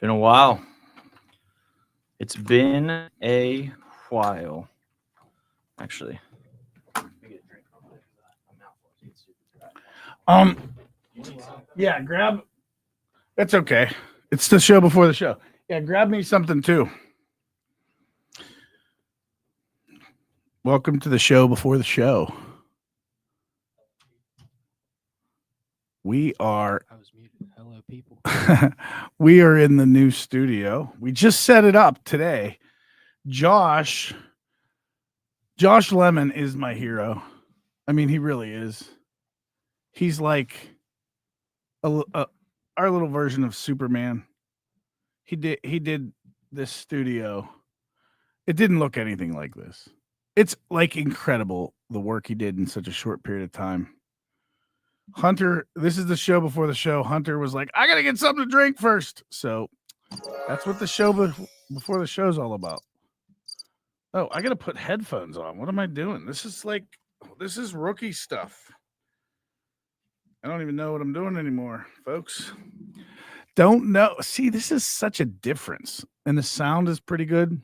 Been a while. It's been a while. Actually. Yeah, grab. That's okay. It's the show before the show. Yeah, grab me something too. Welcome to the show before the show. We are. I was muted. Hello, people. We are in the new studio. We just set it up today. Josh Lemon is my hero. I mean, he really is. He's like our little version of Superman. He did this studio. It didn't look anything like this. It's like incredible the work he did in such a short period of time. Hunter, this is the show before the show. Hunter was like, I got to get something to drink first. So that's what the show before the show's all about. Oh, I got to put headphones on. What am I doing? This is rookie stuff. I don't even know what I'm doing anymore, folks. Don't know. See, this is such a difference. And the sound is pretty good.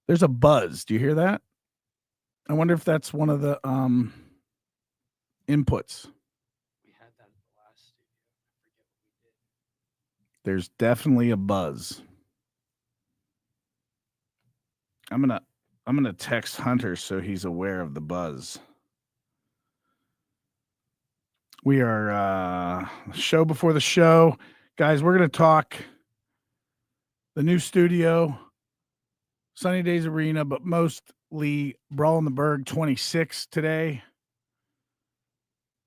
There's a buzz. Do you hear that? I wonder if that's one of the inputs. We had that at the last studio. I forget what we did. There's definitely a buzz. I'm gonna text Hunter so he's aware of the buzz. We are show before the show. Guys, we're gonna talk the new studio, Sunny Days Arena, but mostly Brawl in the Berg 26 today.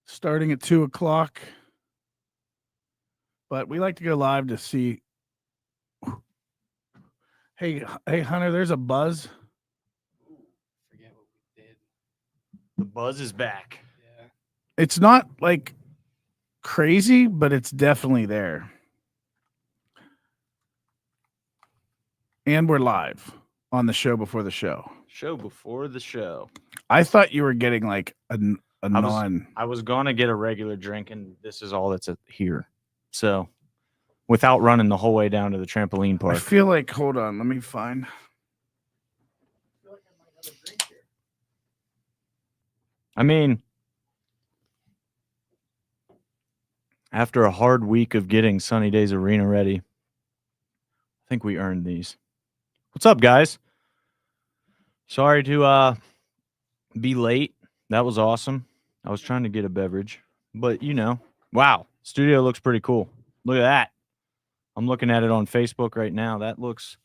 Starting at 2:00. But we like to go live to see. Hey, Hunter, there's a buzz. Forget what we did. The buzz is back. Yeah. It's not like crazy, but it's definitely there. And we're live on the show before the show. Show before the show. I thought you were getting like a non. I was going to get a regular drink, and this is all that's here. So, without running the whole way down to the trampoline I park. feel like, hold on, let me find. I mean, after a hard week of getting Sunny Days Arena ready, I think we earned these. What's up, guys? Sorry to be late. That was awesome. I was trying to get a beverage, but wow, studio looks pretty cool. Look at that. I'm looking at it on Facebook right now. That looks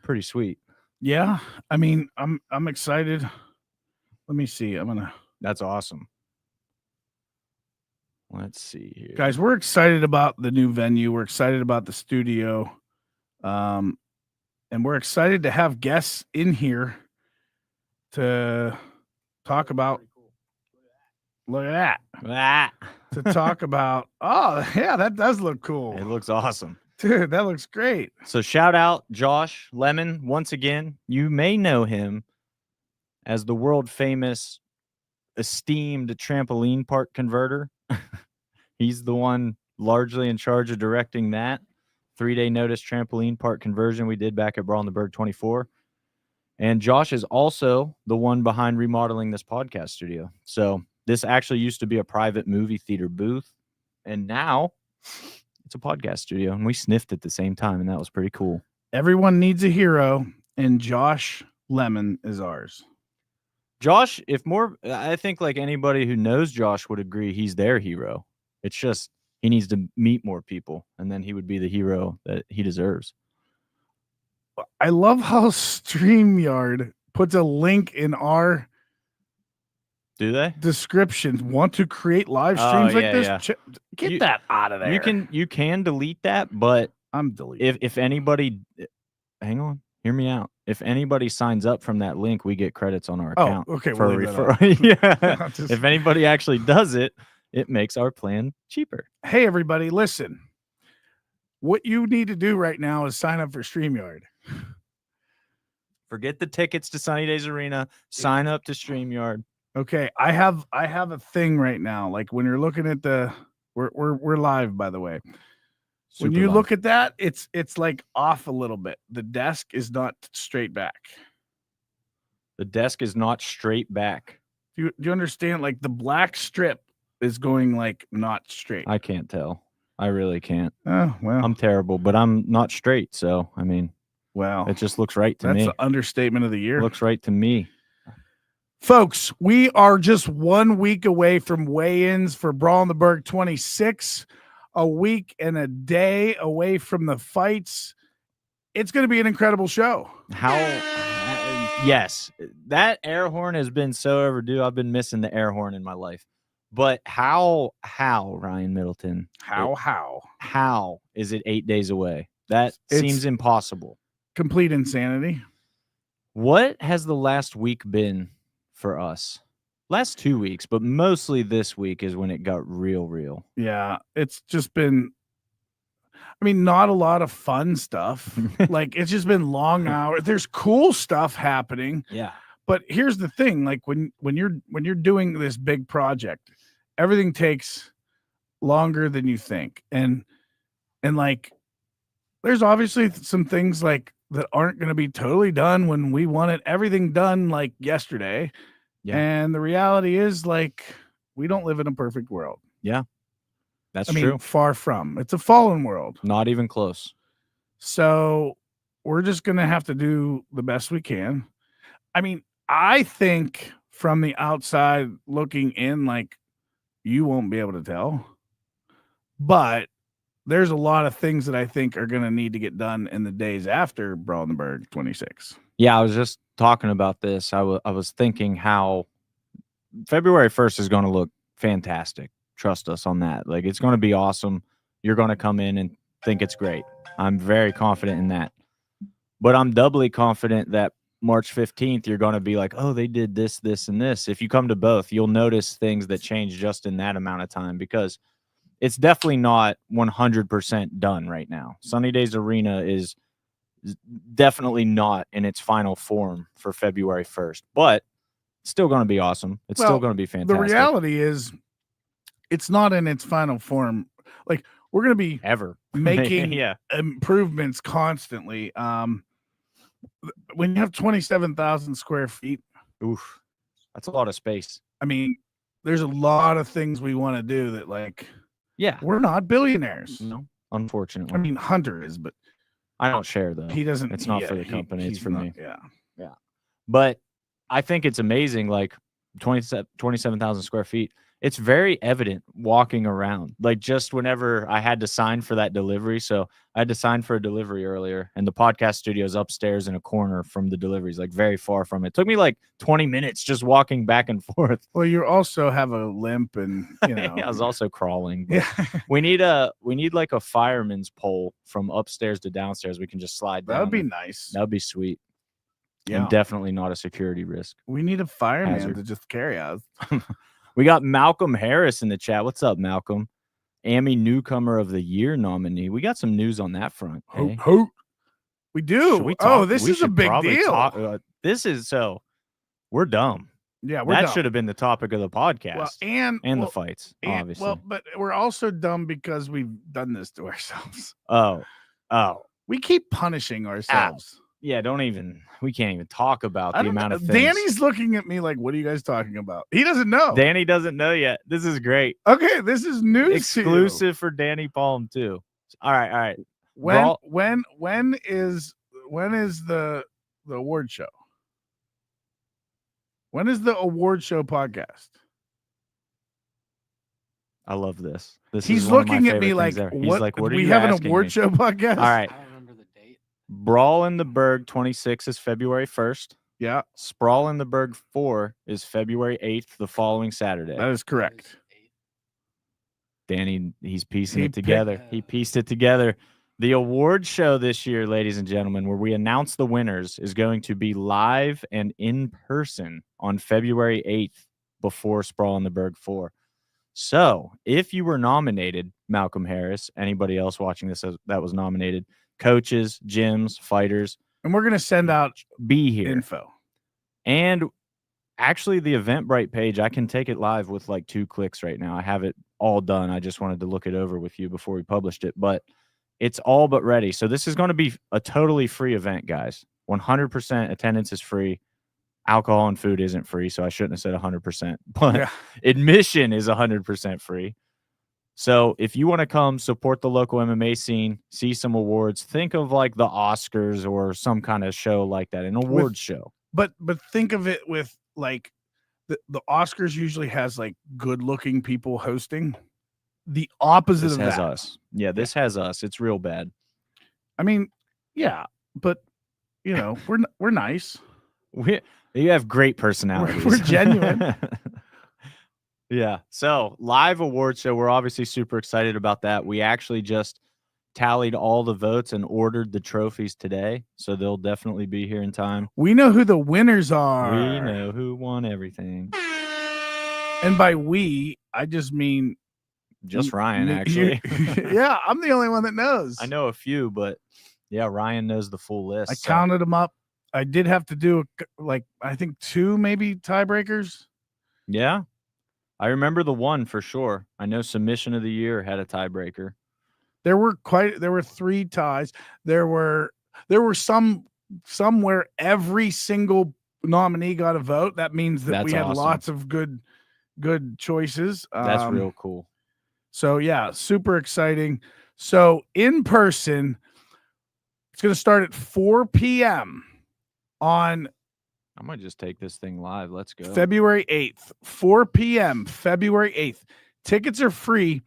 pretty sweet. Yeah, I mean, I'm excited. Let me see. That's awesome. Let's see here. Guys, we're excited about the new venue. We're excited about the studio. And we're excited to have guests in here to talk about. Look at that. To talk about. Oh, yeah, that does look cool. It looks awesome. Dude, that looks great. So shout out Josh Lemon once again. You may know him as the world famous esteemed trampoline park converter. He's the one largely in charge of directing that 3-day notice trampoline park conversion we did back at Brawl in the Berg 24. And Josh is also the one behind remodeling this podcast studio. So this actually used to be a private movie theater booth, and now it's a podcast studio, and we sniffed at the same time, and that was pretty cool. Everyone needs a hero, and Josh Lemon is ours. Josh, I think like anybody who knows Josh would agree he's their hero. It's just he needs to meet more people, and then he would be the hero that he deserves. I love how StreamYard puts a link in our description. Want to create live streams like this? Yeah. Get that out of there. You can delete that, but I'm deleting. If anybody, hang on, hear me out. If anybody signs up from that link, we get credits on our account. Oh, okay. For we'll a referral. Yeah. If anybody actually does it, it makes our plan cheaper. Hey, everybody, listen. What you need to do right now is sign up for StreamYard. Forget the tickets to Sunny Days Arena. Sign up to StreamYard. Okay, I have a thing right now. Like when you're looking at we're live, by the way. When Super you live. look at that, it's like off a little bit. The desk is not straight back. The desk is not straight back. Do you understand? Like the black strip is going like not straight. I can't tell. I really can't. Oh well. I'm terrible, but I'm not straight. So, I mean, Wow. it just looks right to That's me. the understatement of the year. Looks right to me. Folks, we are just 1 week away from weigh-ins for Brawl in the Berg 26, a week and a day away from the fights. It's going to be an incredible show. How? Yes, that air horn has been so overdue. I've been missing the air horn in my life. But how, Ryan Middleton? How is it 8 days away? That seems impossible. Complete insanity. What has the last week been for us? Last 2 weeks, but mostly this week is when it got real. Yeah, it's just been, I mean, not a lot of fun stuff. Like it's just been long hours. There's cool stuff happening. Yeah. But here's the thing, like when you're doing this big project, everything takes longer than you think. And like there's obviously some things like that aren't going to be totally done when we wanted everything done like yesterday. Yeah. And the reality is like we don't live in a perfect world. That's I mean, true. far from. It's a fallen world. Not even close. So we're just going to have to do the best we can. I mean, I think from the outside looking in, like you won't be able to tell, but there's a lot of things that I think are going to need to get done in the days after Brawl in the Berg 26. Yeah, I was just talking about this. I was thinking how February 1st is going to look fantastic. Trust us on that. Like, it's going to be awesome. You're going to come in and think it's great. I'm very confident in that. But I'm doubly confident that March 15th, you're going to be like, oh, they did this, this, and this. If you come to both, you'll notice things that change just in that amount of time because it's definitely not 100% done right now. Sunny Days Arena is definitely not in its final form for February 1st, but it's still going to be awesome. It's still going to be fantastic. The reality is it's not in its final form. Like we're going to be ever making improvements constantly. When you have 27,000 square feet, oof, that's a lot of space. I mean, there's a lot of things we want to do that like, we're not billionaires. No, unfortunately. I mean, Hunter is, but I don't share though. he doesn't. It's not for the company. It's for me. Yeah. But I think it's amazing. Like 27,000 square feet. It's very evident walking around. Like just whenever I had to sign for that delivery. So I had to sign for a delivery earlier, and the podcast studio is upstairs in a corner from the deliveries, like very far from it. Took me like 20 minutes just walking back and forth. Well, you also have a limp, and you know. I was also crawling. Yeah. we need like a fireman's pole from upstairs to downstairs. We can just slide down. That would be nice. That would be sweet. Yeah. And definitely not a security risk. We need a fireman Hazard. to just carry us. We got Malcolm Harris in the chat. What's up, Malcolm? Emmy Newcomer of the Year nominee. We got some news on that front. Hoot, eh? hoot. We do. Should we Oh, talk- this we is a should big probably deal. talk- this is so. We're dumb. Yeah, we're That dumb. should have been the topic of the podcast. Well, and well, the fights, and- obviously. Well, but we're also dumb because we've done this to ourselves. oh, We keep punishing ourselves. yeah. We can't even talk about I the don't amount know. of things. Danny's looking at me like, "What are you guys talking about?" He doesn't know. Danny doesn't know yet. This is great. Okay, this is news. to you. Exclusive for Danny Palm too. All right. When is the award show? When is the award show podcast? I love this. He's is one of my looking at me favorite like, things ever. what? He's like, what are we you have an asking award me? show podcast? All right. I don't remember the date. Brawl in the Berg 26 is February 1st. Yeah, Sprawl in the Berg 4 is February 8th, the following Saturday. that is correct. Danny, he's piecing He it together. picked- He pieced it together. The award show this year, ladies and gentlemen, where we announce the winners, is going to be live and in person on February 8th before Sprawl in the Berg 4. So if you were nominated, Malcolm Harris, anybody else watching this that was nominated, coaches, gyms, fighters, And we're gonna send out be here. info. And actually, the Eventbrite page, I can take it live with like 2 clicks right now. I have it all done. I just wanted to look it over with you before we published it. But It's all but ready. So this is going to be a totally free event, guys. 100% attendance is free. Alcohol and food isn't free, so I shouldn't have said 100%. But Yeah. admission is 100% free. So if you want to come support the local MMA scene, see some awards, think of like the Oscars or some kind of show like that, an awards show. But think of it with like the Oscars usually has like good looking people hosting. The opposite This of has that. us. Yeah, this has us. It's real bad. I mean, yeah, but you know, we're nice. You have great personalities. We're genuine. Yeah. So live award show. We're obviously super excited about that. We actually just tallied all the votes and ordered the trophies today. So they'll definitely be here in time. We know who the winners are. We know who won everything. And by we, I just mean Just Ryan, me- actually. yeah, I'm the only one that knows. I know a few, but yeah, Ryan knows the full list. I so- counted them up. I did have to do I think 2 maybe tiebreakers. Yeah. I remember the one for sure. I know submission of the year had a tiebreaker. There were 3 ties. There were some where every single nominee got a vote. That means that we That's had awesome. lots of good choices. That's real cool. So yeah, super exciting. So in person, it's going to start at 4 p.m. on I might just take this thing live. Let's go. February 8th, 4 p.m. February 8th. Tickets are free.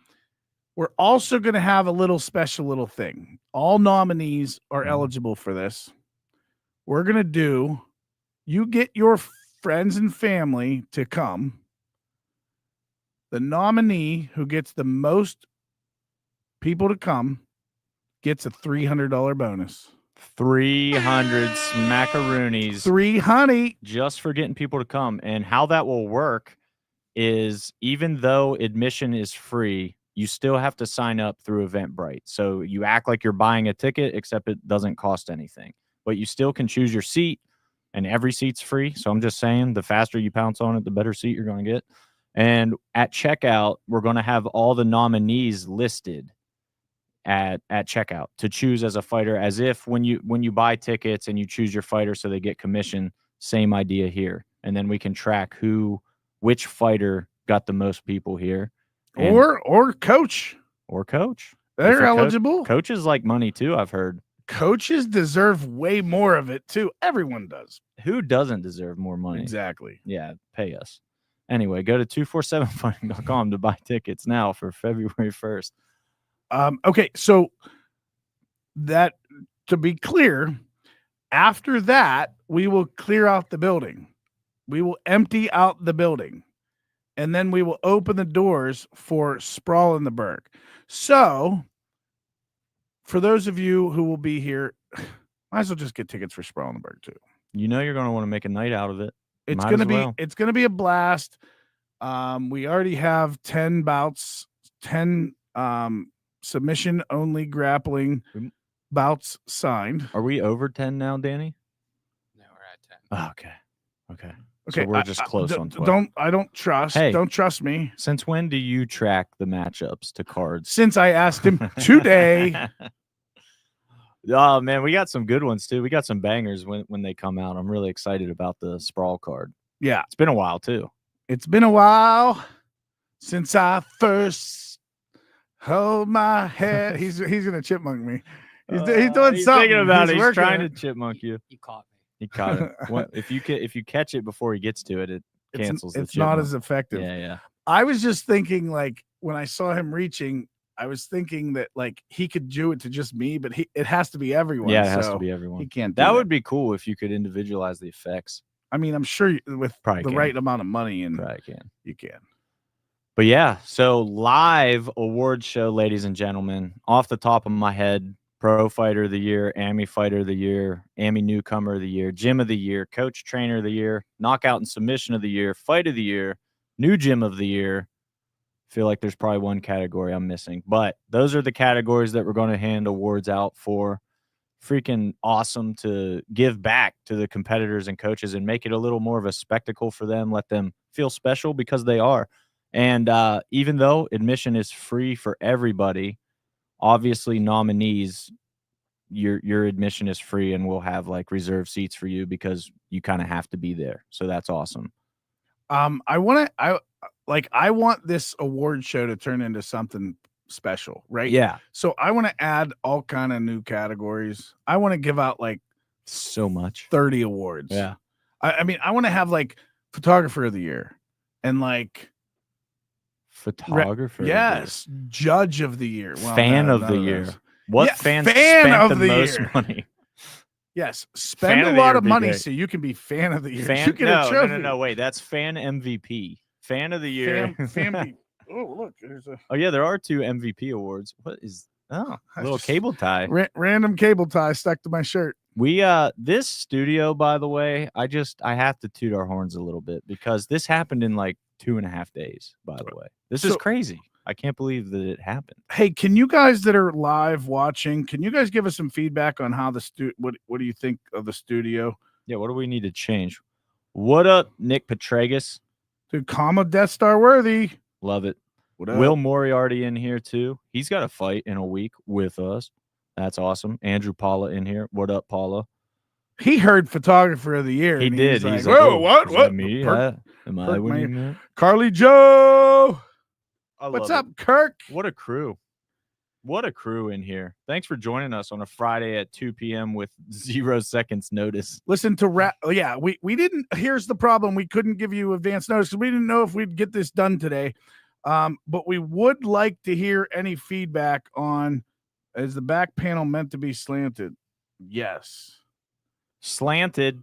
We're also going to have a little special thing. All nominees are eligible for this. We're going to do, you get your friends and family to come. The nominee who gets the most people to come gets a $300 bonus. 300 smackaroonies 300. just for getting people to come. And how that will work is even though admission is free, you still have to sign up through Eventbrite. So you act like you're buying a ticket, except it doesn't cost anything. But you still can choose your seat, and every seat's free. So I'm just saying, the faster you pounce on it, the better seat you're going to get. And at checkout, we're going to have all the nominees listed at checkout to choose as a fighter, as if when you buy tickets and you choose your fighter so they get commission, same idea here. And then we can track which fighter got the most people here. And- Or coach. or coach. They're If a eligible. Coaches like money too, I've heard. Coaches deserve way more of it too. Everyone does. Who doesn't deserve more money? Exactly. Yeah, pay us. Anyway, go to 247fighting.com to buy tickets now for February 1st. Okay, so that, to be clear, after that, we will clear out the building. We will empty out the building. And then we will open the doors for Sprawl in the Berg. So, for those of you who will be here, might as well just get tickets for Sprawl in the Berg too. You know you're going to want to make a night out of it. It's Might gonna as be well. it's gonna be a blast. We already have 10 bouts, 10 submission only grappling Mm. bouts signed. Are we over 10 now, Danny? No, we're at 10. Oh, okay. Okay, So we're just close on 12. I don't trust. Hey. Don't trust me. Since when do you track the matchups to cards? Since I asked him today. Oh man, we got some good ones too. We got some bangers when they come out. I'm really excited about the Sprawl card. Yeah, It's been a while too. it's been a while since I first hold my head. He's gonna chipmunk me. He's doing he's something. thinking about it. He's working trying it. to chipmunk you. You caught me. He caught it. If you catch it before he gets to it, it cancels. It's the not chipmunk. as effective. Yeah. I was just thinking, like, when I saw him reaching, I was thinking that like he could do it to just me, but it has to be everyone. Yeah, it has so to be He everyone. can't. Do That would be cool if you could individualize the effects. I mean, I'm sure with Probably the can. right amount of money, and Probably can. you can. But yeah, so live award show, ladies and gentlemen. Off the top of my head, Pro Fighter of the Year, AMI Fighter of the Year, AMI Newcomer of the Year, Gym of the Year, Coach Trainer of the Year, Knockout and Submission of the Year, Fight of the Year, New Gym of the Year. Feel like there's probably one category I'm missing, but those are the categories that we're going to hand awards out for. Freaking awesome to give back to the competitors and coaches and make it a little more of a spectacle for them. Let them feel special because they are. And even though admission is free for everybody, obviously nominees, your admission is free, and we'll have like reserved seats for you because you kind of have to be there. So that's awesome. I want this award show to turn into something special, right? Yeah, So I want to add all kind of new categories. I want to give out like so much. 30 awards. Yeah, I mean, I want to have like photographer of the year and like photographer. yes, judge of the year, well, fan no, of none the of year. those. What Yeah, fan fan spent of the the most year. money? Yes, spend Fan a of the lot year of would be money great. so you can be fan of the year. Fan? You get a No, no, trophy. no, no. Wait, that's fan MVP. Fan of the year. Oh, look, there's a Oh yeah, there are 2 MVP awards. What is? Oh, I little just- cable tie. random cable tie stuck to my shirt. We this studio, by the way, I have to toot our horns a little bit because this happened in like 2.5 days. By the way, this is So- crazy. I can't believe that it happened. Hey, can you guys that are live watching, can you guys give us some feedback on how the what do you think of the studio? Yeah, what do we need to change? What up, Nick Petragus? Dude, comma Death Star worthy. Love it. What up? Will Moriarty in here too. He's got a fight in a week with us. That's awesome. Andrew Paula in here. What up, Paula? He heard photographer of the year. He and did. He's He's like, like, whoa, "Oh, what? is that What? me? Am I Kirk winning that?" Carly Joe. I What's love up, it. Kirk? What a crew. What a crew in here. Thanks for joining us on a Friday at 2 p.m. with 0 seconds notice. Listen to oh, yeah, we didn't. Here's the problem: we couldn't give you advance notice because we didn't know if we'd get this done today. But we would like to hear any feedback on: is the back panel meant to be slanted? Yes. Slanted.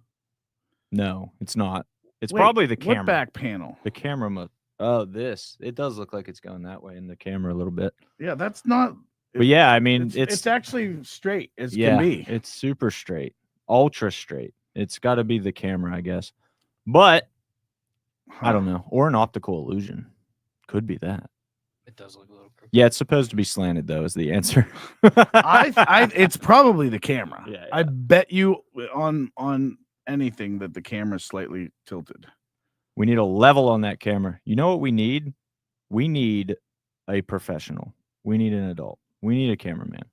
No, it's not. It's Wait, probably the camera. What back panel? The camera. Oh, this. It does look like it's going that way in the camera a little bit. Yeah, that's not. But yeah, I mean, It's actually straight as yeah, can be. it's super straight, ultra straight. It's got to be the camera, I guess. But I don't know, or an optical illusion. Could be that. It does look a little crooked. Yeah, it's supposed to be slanted though. Is the answer? It's probably the camera. Yeah, I bet you on anything that the camera's slightly tilted. We need a level on that camera. You know what we need? We need a professional. We need an adult. We need a cameraman.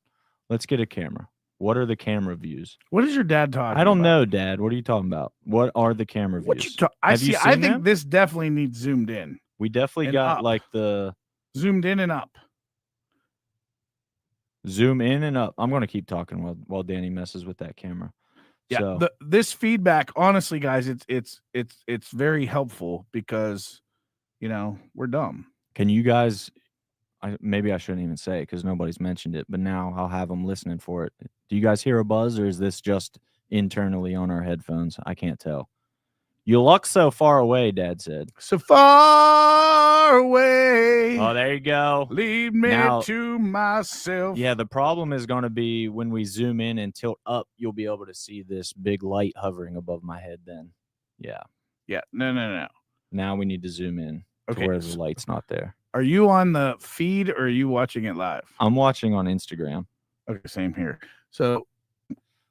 Let's get a camera. What are the camera views? What is your dad talking? I don't about? know, Dad. What are you talking about? What are the camera views? What you talk? I Have you see. I seen think them? this definitely needs zoomed in, We definitely and got up. like the zoomed in and up. zoom in and up. I'm going to keep talking while Danny messes with that camera. Yeah. So, This feedback, honestly, guys, it's very helpful because, we're dumb. can you guys? Maybe I shouldn't even say it because nobody's mentioned it, but now I'll have them listening for it. Do you guys hear a buzz, or is this just internally on our headphones? I can't tell. You look so far away, Dad said. So far away. Oh, there you go. Leave me Now- to myself. Yeah, the problem is going to be when we zoom in and tilt up, you'll be able to see this big light hovering above my head then. Yeah. Yeah. No. Now we need to zoom in to Okay. where the light's not there. Are you on the feed or are you watching it live? I'm watching on Instagram. Okay, same here. So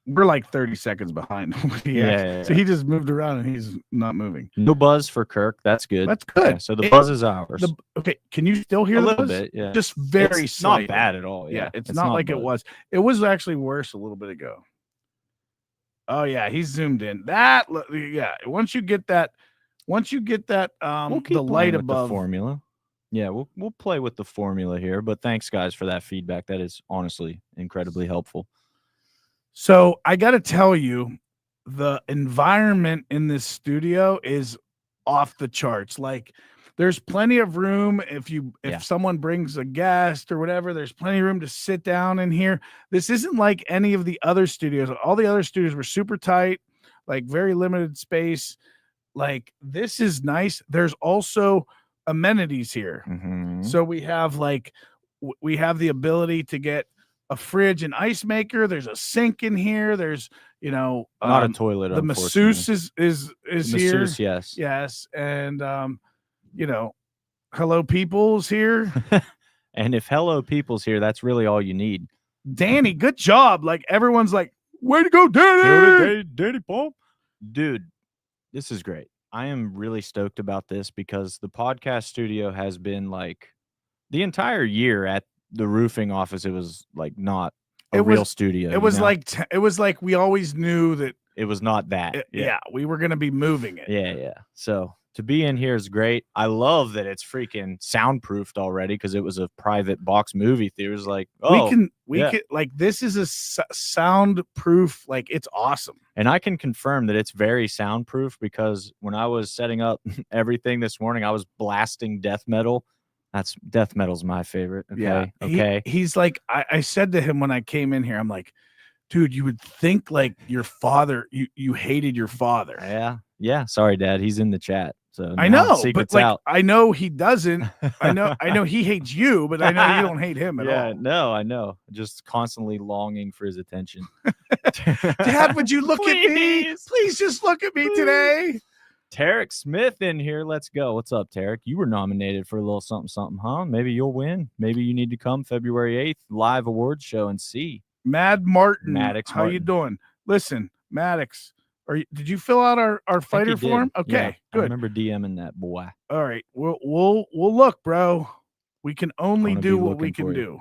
we're like 30 seconds behind. Yeah. So he just moved around and he's not moving. No buzz for Kirk. That's good. That's good. Yeah, so the It- buzz is ours. Okay, can you still hear a the little buzz? bit, yeah. Just very It's slight. not bad at all. Yeah, Yeah, it's not like it bad. was. It was actually worse a little bit ago. Oh yeah, he's zoomed in. Once you get that We'll keep the light playing with above the formula. Yeah, we'll play with the formula here. But thanks, guys, for that feedback. That is honestly incredibly helpful. So I got to tell you, the environment in this studio is off the charts. Like, there's plenty of room if Yeah. someone brings a guest or whatever. There's plenty of room to sit down in here. This isn't like any of the other studios. All the other studios were super tight, like very limited space. Like, this is nice. There's also amenities here. Mhm. So we have we have the ability to get a fridge and ice maker. There's a sink in here. There's Not a toilet. the masseuse is The here. masseuse, yes. Yes, and Hello People's here. And if Hello People's here, that's really all you need. Danny, good job. Like, everyone's like, way to go, Danny. Danny Paul. Dude, this is great. I am really stoked about this because the podcast studio has been like the entire year at the roofing office, it was like not a It was- real studio. It you was know? like we always knew that. it was not that. Yeah, we were gonna be moving it. Yeah. So to be in here is great. I love that it's freaking soundproofed already because it was a private box movie theater. It was like, oh, we yeah. can like this is a soundproof. Like it's awesome. and I can confirm that it's very soundproof because when I was setting up everything this morning, I was blasting death metal. Death metal's my favorite. Okay. Yeah. Okay. He's like, I said to him when I came in here, I'm like, dude, you would think like your father, you hated your father. Yeah. Sorry, Dad. He's in the chat. So I now know, secret's but like out. I know he doesn't. I know he hates you, but I know you don't hate him at all. No, I know. Just constantly longing for his attention. Dad, would you look at me? Please. Please just look at me today. Tarek Smith in here. Let's go. What's up, Tarek? You were nominated for a little something, something, huh? Maybe you'll win. Maybe you need to come February 8th, live awards show and see. Mad Martin, Maddox how you Martin. doing? Listen, Maddox, did you fill out our I think he fighter did. form? Yeah, Okay, I good. remember DMing that boy. All right, we'll look, bro. We can only Gonna do be what we looking can for you. do.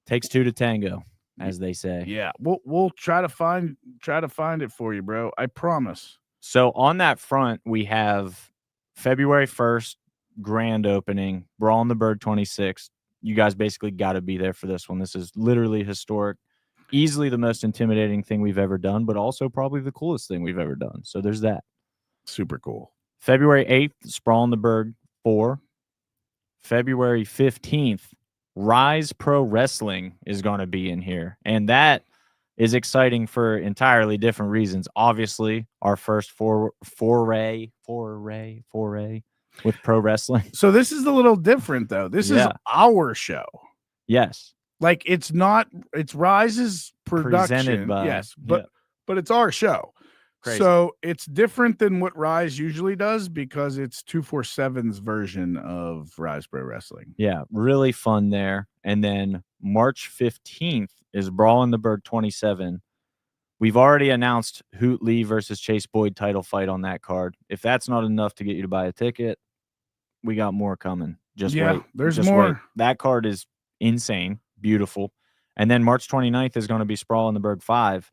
Takes two to tango, as they say. Yeah, we'll try to find it for you, bro. I promise. So on that front, we have February 1st, grand opening, Brawl in the Berg 26th. You guys basically got to be there for this one. This is literally historic, easily the most intimidating thing we've ever done, but also probably the coolest thing we've ever done. So there's that. Super cool. February 8th, Sprawl in the Berg 4. February 15th, Rise Pro Wrestling is going to be in here. And that is exciting for entirely different reasons. Obviously, our first foray with pro wrestling. So this is a little different though. This is Yeah. our show. Yes. Like it's Rise's production. Presented by, yes, yeah. but it's our show. Crazy. So it's different than what Rise usually does because it's 247's version of Rise Pro Wrestling. Yeah, really fun there. And then March 15th is Brawl in the Berg 27. We've already announced Hoot Lee versus Chase Boyd title fight on that card. If that's not enough to get you to buy a ticket, we got more coming. Just wait. There's Just more. wait. That card is insane, beautiful. And then March 29th is going to be Sprawl in the Berg 5.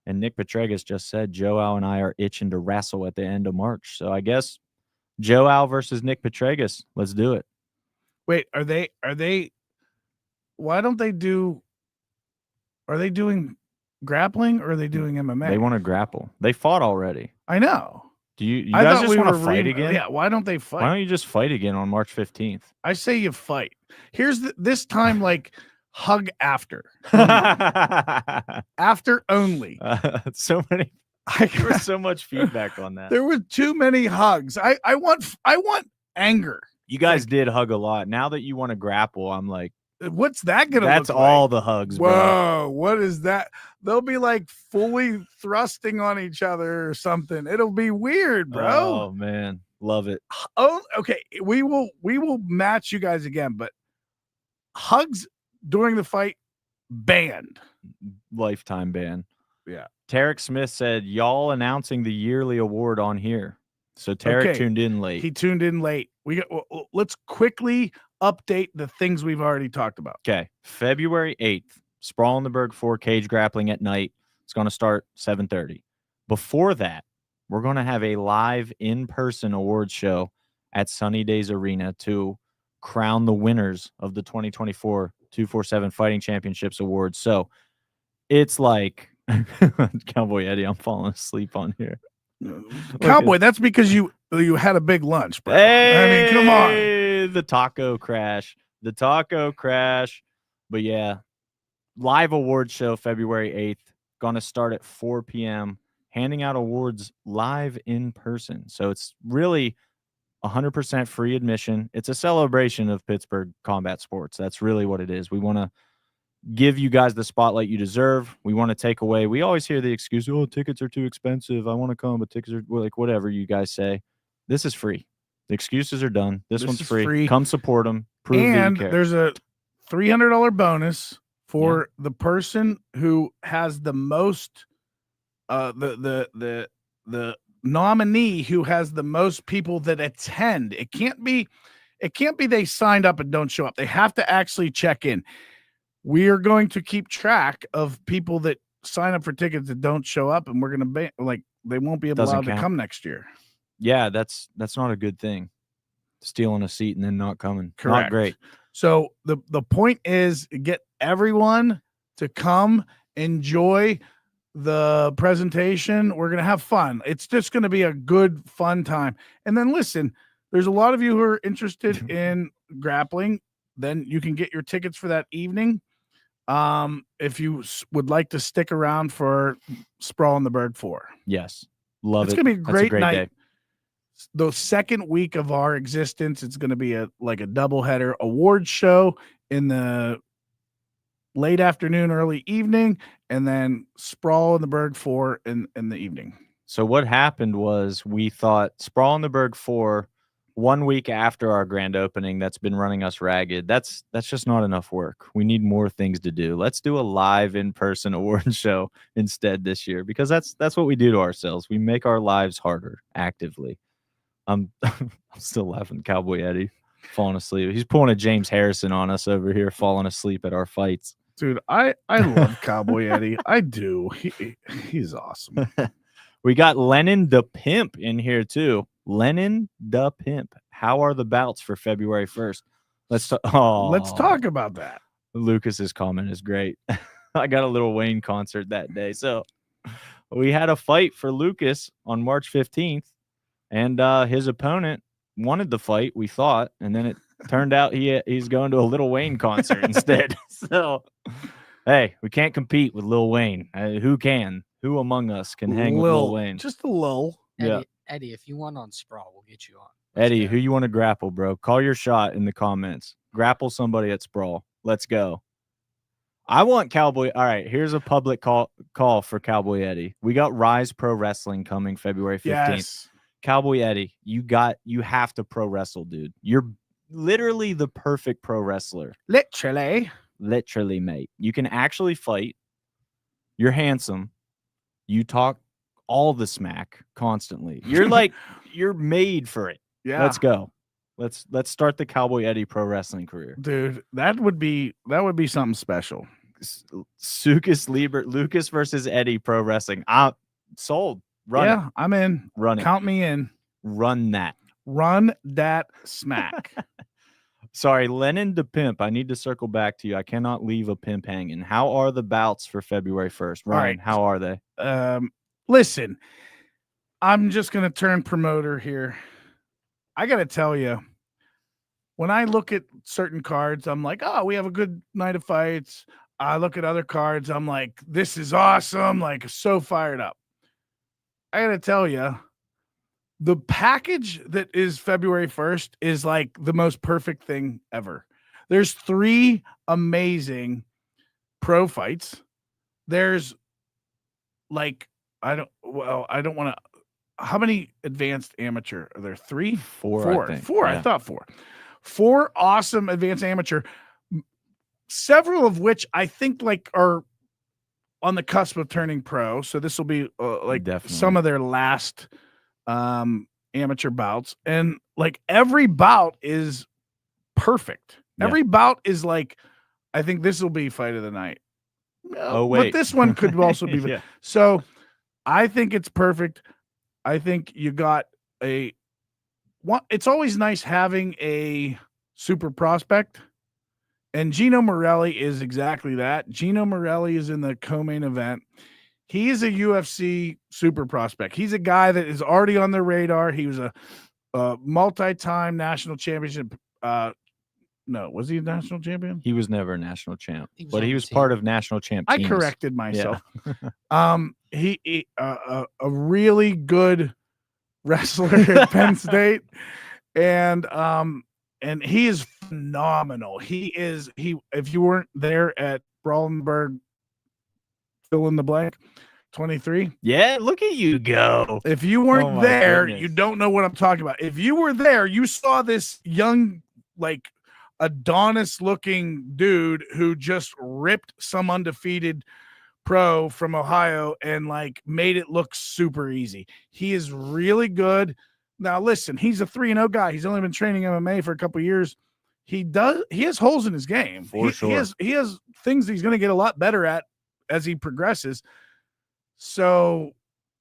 And Nick Petregas just said Joe Al and I are itching to wrestle at the end of March. So I guess Joe Al versus Nick Petregas. Let's do it. Wait, are they why don't they do are they doing grappling or are they doing MMA? They want to grapple. They fought already. I know. Do you I guys thought just we want to were fight again? Yeah, why don't they fight? Why don't you just fight again on March 15th? I say you fight. Here's this time like hug after. After only. So many. There was so much feedback on that. There were too many hugs. I want anger. You guys did hug a lot. Now that you want to grapple, I'm like, What's that gonna that's look all like? the hugs, bro. Whoa, what is that? They'll be like fully thrusting on each other or something. It'll be weird, bro. Oh man, love it. Oh, okay. We will match you guys again, but hugs during the fight banned. Lifetime ban. Yeah. Tarek Smith said, y'all announcing the yearly award on here. So Tarek Okay. tuned in late. He tuned in late. Let's quickly update the things we've already talked about. Okay. February 8th, Sprawl in the Berg 4 cage grappling at night. It's going to start 7:30. Before that, we're going to have a live in-person awards show at Sunny Days Arena to crown the winners of the 2024 247 Fighting Championships Awards. So it's like Cowboy Eddie, I'm falling asleep on here. Cowboy, that's because you had a big lunch, bro. I mean, come on. The taco crash. But yeah, live award show February 8th. Going to start at 4 p.m. Handing out awards live in person. So it's really 100% free admission. It's a celebration of Pittsburgh combat sports. That's really what it is. We want to give you guys the spotlight you deserve. We want to take away. We always hear the excuse, oh, tickets are too expensive. I want to come, but tickets are like whatever you guys say. This is free. The excuses are done. This one's is free. free. Come support them. Prove that And you care. there's a $300 bonus for the person who has the most the nominee who has the most people that attend. It can't be It can't be they signed up and don't show up. They have to actually check in. We are going to keep track of people that sign up for tickets that don't show up, and we're going to they won't be Doesn't allowed to count. come next year. Yeah, that's not a good thing. Stealing a seat and then not coming. Correct. Not great. So the point is get everyone to come enjoy the presentation. We're going to have fun. It's just going to be a good, fun time. And then listen, there's a lot of you who are interested in grappling. Then you can get your tickets for that evening. If you would like to stick around for Sprawl in the Berg 4. Yes. Love It's it. going to be a That's great, great night. day. The second week of our existence, it's going to be a doubleheader award show in the late afternoon, early evening, and then Sprawl in the Berg 4 in the evening. So what happened was we thought Sprawl in the Berg 4 1 week after our grand opening, that's been running us ragged. That's just not enough work. We need more things to do. Let's do a live in-person award show instead this year, because that's what we do to ourselves. We make our lives harder actively. I'm still laughing. Cowboy Eddie falling asleep. He's pulling a James Harrison on us over here, falling asleep at our fights. Dude, I love Cowboy Eddie. I do. He's awesome. We got Lennon the Pimp in here too. Lennon the Pimp. How are the bouts for February 1st? Let's talk about that. Lucas's comment is great. I got a Lil Wayne concert that day. So we had a fight for Lucas on March 15th, and his opponent wanted the fight, we thought, and then it turned out he's going to a Lil Wayne concert instead. So, hey, we can't compete with Lil Wayne. Who can? Who among us can hang with Lil Wayne? Just a little. Yeah. Eddie, if you want on Sprawl, we'll get you on. Eddie, who you want to grapple, bro? Call your shot in the comments. Grapple somebody at Sprawl. Let's go. I want Cowboy. All right, here's a public call for Cowboy Eddie. We got Rise Pro Wrestling coming February 15th. Yes. Cowboy Eddie, you have to pro wrestle, dude. You're literally the perfect pro wrestler. Literally, mate. You can actually fight. You're handsome. You talk all the smack constantly. You're you're made for it. Yeah. Let's go. Let's start the Cowboy Eddie pro wrestling career. Dude, that would be something special. Lucas versus Eddie pro wrestling. Sold. Run yeah, it. I'm in. Run it. Count me in. Run that. Run that smack. Sorry, Lennon the Pimp. I need to circle back to you. I cannot leave a pimp hanging. How are the bouts for February 1st? Ryan, right. How are they? Listen, I'm just going to turn promoter here. I got to tell you, when I look at certain cards, I'm like, oh, we have a good night of fights. I look at other cards. I'm like, this is awesome. Like, so fired up. I got to tell you, the package that is February 1st is like the most perfect thing ever. There's 3 amazing pro fights. There's like, I don't want to. How many advanced amateur are there? 3? 4. I think. 4. Yeah. I thought 4. 4 awesome advanced amateur, several of which I think are on the cusp of turning pro. So this will be Definitely. some of their last amateur bouts, and every bout is perfect. Yeah. Every bout is I think this will be fight of the night. Oh, wait. But this one could also be. Yeah. So I think it's perfect. I think you got it's always nice having a super prospect, and Gino Morelli is exactly that. Gino Morelli is in the co-main event. He is a UFC super prospect. He's a guy that is already on the radar. He was a multi-time national championship. No, was he a national champion? He was never a national champ, He was but on he the was team. part of national champ I teams. corrected myself. He a really good wrestler at Penn State, and he is phenomenal. If you weren't there at Brawlenberg, fill in the blank, 23. Yeah, look at you go. If you weren't Oh my there, goodness. you don't know what I'm talking about. If you were there, you saw this young, Adonis-looking dude who just ripped some undefeated pro from Ohio and made it look super easy. He is really good. Now listen, he's a 3-0 guy. He's only been training MMA for a couple years. He has holes in his game. For sure. He has things he's going to get a lot better at as he progresses. So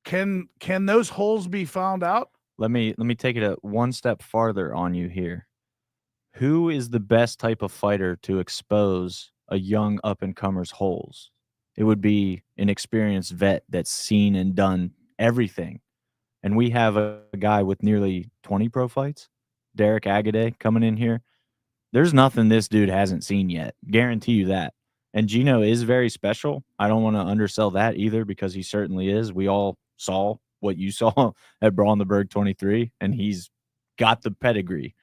can those holes be found out? Let me take it one step farther on you here. Who is the best type of fighter to expose a young up-and-comer's holes? It would be an experienced vet that's seen and done everything. And we have a guy with nearly 20 pro fights, Derek Agaday, coming in here. There's nothing this dude hasn't seen yet. Guarantee you that. And Gino is very special. I don't want to undersell that either because he certainly is. We all saw what you saw at Brawl in the Berg 23, and he's got the pedigree.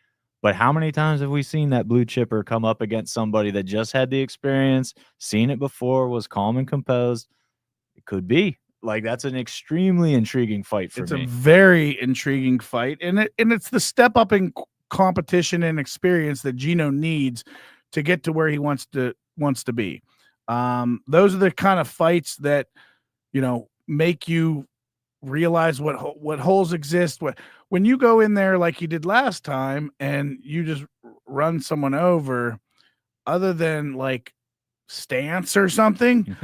But how many times have we seen that blue chipper come up against somebody that just had the experience, seen it before, was calm and composed? It could be. Like, that's an extremely intriguing fight for It's me. a very intriguing fight, and it's the step up in competition and experience that Gino needs to get to where he wants to be. Those are the kind of fights that make you realize what holes exist. When you go in there like you did last time and you just run someone over, other than like stance or something.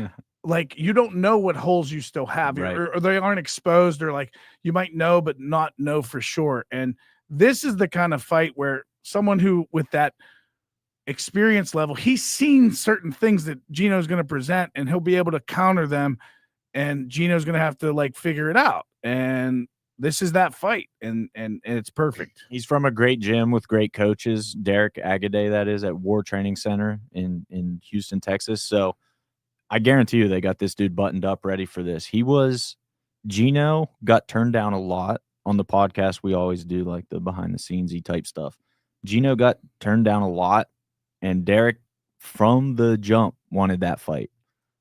Like you don't know what holes you still have, Right. or they aren't exposed, or like you might know but not know for sure. And this is the kind of fight where someone who with that experience level, he's seen certain things that Gino's going to present and he'll be able to counter them, and Gino's going to have to like figure it out. And this is that fight, and it's perfect. He's from a great gym with great coaches, Derek Agaday, that is, at War Training Center in Houston, Texas. So I guarantee you they got this dude buttoned up ready for this. Gino got turned down a lot on the podcast. We always do like the behind the scenes-y type stuff. Gino got turned down a lot, and Derek from the jump wanted that fight.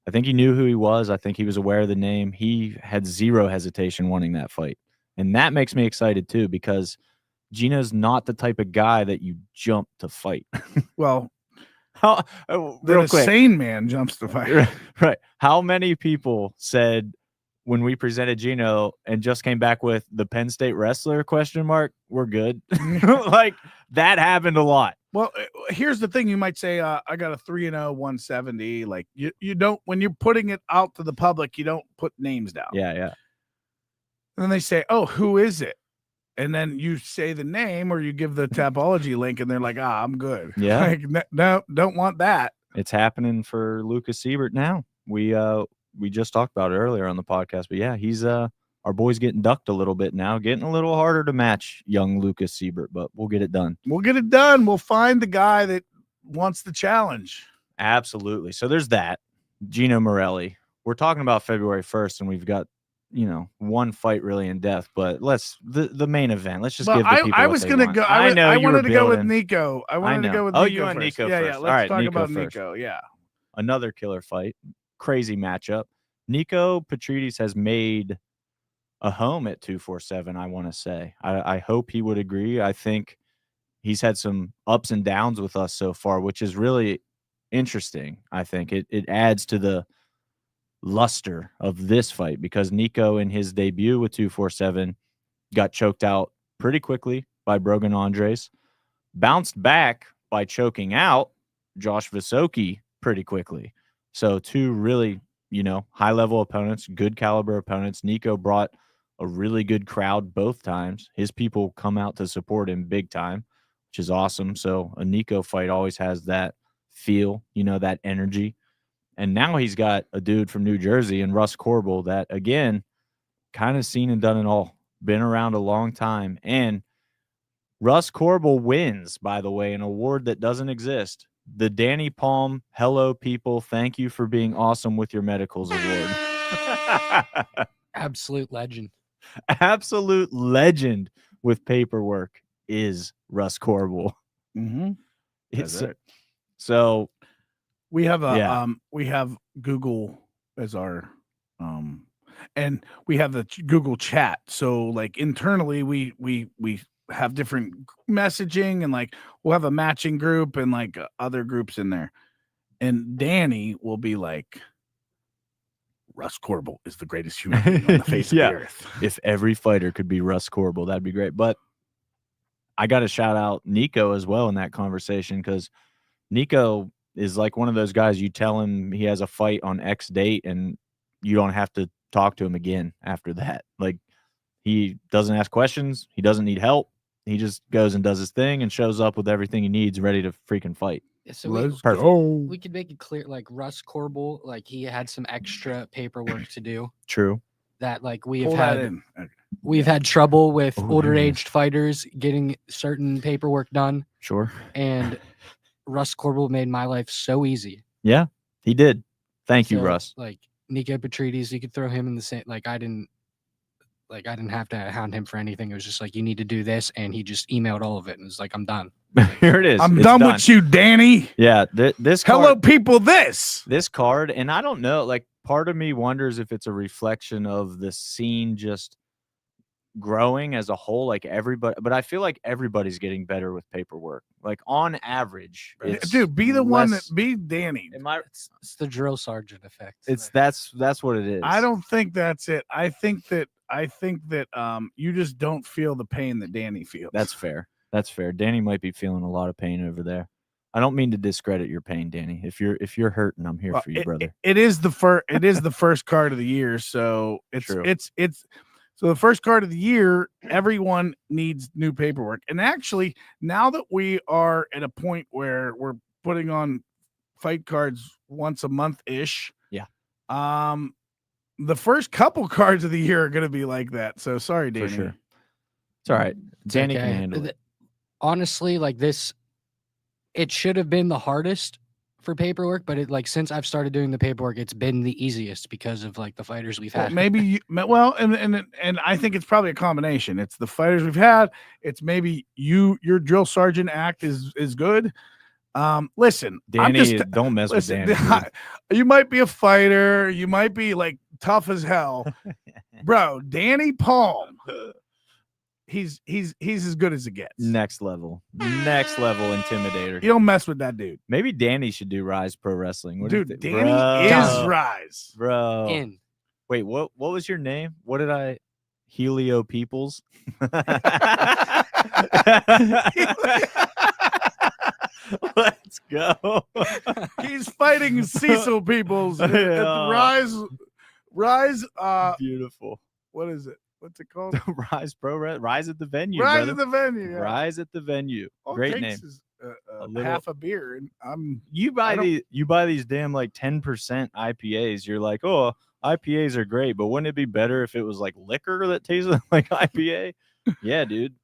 I think he knew who he was. I think he was aware of the name. He had zero hesitation wanting that fight. And that makes me excited too, because Gino's not the type of guy that you jump to fight. Well, Real the quick. sane man jumps to fight. Right. How many people said when we presented Gino and just came back with the Penn State wrestler ? We're good. Like that happened a lot. Well, here's the thing. You might say, I got a 3-0, 170. Like you don't, when you're putting it out to the public, you don't put names down. Yeah. And then they say, oh, who is it? And then you say the name or you give the Tapology link and they're like, I'm good. Yeah. Like, no, don't want that. It's happening for Lucas Siebert now. We just talked about it earlier on the podcast, but yeah, he's our boy's getting ducked a little bit now, getting a little harder to match young Lucas Siebert, but we'll get it done. We'll get it done. We'll find the guy that wants the challenge. Absolutely. So there's that. Gino Morelli. We're talking about February 1st, and we've got one fight really in depth, but the main event. Let's just give the people. I what was they gonna want. go. I know I you were wanted to go with building. Nico. I wanted to go with Oh, Nico you went first. Nico Yeah, first. let's All right, talk Nico about first. Nico. Yeah. Another killer fight. Crazy matchup. Nico Petrides has made a home at 247, I want to say. I hope he would agree. I think he's had some ups and downs with us so far, which is really interesting. I think it adds to the luster of this fight, because Nico in his debut with 247 got choked out pretty quickly by Brogan Andres, bounced back by choking out Josh Visoki pretty quickly. So two really, high-level opponents, good caliber opponents. Nico brought a really good crowd both times. His people come out to support him big time, which is awesome. So a Nico fight always has that feel, that energy. And now he's got a dude from New Jersey and Russ Corbel that, again, kind of seen and done it all. Been around a long time. And Russ Corbel wins, by the way, an award that doesn't exist. The Danny Palm Hello People Thank You for Being Awesome with Your Medicals Award. Absolute legend. Absolute legend with paperwork is Russ Corbel. Mm-hmm. It's so we have we have Google as our and we have the Google chat. So like internally we have different messaging, and like we'll have a matching group and like other groups in there. And Danny will be like, Russ Corbel is the greatest human being on the face Yeah. of the earth. If every fighter could be Russ Corbel, that'd be great. But I got to shout out Nico as well in that conversation, because Nico is like one of those guys, you tell him he has a fight on X date and you don't have to talk to him again after that. Like, he doesn't ask questions. He doesn't need help. He just goes and does his thing and shows up with everything he needs ready to freaking fight. Yeah, so Let's Perfect. go. we could make it clear, like Russ Corbel, like he had some extra paperwork to do True. that like we've Pull that had in. Okay. we've had trouble with Oh, older there it is. aged fighters getting certain paperwork done, Sure. and Russ Corbel made my life so easy. Yeah, he did. Thank you, So, Russ. Like Nico Petrides, you could throw him in the same. Like I didn't have to hound him for anything. It was just like, you need to do this, and he just emailed all of it and was like, I'm done. Here it is. I'm It's done with you, Danny. Yeah, this card, Hello, people. This card, and I don't know, like, part of me wonders if it's a reflection of the scene just growing as a whole, like everybody, but I feel like everybody's getting better with paperwork. Like, on average, it's dude, be the one that less- be Danny. Am I? It's the drill sergeant effect. It's that's what it is. I don't think that's it. I think that you just don't feel the pain that Danny feels. That's fair. That's fair. Danny might be feeling a lot of pain over there. I don't mean to discredit your pain, Danny. If you're hurting, I'm here Well, for you, brother. It is the first. It is the first card of the year, so True. it's so the first card of the year. Everyone needs new paperwork, and actually, now that we are at a point where we're putting on fight cards once a month ish, Yeah. The first couple cards of the year are going to be like that. So sorry, Danny. For sure. It's all right. Danny can okay. handle it. Honestly, like this, it should have been the hardest for paperwork, but it like since I've started doing the paperwork, it's been the easiest because of like the fighters we've Well, had. maybe and I think it's probably a combination. It's the fighters we've had. It's maybe your drill sergeant act is good. Listen, I'm Danny, just don't mess with listen. Danny. dude. You might be a fighter. You might be like tough as hell, bro. Danny Palm. He's as good as it gets. Next level intimidator. You don't mess with that dude. Maybe Danny should do Rise Pro Wrestling. What do you Dude, think? Danny Bro. is Rise. Bro. in. Wait, what was your name? What did I? Helio Peoples. Let's go. He's fighting Cecil Peoples at the Rise. Beautiful. What is it? What's it called? Rise Pro Rise at the venue. Rise brother. at the venue. Yeah. Rise at the venue. All it Great takes name. is, A little- half a beer, and I'm. You buy these damn like 10% IPAs. You're like, oh, IPAs are great, but wouldn't it be better if it was like liquor that tasted like IPA? Yeah, dude.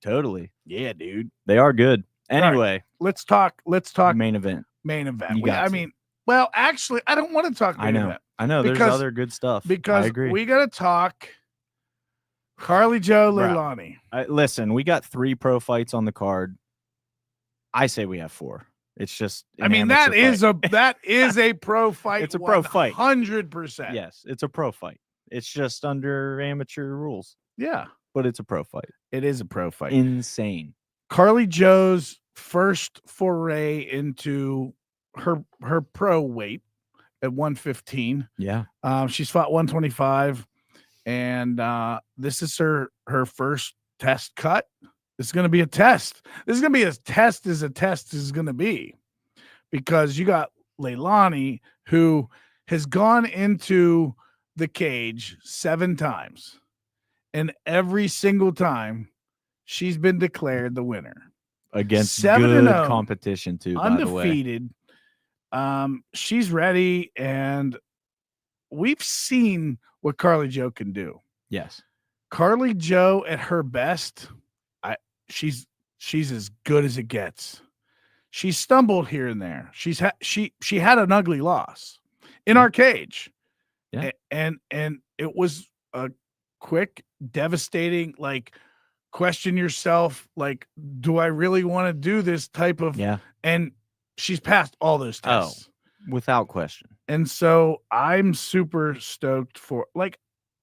Totally. Yeah, dude. They are good. right. Anyway, Let's talk main event. main event. You got to. mean, well, actually, I don't want to talk main I know. event I know. There's Because- other good stuff. I because agree. we got to talk Carly Joe Bro. Leilani. Listen, we got 3 pro fights on the card. I say we have 4. It's just. I mean, that is a pro fight. It's a pro fight. 100%. Yes, it's a pro fight. It's just under amateur rules, Yeah, but it's a pro fight. it is a pro fight. Insane. Carly Joe's first foray into her pro weight at 115. Yeah. She's fought 125, and this is her first test cut. This is going to be a test. This is going to be as test as a test is going to be, because you got Leilani, who has gone into the cage 7 times, and every single time she's been declared the winner. Against 7-0, good competition too, by the way. Undefeated. She's ready, and we've seen what Carly Joe can do. Yes. Carly Joe at her best, she's as good as it gets. She stumbled here and there. She had an ugly loss in our cage. Yeah. And it was a quick, devastating, like, question yourself, like, do I really want to do this type of Yeah. and she's passed all those tests. Without question. And so I'm super stoked for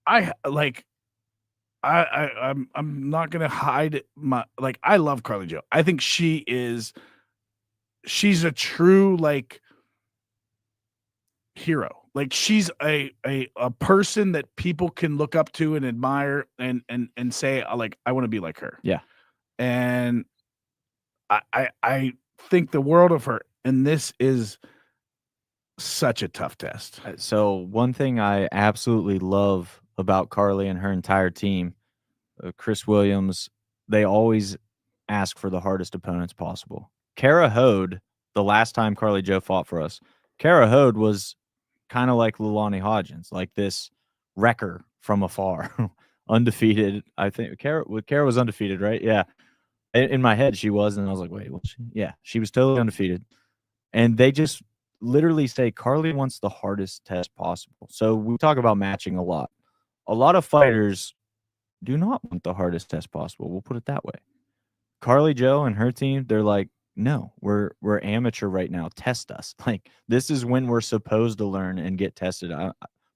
I'm not gonna hide my I love Carly Joe. I think she's a true hero. Like she's a person that people can look up to and admire and say like I want to be like her. Yeah. And I think the world of her, and this is such a tough test. So one thing I absolutely love about Carly and her entire team, Chris Williams, they always ask for the hardest opponents possible. Kara Hode, the last time Carly Joe fought for us, Kara Hode was kind of like Leilani Hodgins, like this wrecker from afar, undefeated. I think Kara was undefeated, right? Yeah. In my head, she was, and I was like, wait, was she? Yeah, she was totally undefeated. And they just literally say Carly wants the hardest test possible. So we talk about matching a lot. A lot of fighters do not want the hardest test possible. We'll put it that way. Carly Joe and her team, they're like, no, we're amateur right now. Test us. Like, this is when we're supposed to learn and get tested.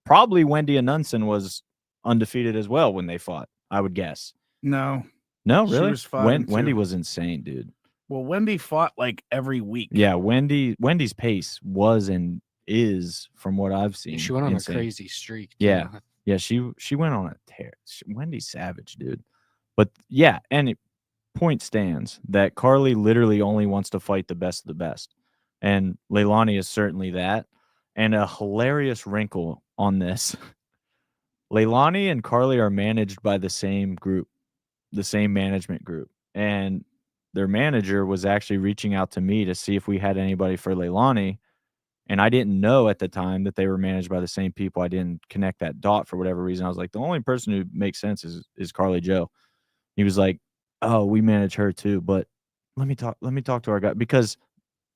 Probably Wendy Anunson was undefeated as well when they fought, I would guess. No, really? She was 5-2. Wendy was insane, dude. Well, Wendy fought like every week. Yeah, Wendy's pace was and is, from what I've seen, She went on insane. a crazy streak. Yeah. Yeah, she went on a tear. Wendy's savage, dude. But yeah, and point stands that Carly literally only wants to fight the best of the best. And Leilani is certainly that. And a hilarious wrinkle on this. Leilani and Carly are managed by the same group, the same management group. And their manager was actually reaching out to me to see if we had anybody for Leilani. And I didn't know at the time that they were managed by the same people. I didn't connect that dot for whatever reason. I was like, the only person who makes sense is Carly Joe. He was like, oh, we manage her too, but let me talk to our guy, because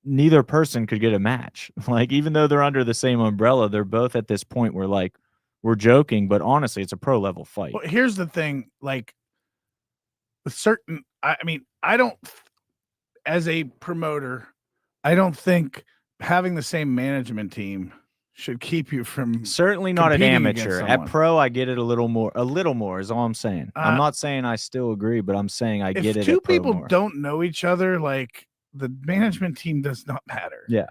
neither person could get a match. Like, even though they're under the same umbrella, they're both at this point where, like, we're joking, but honestly, it's a pro level fight. Well, here's the thing, like with certain, I mean, I don't, as a promoter, I don't think having the same management team should keep you from certainly not an competing against amateur. At someone. pro, I get it a little more is all I'm saying. I'm not saying I still agree, but I'm saying I get it. If two at pro people more. don't know each other, like, the management team does not matter. Yeah.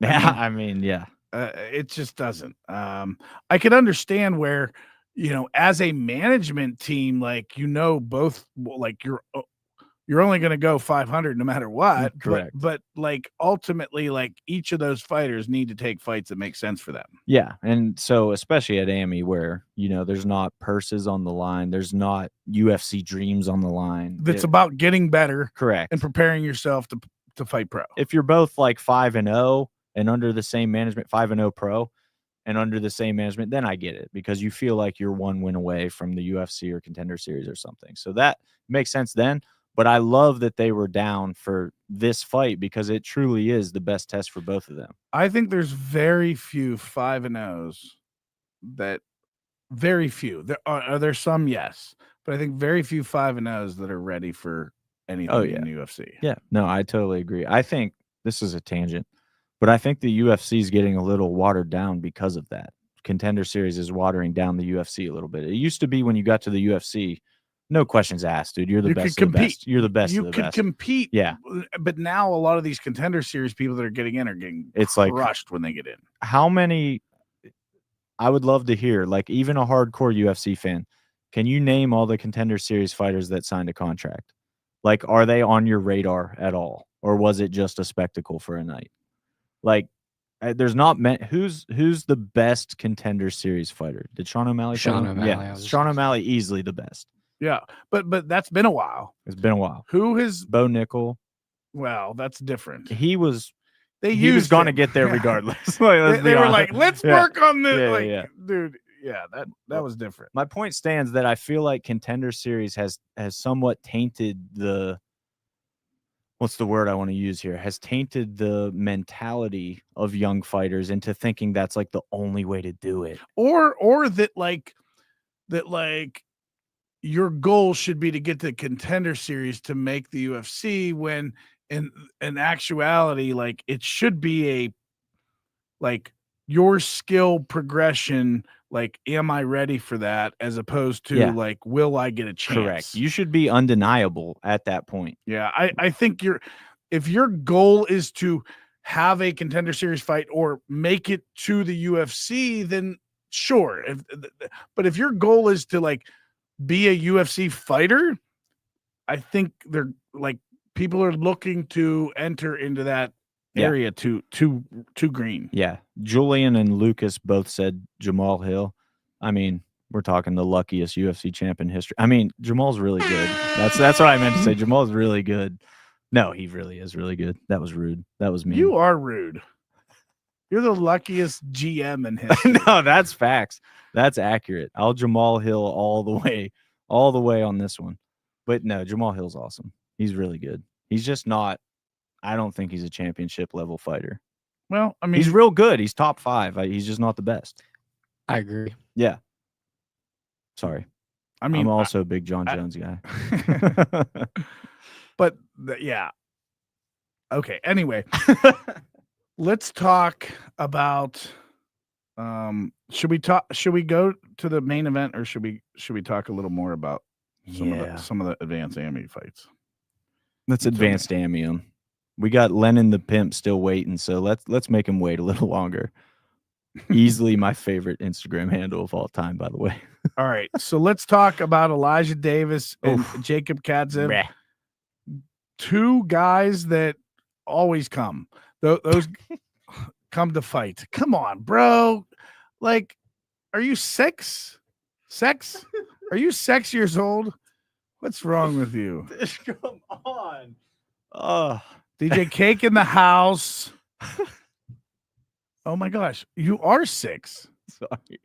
I mean, yeah. It just doesn't. I can understand where, as a management team, like, both, like, you're only going to go 500 no matter what. Correct. But like, ultimately, like, each of those fighters need to take fights that make sense for them. Yeah. And so, especially at AMI, where, there's not purses on the line, there's not UFC dreams on the line. It's about getting better. Correct. And preparing yourself to fight pro. If you're both like 5-0 and under the same management, 5-0 pro and under the same management, then I get it, because you feel like you're one win away from the UFC or Contender Series or something. So that makes sense then. But I love that they were down for this fight, because it truly is the best test for both of them. I think there's very few 5-0s very few. Are there some? Yes. But I think very few 5-0s that are ready for anything in the UFC. Yeah. No, I totally agree. I think this is a tangent, but I think the UFC is getting a little watered down because of that. Contender Series is watering down the UFC a little bit. It used to be when you got to the UFC, no questions asked, dude. You're the best of the best. You're the best of the best. You could compete. Yeah. But now a lot of these Contender Series people that are getting in are getting crushed when they get in. How many? I would love to hear, like, even a hardcore UFC fan, can you name all the Contender Series fighters that signed a contract? Like, are they on your radar at all? Or was it just a spectacle for a night? Like, there's not many. Who's the best Contender Series fighter? Did Sean O'Malley? Sean O'Malley. Yeah, Sean O'Malley, easily the best. Yeah, but that's been a while. It's been a while. Who has Bo Nickel? Well, that's different. He was going to get there regardless. They were like, let's work on this. Dude, yeah, that was different. My point stands that I feel like Contender Series has somewhat tainted the, what's the word I want to use here? Has tainted the mentality of young fighters into thinking that's like the only way to do it. Or that your goal should be to get the Contender Series to make the UFC, when in actuality, like, it should be your skill progression. Like, am I ready for that? As opposed to like, will I get a chance? Correct. You should be undeniable at that point. Yeah. I think if your goal is to have a Contender Series fight or make it to the UFC, then sure. But if your goal is to like be a UFC fighter, I think they're like people are looking to enter into that area too green. Yeah. Julian and Lucas both said Jamal Hill. I mean, we're talking the luckiest UFC champ in history. I mean, Jamal's really good. That's what I meant to say. Jamal's really good. No, he really is really good. That was rude. That was mean. You are rude. You're the luckiest GM in history. No, that's facts. That's accurate. I'll Jamal Hill all the way on this one. But no, Jamal Hill's awesome. He's really good. He's just not, I don't think he's a championship level fighter. Well, I mean, he's real good. He's top 5. He's just not the best. I agree. Yeah. Sorry. I mean, I'm also a big John Jones guy. But yeah. Okay. Anyway, let's talk about. Should we go to the main event, or should we talk a little more about some of the advanced AMI fights? Let's advance to Amium. We got Lennon the Pimp still waiting, so let's make him wait a little longer. Easily my favorite Instagram handle of all time, by the way. All right, so let's talk about Elijah Davis and Jacob Kadzev. Two guys that always come. Those come to fight. Come on, bro. Like, are you 6? Are you 6 years old? What's wrong with you? Come on. Oh, DJ Cake in the house. Oh my gosh, you are 6. Sorry,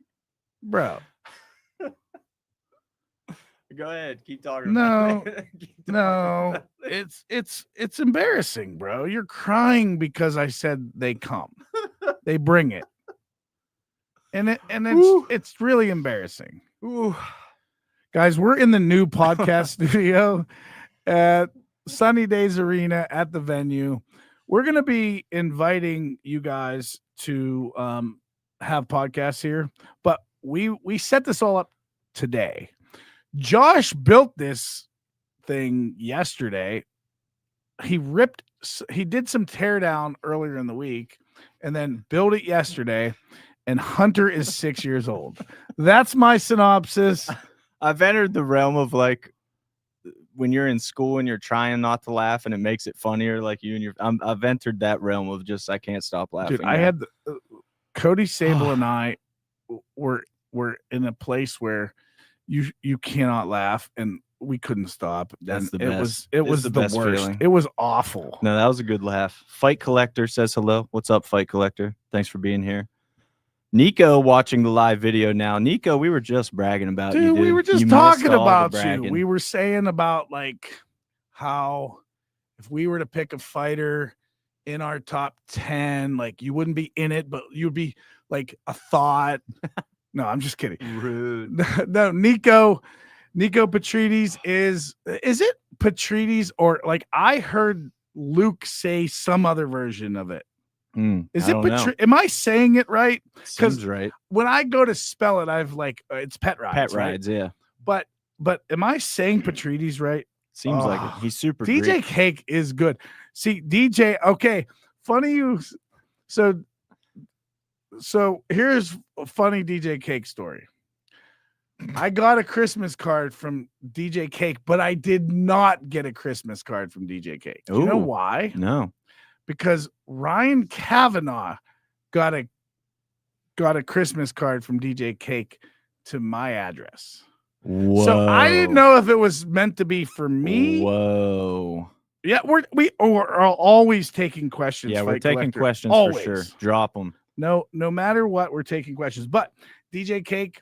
bro. Go ahead, keep talking. No, no, it's embarrassing, bro. You're crying because I said they come, they bring it, and it's really embarrassing. Ooh. Guys, we're in the new podcast studio at Sunny Days Arena at the venue. We're gonna be inviting you guys to have podcasts here, but we set this all up today. Josh built this thing yesterday. He did some teardown earlier in the week and then built it yesterday. And Hunter is 6 years old. That's my synopsis. I've entered the realm of like when you're in school and you're trying not to laugh and it makes it funnier. Like I've entered that realm of just I can't stop laughing. Dude, I had Cody Sable and I were in a place where you cannot laugh, and we couldn't stop. That's the best. It was the the best worst. feeling. It was awful. No, that was a good laugh. Fight Collector says hello. What's up, Fight Collector? Thanks for being here. Nico watching the live video now. Nico, we were just bragging about you, dude. We were just talking about you. We were saying about like how if we were to pick a fighter in our top 10, like you wouldn't be in it, but you'd be like a thought. No, I'm just kidding. Rude. No, Nico Petrides is it Petrides, or like I heard Luke say some other version of it. Is it am I saying it right? Seems right. When I go to spell it, I've like it's Pet Rides. Pet Rides, right? Yeah. But am I saying Petrides right? Seems like it. He's super DJ great. Cake is good. See, DJ, okay. Funny you so here's a funny DJ Cake story. I got a Christmas card from DJ Cake, but I did not get a Christmas card from DJ Cake. Do you know why? No. Because Ryan Kavanaugh got a Christmas card from DJ Cake to my address. Whoa. So I didn't know if it was meant to be for me. Whoa. Yeah, we are always taking questions. Yeah, we're Fight taking Collector. questions Always. for sure. Drop them. No matter what, we're taking questions. But DJ Cake,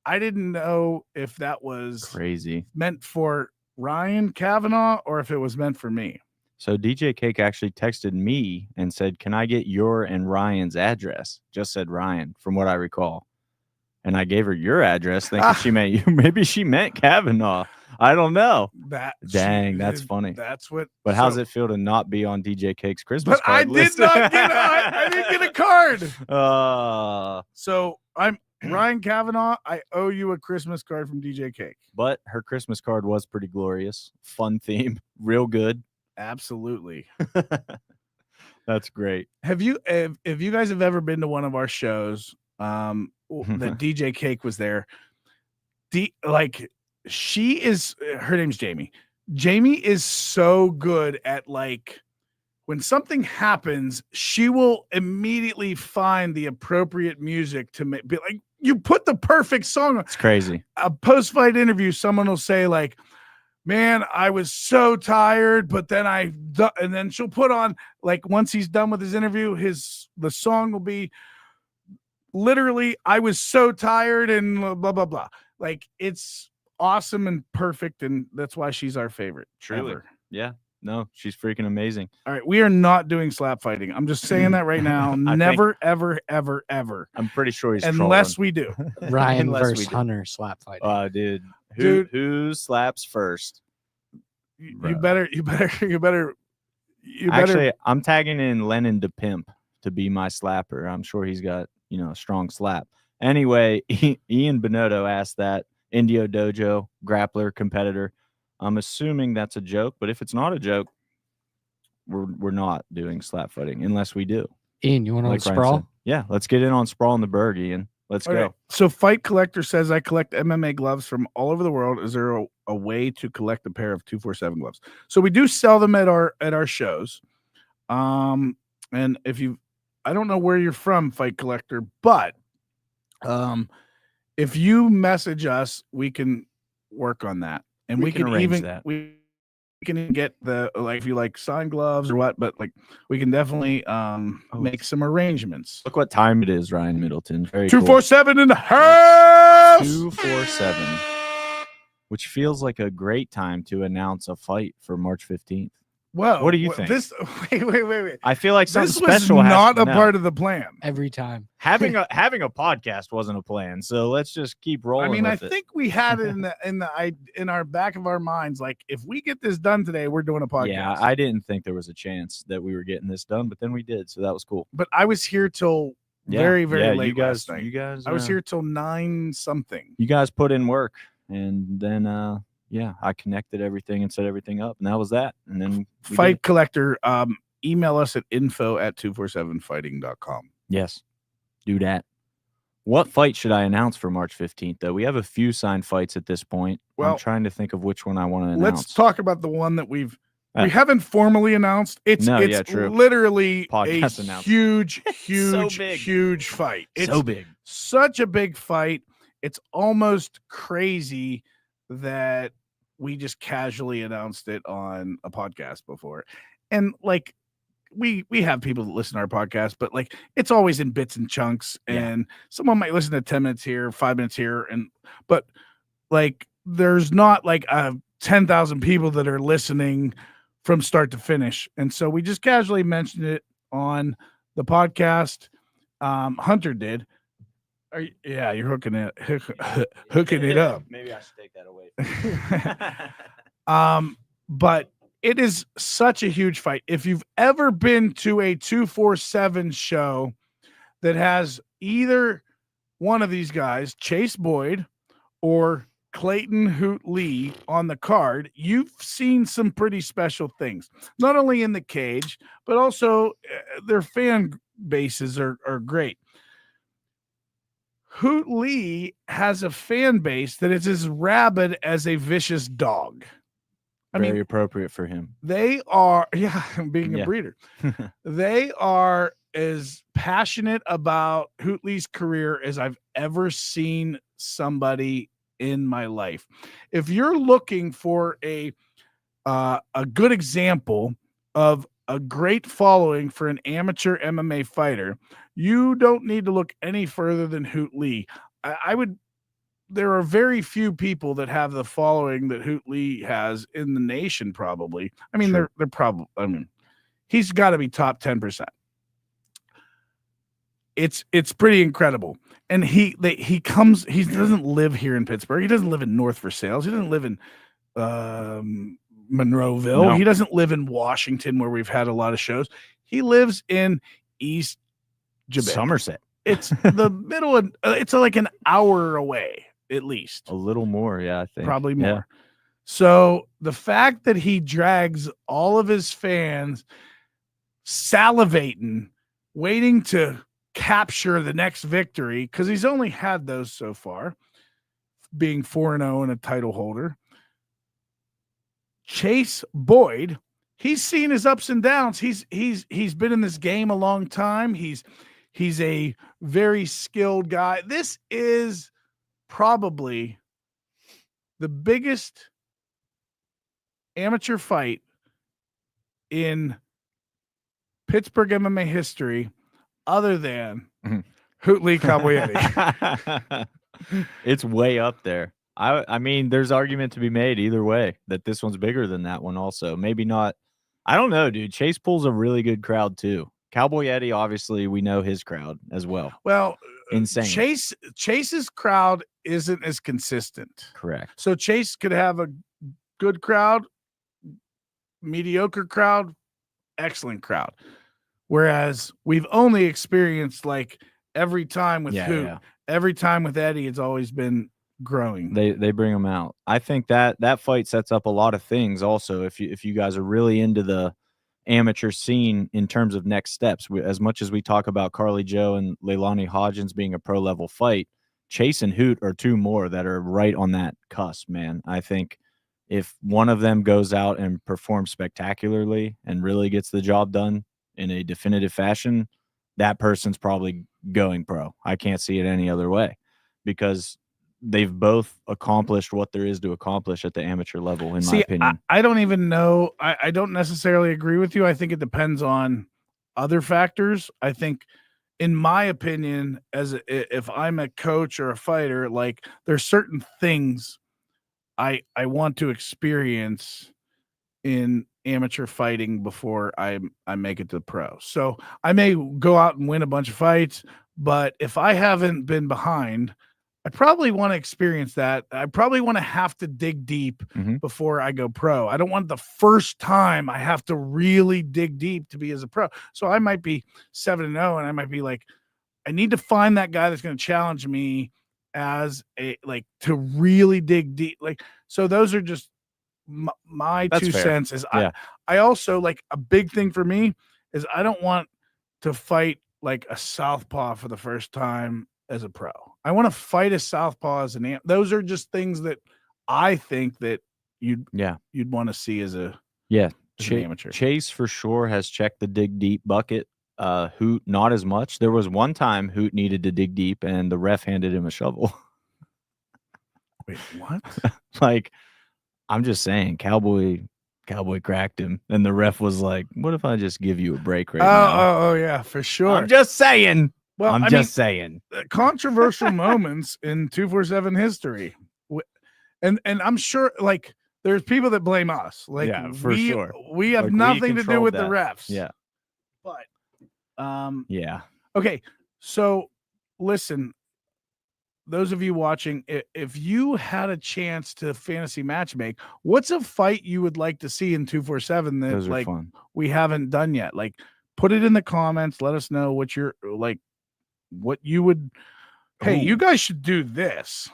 I didn't know if that was Crazy meant for Ryan Kavanaugh or if it was meant for me. So DJ Cake actually texted me and said, "Can I get your and Ryan's address?" Just said Ryan, from what I recall. And I gave her your address, thinking she meant you. Maybe she meant Kavanaugh. I don't know. Dang, that's funny. That's what. But how's it feel to not be on DJ Cake's Christmas But card I list? did not get. I didn't get a card. So I'm Ryan Kavanaugh. I owe you a Christmas card from DJ Cake. But her Christmas card was pretty glorious. Fun theme, real good. Absolutely. That's great. Have you if you guys have ever been to one of our shows, that DJ Cake was there. Like she is her name's Jamie. Jamie is so good at like when something happens, she will immediately find the appropriate music to be like, you put the perfect song on. It's crazy. A post-fight interview, someone will say like, man, I was so tired, but then and then she'll put on like once he's done with his interview, the song will be literally, I was so tired and blah, blah, blah. Like it's awesome and perfect. And that's why she's our favorite. Truly. Ever. Yeah. No, she's freaking amazing. All right. We are not doing slap fighting. I'm just saying that right now. Never, ever, ever, ever. I'm pretty sure he's unless trolling. we do. Ryan Unless we versus do. Hunter slap fighting. Oh, dude. Dude. Who slaps first? You better. Actually, I'm tagging in Lennon to Pimp to be my slapper. I'm sure he's got, a strong slap. Anyway, Ian Bonotto asked that Indio Dojo grappler competitor. I'm assuming that's a joke, but if it's not a joke, we're not doing slap fighting unless we do. Ian, you want to Ryan sprawl? said. Yeah, let's get in on Sprawl in the Berg, Ian. Let's Okay. go. So Fight Collector says, I collect MMA gloves from all over the world. Is there a way to collect a pair of 247 gloves? So we do sell them at our shows. And I don't know where you're from, Fight Collector, but if you message us, we can work on that. And we can arrange even that. we can get the like if you like signed gloves or what, but like we can definitely make some arrangements. Look what time it is, Ryan Middleton. Very cool. 247 in the house. 247, which feels like a great time to announce a fight for March 15th. Well, What do you think? Wait. I feel like something This was special has not to- a no. part of the plan. Every time. having a podcast wasn't a plan, so let's just keep rolling. I mean, I with it. think we had it in our back of our minds. Like, if we get this done today, we're doing a podcast. Yeah, I didn't think there was a chance that we were getting this done, but then we did, so that was cool. But I was here till Yeah, very, very yeah, late you guys, last night. You guys, I was here till 9 something. You guys put in work, and then I connected everything and set everything up, and that was that. And then we Fight did. Collector, email us at info@247fighting.com. Yes, do that. What fight should I announce for March 15th, though? We have a few signed fights at this point. Well, I'm trying to think of which one I want to announce. Let's talk about the one that we Uh, haven't formally announced. It's true. literally Podcast a announcement. huge, So big. huge fight. It's so big. such a big fight. It's almost crazy that we just casually announced it on a podcast before. And like we have people that listen to our podcast, but like it's always in bits and chunks. Yeah. And someone might listen to 10 minutes here, 5 minutes here. But like there's not like 10,000 people that are listening from start to finish. And so we just casually mentioned it on the podcast. Hunter did. You're hooking it up. Maybe I should take that away. But it is such a huge fight. If you've ever been to a 247 show that has either one of these guys, Chase Boyd or Clayton Hoot Lee on the card, you've seen some pretty special things, not only in the cage, but also their fan bases are great. Hoot Lee has a fan base that is as rabid as a vicious dog. Very appropriate for him. They are, being a Yeah. breeder, they are as passionate about Hoot Lee's career as I've ever seen somebody in my life. If you're looking for a good example of a great following for an amateur MMA fighter, you don't need to look any further than Hoot Lee. There are very few people that have the following that Hoot Lee has in the nation, probably. I mean, Sure. they're probably, he's got to be top 10%. It's pretty incredible. And he doesn't live here in Pittsburgh. He doesn't live in North Versailles. He doesn't live in Monroeville. No. He doesn't live in Washington, where we've had a lot of shows. He lives in East Quebec. Somerset. It's the middle of, it's like an hour away, at least. A little more, yeah, I think. Probably more. Yeah. So the fact that he drags all of his fans salivating, waiting to capture the next victory because he's only had those so far, being 4-0 and a title holder. Chase Boyd, he's seen his ups and downs. He's been in this game a long time. He's a very skilled guy. This is probably the biggest amateur fight in Pittsburgh MMA history, other than Hoot Lee Kaboyedi. It's way up there. I mean, there's argument to be made either way that this one's bigger than that one also. Maybe not. I don't know, dude. Chase pulls a really good crowd too. Cowboy Eddie, obviously, we know his crowd as well. Well, insane. Chase's crowd isn't as consistent. Correct. So Chase could have a good crowd, mediocre crowd, excellent crowd. Whereas we've only experienced like every time with Hoot, every time with Eddie, it's always been growing. They bring them out. I think that fight sets up a lot of things also. If you guys are really into the amateur scene in terms of next steps, as much as we talk about Carly Joe and Leilani Hodgins being a pro level fight, Chase and Hoot are two more that are right on that cusp, man. I think if one of them goes out and performs spectacularly and really gets the job done in a definitive fashion, that person's probably going pro. I can't see it any other way because they've both accomplished what there is to accomplish at the amateur level, in my opinion. I don't even know. I don't necessarily agree with you. I think it depends on other factors. I think, in my opinion, if I'm a coach or a fighter, like there's certain things I want to experience in amateur fighting before I make it to pro. So I may go out and win a bunch of fights, but if I haven't been behind, I probably want to experience that. I probably want to have to dig deep before I go pro. I don't want the first time I have to really dig deep to be as a pro. So I might be 7-0 and I might be like, I need to find that guy that's going to challenge me as a, like, to really dig deep. Like, so those are just my That's two fair. cents. Is Yeah. I also, like, a big thing for me is I don't want to fight like a southpaw for the first time as a pro. I want to fight a southpaw as an those are just things that I think that you'd want to see as an amateur. Chase for sure has checked the dig deep bucket. Hoot not as much. There was one time Hoot needed to dig deep and the ref handed him a shovel. Wait, what? Like, I'm just saying, Cowboy cracked him, and the ref was like, "What if I just give you a break right now?" Oh, yeah, for sure. I'm just saying. Well, I'm just saying. Controversial moments in 247 history, and I'm sure, like, there's people that blame us. Like, yeah, for sure. We have like, nothing to do with that. the refs. Yeah, but yeah. Okay, so listen, those of you watching, if you had a chance to fantasy matchmake, what's a fight you would like to see in 247 that Those are like fun. we haven't done yet? Like, put it in the comments. Let us know what you're like, what you would. Hey, you guys should do this.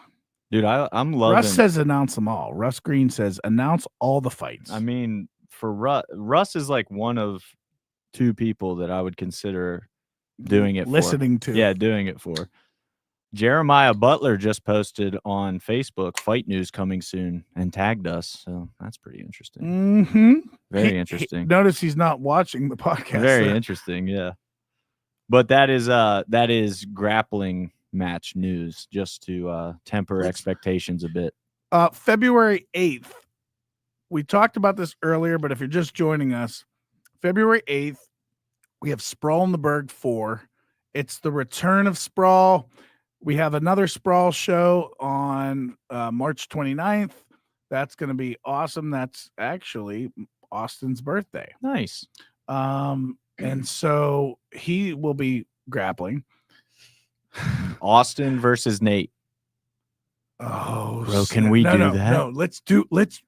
Dude, I'm loving. Russ says announce them all. Russ Green says announce all the fights. I mean, for Russ is like one of two people that I would consider doing it listening for. to. Yeah, doing it for. Jeremiah Butler just posted on Facebook fight news coming soon and tagged us. So that's pretty interesting. Very interesting. Notice he's not watching the podcast. Very interesting. Yeah. But that is grappling match news, just to temper expectations a bit. February 8th. We talked about this earlier, but if you're just joining us, February 8th, we have Sprawl in the Berg 4. It's the return of Sprawl. We have another Sprawl show on March 29th. That's going to be awesome. That's actually Austin's birthday. Nice. And so he will be grappling. Austin versus Nate. Oh, bro, can we do that? No, let's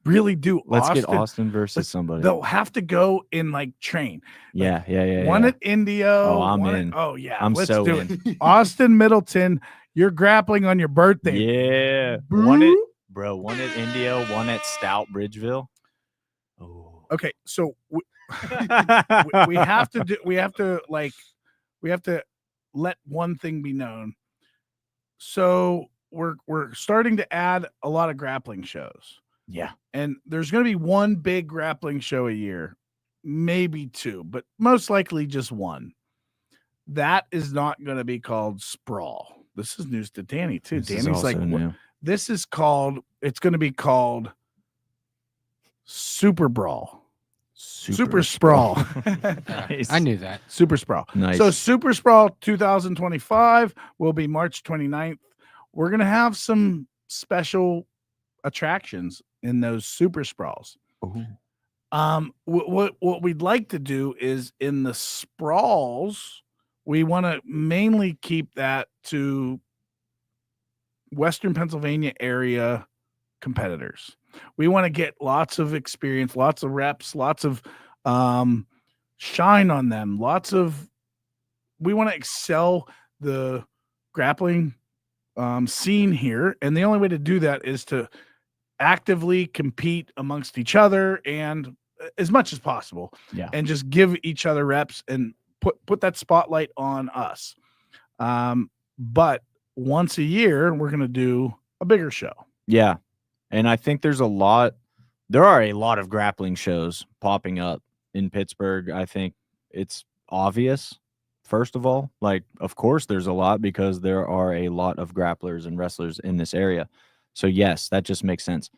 really do. Let's Austin. get Austin versus somebody. They'll have to go in like train. Yeah. One at Indio. Oh, I'm in. I'm let's so do in. Austin Middleton, you're grappling on your birthday. Yeah. One at Indio, one at Stout Bridgeville. Oh. Okay, so we have to do. We have to let one thing be known. So we're starting to add a lot of grappling shows. Yeah. And there's going to be one big grappling show a year, maybe two, but most likely just one. That is not going to be called Sprawl. This is news to Danny too. This is Danny's like, also new. this is called. It's going to be called Super Brawl. Super Sprawl. Nice. I knew that. Super Sprawl. Nice. So Super Sprawl 2025 will be March 29th. We're going to have some special attractions in those Super Sprawls. Ooh. What we'd like to do is in the Sprawls, we want to mainly keep that to Western Pennsylvania area competitors. We want to get lots of experience, lots of reps, lots of shine on them, we want to excel the grappling scene here. And the only way to do that is to actively compete amongst each other and as much as possible. Yeah. And just give each other reps and put that spotlight on us. But once a year, we're going to do a bigger show. Yeah. And I think there are a lot of grappling shows popping up in Pittsburgh. I think it's obvious, first of all. Like, of course, there's a lot because there are a lot of grapplers and wrestlers in this area. So, yes, that just makes sense.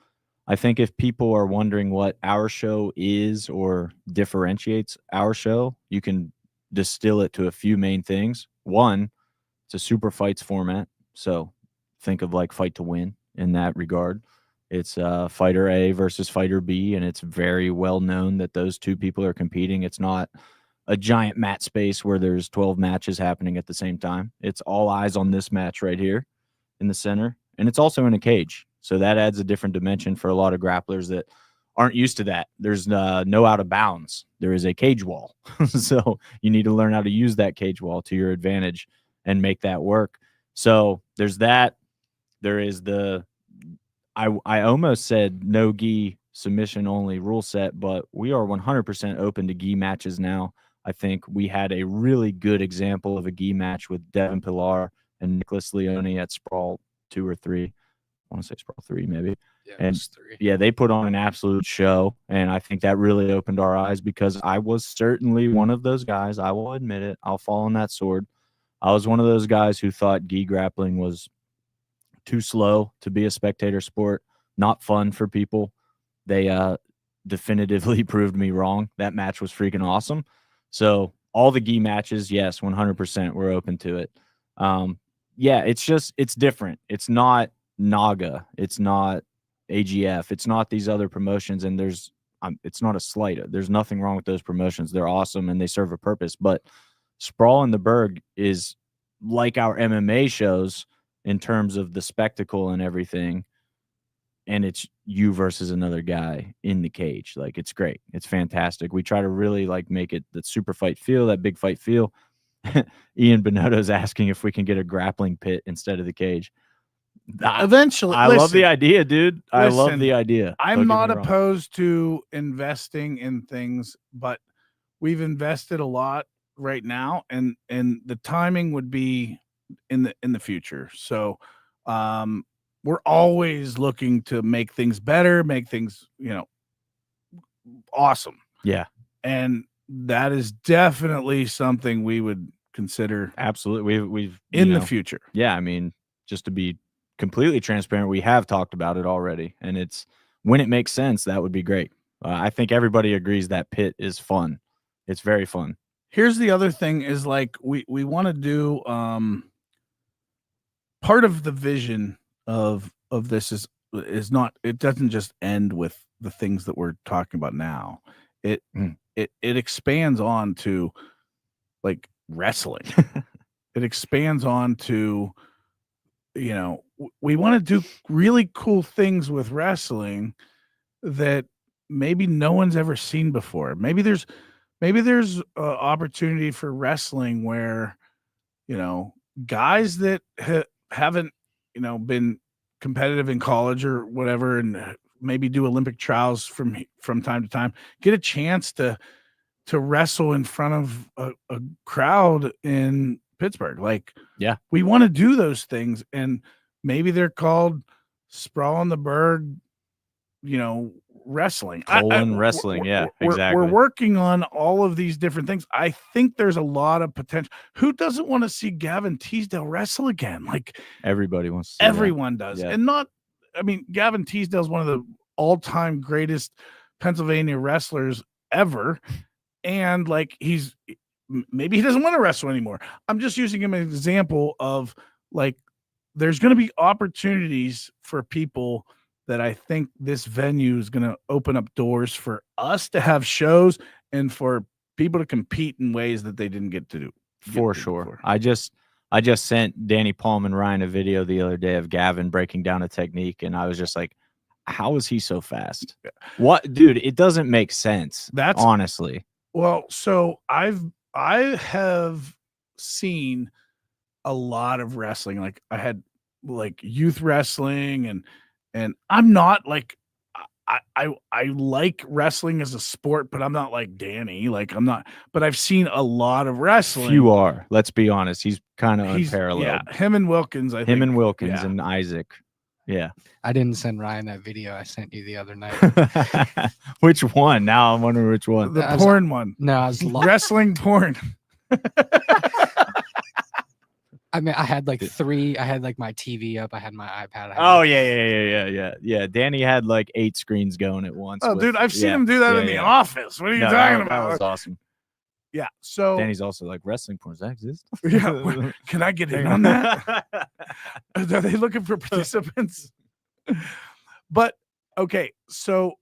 I think if people are wondering what our show is or differentiates our show, you can distill it to a few main things. One, it's a super fights format. So think of like Fight to Win in that regard. It's fighter A versus fighter B, and it's very well known that those two people are competing. It's not a giant mat space where there's 12 matches happening at the same time. It's all eyes on this match right here in the center, and it's also in a cage. So that adds a different dimension for a lot of grapplers that aren't used to that. There's no out of bounds. There is a cage wall. So you need to learn how to use that cage wall to your advantage and make that work. So there's that. There is I almost said no gi submission only rule set, but we are 100% open to gi matches now. I think we had a really good example of a gi match with Devin Pillar and Nicholas Leone at Sprawl 2 or 3. I want to say Sprawl 3 maybe. Yeah, And it's 3. yeah, they put on an absolute show, and I think that really opened our eyes because I was certainly one of those guys. I will admit it. I'll fall on that sword. I was one of those guys who thought gi grappling was too slow to be a spectator sport, not fun for people. They definitively proved me wrong. That match was freaking awesome. So all the gi matches, yes, 100%, we're open to it. Yeah, it's different. It's not Naga. It's not AGF. It's not these other promotions, and it's not a slight. There's nothing wrong with those promotions. They're awesome, and they serve a purpose. But Sprawl in the Berg is like our MMA shows in terms of the spectacle and everything. And it's you versus another guy in the cage. Like, it's great. It's fantastic. We try to really like make it that super fight feel, that big fight feel. Ian Bonotto's asking if we can get a grappling pit instead of the cage. Eventually, I love the idea, dude. I love listen, the idea. I'm Don't get not me wrong. opposed to investing in things, but we've invested a lot right now, and the timing would be in the future. So we're always looking to make things better, make things, awesome. Yeah, And that is definitely something we would consider absolutely. We've in you the know, future. Yeah, I mean, just to be completely transparent, we have talked about it already, and it's when it makes sense, that would be great. I think everybody agrees that pit is fun. It's very fun. Here's the other thing is like we want to do part of the vision of this is not, it doesn't just end with the things that we're talking about now. It expands on to like wrestling. It expands on to, we want to do really cool things with wrestling that maybe no one's ever seen before. Maybe there's opportunity for wrestling where, guys that haven't, been competitive in college or whatever, and maybe do Olympic trials from time to time, get a chance to to wrestle in front of a crowd in Pittsburgh. Like, Yeah. we want to do those things, and maybe they're called Sprawl on the Berg, wrestling. Colon wrestling, yeah, exactly. We're working on all of these different things. I think there's a lot of potential. Who doesn't want to see Gavin Teasdale wrestle again? Like, Everybody wants to see that. everyone does. Yeah. And Gavin Teasdale is one of the all-time greatest Pennsylvania wrestlers ever. And like, maybe he doesn't want to wrestle anymore. I'm just using him as an example of like, there's going to be opportunities for people that I think this venue is going to open up doors for us to have shows and for people to compete in ways that they didn't get to do. For sure. I just sent Danny Palm and Ryan a video the other day of Gavin breaking down a technique, and I was just like, how is he so fast? What, dude, it doesn't make sense. That's honestly. Well, so I have seen a lot of wrestling. Like, I had like youth wrestling, and I'm not like, I like wrestling as a sport, but I'm not like Danny. Like, I'm not, but I've seen a lot of wrestling. You are. Let's be honest. He's kind of unparalleled. Yeah, him and Wilkins, I think. Him and Wilkins yeah. and Isaac. Yeah. I didn't send Ryan that video I sent you the other night. Which one? Now I'm wondering which one. The porn one. No, I was wrestling porn. I mean, I had like my TV up. I had my iPad. Oh yeah. Danny had like 8 screens going at once. Oh, dude, I've seen him do that in the office. What are you talking about? That was awesome. Yeah. So Danny's also like, wrestling porn, does that exist? Yeah. Can I get in on that? Are they looking for participants? But okay, so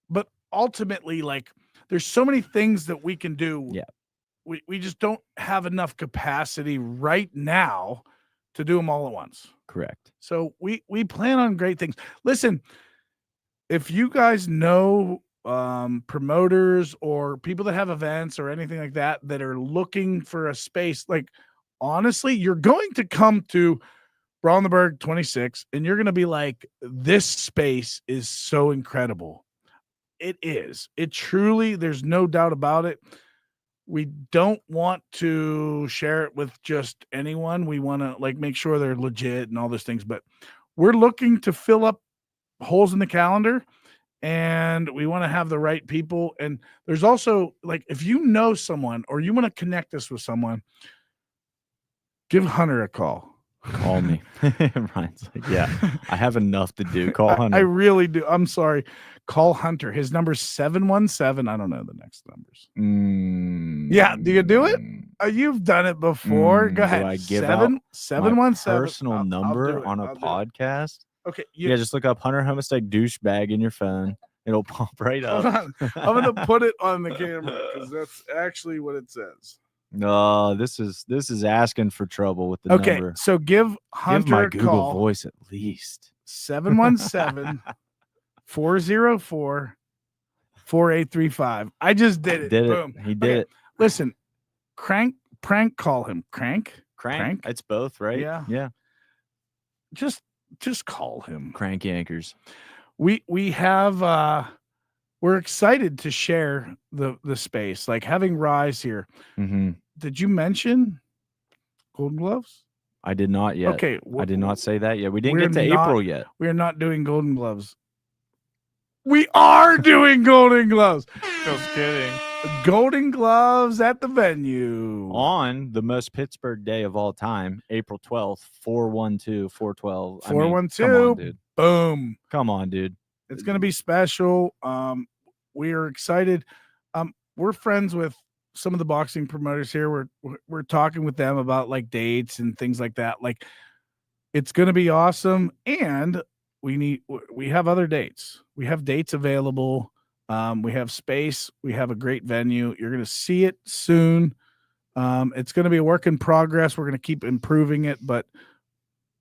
but ultimately, like, there's so many things that we can do. Yeah. We just don't have enough capacity right now to do them all at once. Correct. So we plan on great things. Listen, if you guys know promoters or people that have events or anything like that that are looking for a space, like, honestly, you're going to come to Brawl on the Berg 26 and you're going to be like, this space is so incredible. It is. It truly, there's no doubt about it. We don't want to share it with just anyone. We want to like make sure they're legit and all those things, but we're looking to fill up holes in the calendar, and we want to have the right people. And there's also, like, if you know someone or you want to connect us with someone, give Hunter a call. Call me. Ryan's like, yeah, I have enough to do. Call Hunter. I really do. I'm sorry. Call Hunter. His number's 717. I don't know the next numbers. Yeah. Do you do it? You've done it before. Go ahead. Do I give 717 my personal number on a podcast? Okay. Yeah, just look up Hunter Homestead douchebag in your phone. It'll pop right up. Hold on. I'm going to put it on the camera because that's actually what it says. No, this is asking for trouble with the Okay, number. so give Hunter Give my a Google call. voice at least. 717-404-4835. I just did it. Boom. He did it. Listen, prank call him. Crank? It's both, right? Yeah. Yeah. Just call him. Crank Yankers. We have we're excited to share the space, like having Rise here. Mm-hmm. Did you mention Golden Gloves? I did not yet. Okay. I did not say that yet. We didn't get to April yet. We are not doing Golden Gloves. We are doing Golden Gloves. Just kidding. Golden Gloves at the venue. On the most Pittsburgh day of all time, April 12th, 4/12, 4/12. 4/12. Come on, dude. Boom. Come on, dude. It's going to be special. We are excited. We're friends with some of the boxing promoters here. We're talking with them about like dates and things like that. Like, it's going to be awesome. And we have other dates. We have dates available. We have space. We have a great venue. You're going to see it soon. It's going to be a work in progress. We're going to keep improving it, but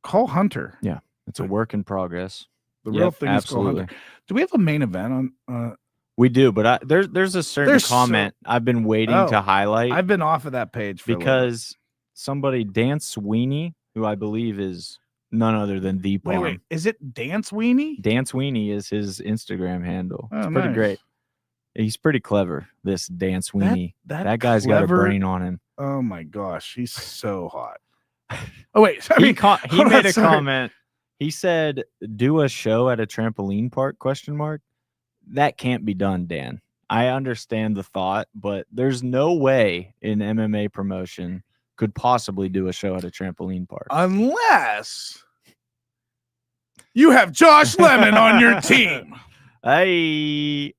call Hunter. Yeah. It's a work in progress. The real thing is call Hunter. Do we have a main event on? We do, but there's a certain comment I've been waiting to highlight. I've been off of that page because somebody, Dan Sweeney, who I believe is none other than the Palm. Wait, is it Dance Weenie? Dan Sweeney is his Instagram handle. Oh, it's pretty nice. great. He's pretty clever. This Dan Sweeney. That guy's got a clever- brain on him. Oh my gosh, he's so hot. Oh wait, I He mean, he hold made on, a sorry. comment. He said, "Do a show at a trampoline park?" ? That can't be done, Dan. I understand the thought, but there's no way an MMA promotion could possibly do a show at a trampoline park. Unless you have Josh Lemon on your team. Hey,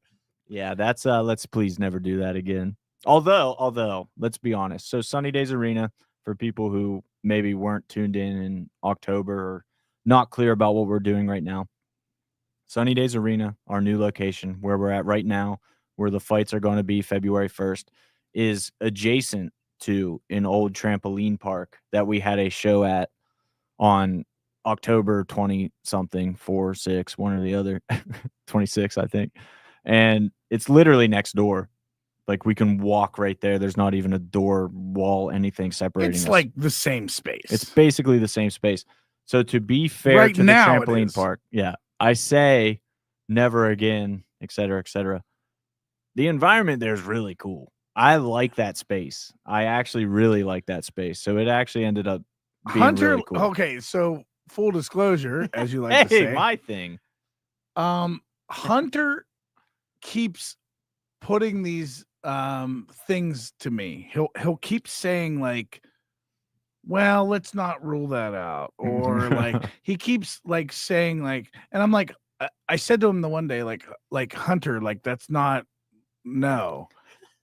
yeah, that's let's please never do that again. Although, let's be honest. So Sunny Days Arena, for people who maybe weren't tuned in October or not clear about what we're doing right now. Sunny Days Arena, our new location where we're at right now, where the fights are going to be February 1st, is adjacent to an old trampoline park that we had a show at on October 20 something, 4, 6, one or the other, 26, I think. And it's literally next door. Like we can walk right there. There's not even a door, wall, anything separating It's us. like the same space. It's basically the same space. So to be fair Right to the now it trampoline is. park, yeah, I say never again, et cetera, et cetera. The environment there is really cool. I like that space. I actually really like that space. So it actually ended up being Hunter. really cool. Okay, so full disclosure, as you like to Hey, say, my thing. Hunter keeps putting these things to me. He'll keep saying like, well, let's not rule that out, or like he keeps like saying like, and I'm like, I said to him the one day like Hunter, like that's not no,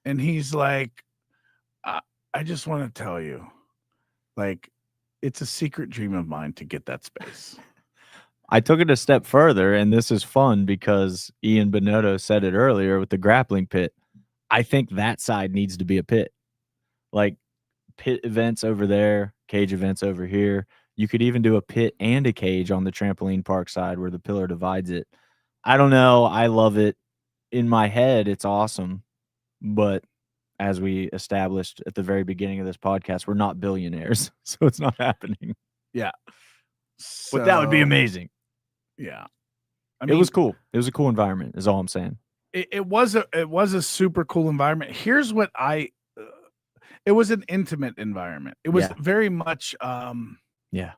and he's like, I just want to tell you, like, it's a secret dream of mine to get that space. I took it a step further, and this is fun because Ian Bonotto said it earlier with the grappling pit. I think that side needs to be a pit. Like pit events over there, cage events over here. You could even do a pit and a cage on the trampoline park side where the pillar divides it. I don't know. I love it. In my head, it's awesome. But as we established at the very beginning of this podcast, we're not billionaires. So it's not happening. Yeah. But that would be So, amazing. Yeah. It was cool. It was a cool environment, is all I'm saying. It was a super cool environment. Here's what it was an intimate environment. It was Yeah. very much Yeah,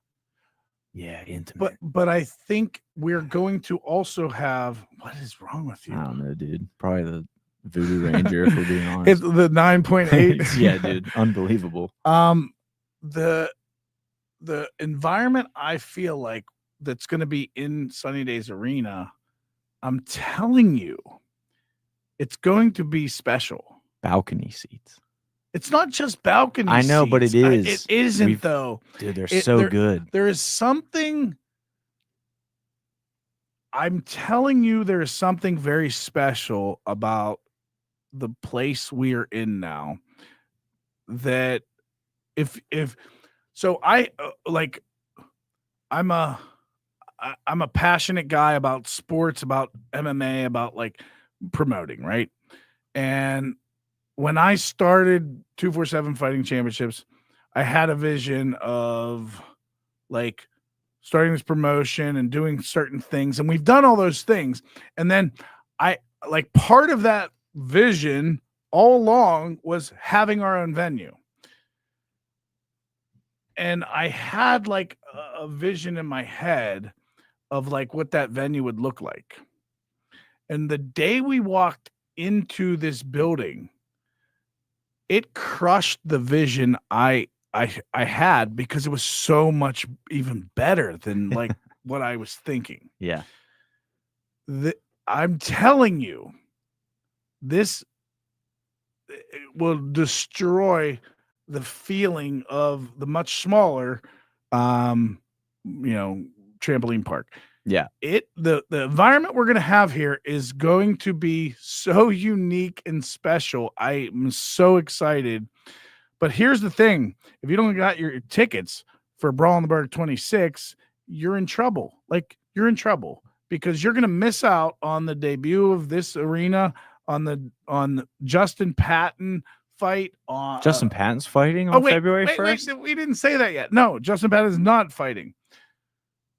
intimate. but I think we're going to also have, what is wrong with you? I don't know, dude. Probably the Voodoo Ranger, if we're being It's honest. the 9.8. Yeah, dude. Unbelievable. The environment I feel like that's going to be in Sunny Days Arena, I'm telling you, it's going to be special. Balcony seats. It's not just balcony I know, but it seats. is. It isn't We've- though. Dude, they're It- so they're- good. There is something, I'm telling you, there is something very special about the place we are in now. That if so, I like, I'm a passionate guy about sports, about MMA, about like promoting, right? And when I started 247 Fighting Championships, I had a vision of like starting this promotion and doing certain things, and we've done all those things. And then I like, part of that vision all along was having our own venue. And I had like a vision in my head of like what that venue would look like. And the day we walked into this building, it crushed the vision I had, because it was so much even better than like what I was thinking. Yeah. I'm telling you, this will destroy the feeling of the much smaller trampoline park. Yeah. The environment we're going to have here is going to be so unique and special. I am so excited. But here's the thing. If you don't got your tickets for Brawl in the Burgh 26, you're in trouble. Like, you're in trouble, because you're going to miss out on the debut of this arena, on Justin Patton fight. On Justin Patton's fighting on February 1st? we didn't say that yet. No, Justin Patton is not fighting.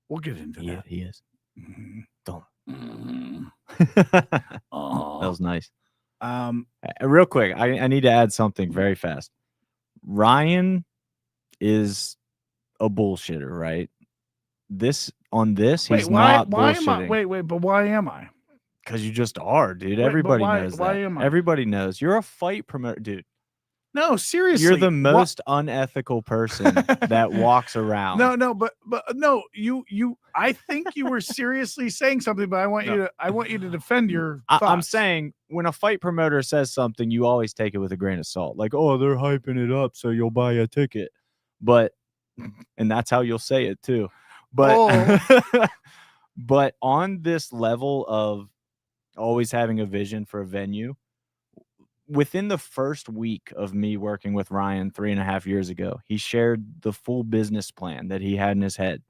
We'll get into Yeah, that. he is. Mhm. Don't. Mhm. That was nice. Real quick, I need to add something very fast. Ryan is a bullshitter, right? He's why not am I? bullshitting. But why am I? Because you just are, dude. Wait, but Everybody why- knows why that. am I? Everybody knows. You're a fight promoter, dude. No, seriously. You're the wha- most unethical person that walks around. No, but no, you. I think you were seriously saying something, but I want you to defend your I'm thoughts. saying when a fight promoter says something, you always take it with a grain of salt. Like, oh, they're hyping it up, so you'll buy a ticket. But, and that's how you'll say it too. But, but on this level of always having a vision for a venue, within the first week of me working with Ryan 3.5 years ago, he shared the full business plan that he had in his head.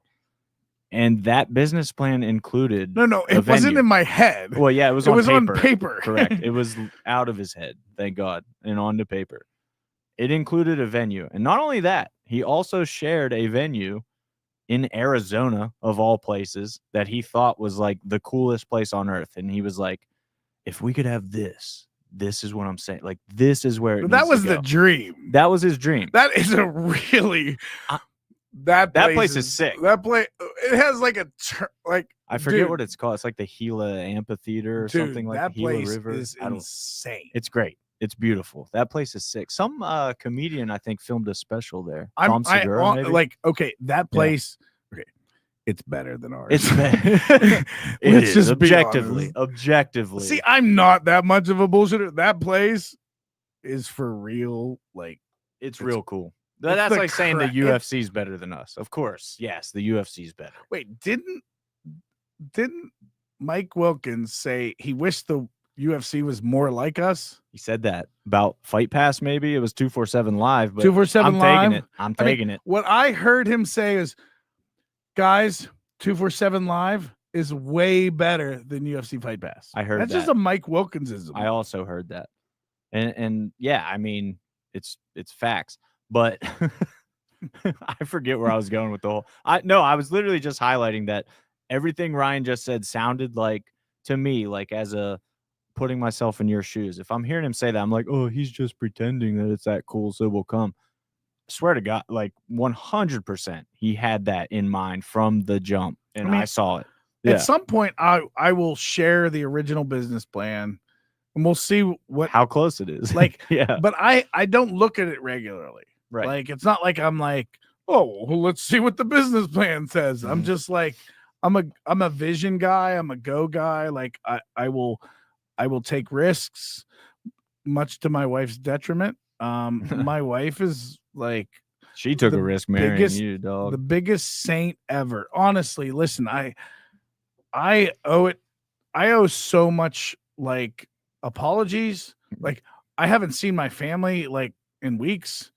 And that business plan included No, a it wasn't venue. in my head. Well, yeah, it was It on was paper. on paper. Correct. It was out of his head, thank God, and onto paper. It included a venue. And not only that, he also shared a venue in Arizona, of all places, that he thought was like the coolest place on earth. And he was like, if we could have this is what I'm saying. Like, this is where it That needs was to the go. dream. That was his dream. That is a really I- that place is sick. That place, it has like a like. I forget dude, what it's called. It's like the Gila Amphitheater or dude, something like that the Gila place River. is I don't- insane. It's great. It's beautiful. That place is sick. Some comedian, I think, filmed a special there. I'm Tom Segura, maybe? like, okay, that place. Okay, it's better than ours. It's it Let's is, just be objectively. honest. Objectively. See, I'm not that much of a bullshitter. That place is for real. Like, it's it's- real cool. it's That's the like saying the cra- UFC is better than us. Of course, yes, the UFC is better. wait, didn't Mike Wilkins say he wished the UFC was more like us? He said that about Fight Pass. Maybe it was 247 Live, but 247 I'm Live. taking it. I'm I mean, taking it. What I heard him say is, guys, 247 Live is way better than UFC Fight Pass. I heard that's just that. a Mike Wilkinsism. I also heard that, and yeah, I mean, it's facts, but I forget where I was going with the whole. I was literally just highlighting that everything Ryan just said sounded like, to me, like, as a putting myself in your shoes. If I'm hearing him say that, I'm like, oh, he's just pretending that it's that cool, so we'll come. I swear to God, like 100%, he had that in mind from the jump, and I saw it. Yeah. At some point, I will share the original business plan, and we'll see what. How close it is. Like, yeah, but I don't look at it regularly. right. Like, it's not like I'm like, oh, well, let's see what the business plan says. I'm Mhm. just like, I'm a vision guy. I'm a go guy. Like, I will take risks, much to my wife's detriment. My wife is like She took the a risk marrying biggest- you, dog. the biggest saint ever. Honestly, listen, I owe so much, like, apologies. Like, I haven't seen my family like in weeks.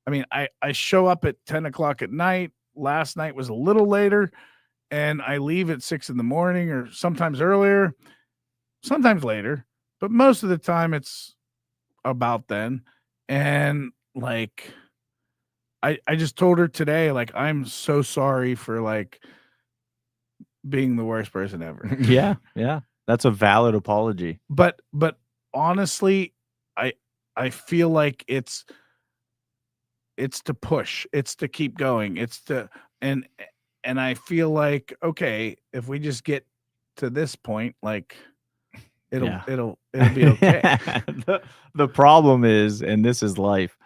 I mean, I show up at 10 o'clock at night. Last night was a little later, and I leave at 6 in the morning, or sometimes earlier, sometimes later, but most of the time it's about then. And like, I just told her today, like, I'm so sorry for like being the worst person ever. yeah, that's a valid apology. But honestly, I feel like it's to push, it's to keep going, it's to and I feel like, okay, if we just get to this point, like, it'll be okay. The problem is, and this is life,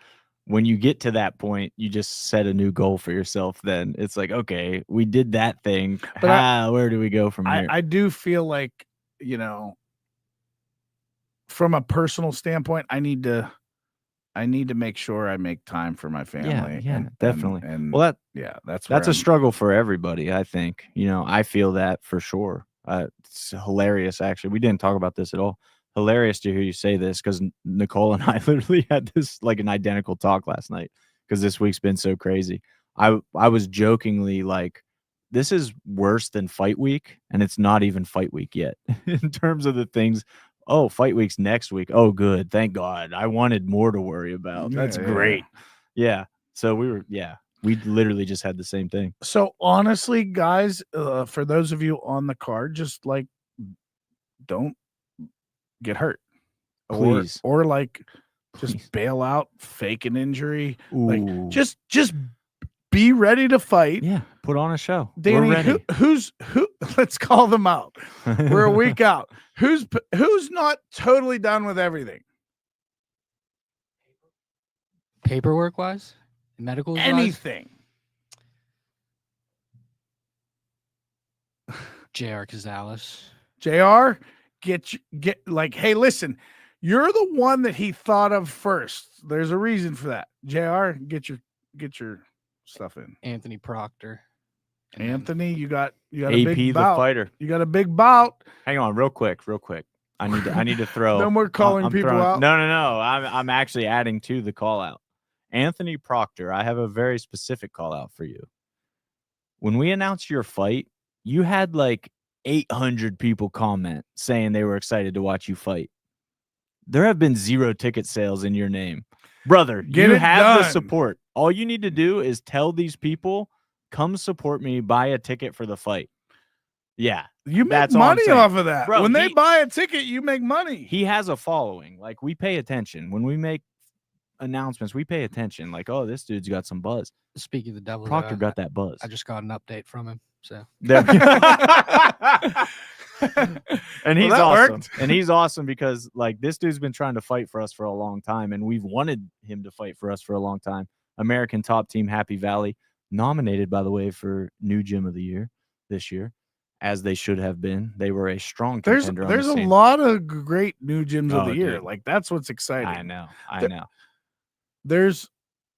when you get to that point, you just set a new goal for yourself. Then it's like, okay, we did that thing. But where do we go from here? I do feel like, you know, from a personal standpoint, I need to make sure I make time for my family. yeah, definitely. And well, that's a where struggle for everybody, I think. You know, I feel that for sure. It's hilarious, actually. We didn't talk about this at all. Hilarious to hear you say this, because Nicole and I literally had this, like, an identical talk last night, because this week's been so crazy. I was jokingly like, this is worse than fight week, and it's not even fight week yet in terms of the things. Oh, fight week's next week. Oh, good. Thank God. I wanted more to worry about. That's Yeah. great. Yeah. So we literally just had the same thing. So honestly, guys, for those of you on the card, just like, don't get hurt. Please. or like just Please. bail out, fake an injury. Like Ooh. just be ready to fight. yeah, put on a show. Danny, We're ready. who's let's call them out. We're a week out. Who's not totally done with everything? Paperwork wise, medical wise, Anything. J.R. Cazales. JR, get like, hey, listen, you're the one that he thought of first. There's a reason for that. JR, get your stuff in. Anthony Proctor. and then- Anthony, you got a AP big the bout. fighter. You got a big bout. Hang on, real quick. I need to throw. No more calling I'm people throwing- out. No. I'm actually adding to the call out. Anthony Proctor, I have a very specific call out for you. When we announced your fight, you had like 800 people comment saying they were excited to watch you fight. There have been 0 ticket sales in your name. Brother, Get you it have the done. support. All you need to do is tell these people, come support me, buy a ticket for the fight. Yeah. You make That's all I'm money saying. off of that. Bro, when they he- buy a ticket, you make money. He has a following. Like, we pay attention. When we make announcements, we pay attention. Like, oh, this dude's got some buzz. Speaking of the devil, Proctor got that buzz. I just got an update from him. So There- and he's that awesome. worked. And he's awesome because like this dude's been trying to fight for us for a long time, and we've wanted him to fight for us for a long time. American Top Team Happy Valley, nominated by the way for New Gym of the Year this year, as they should have been. They were a strong contender. on There's the a scene. lot of great new gyms of Oh, the year. dude. Like that's what's exciting. I know. The- know. There's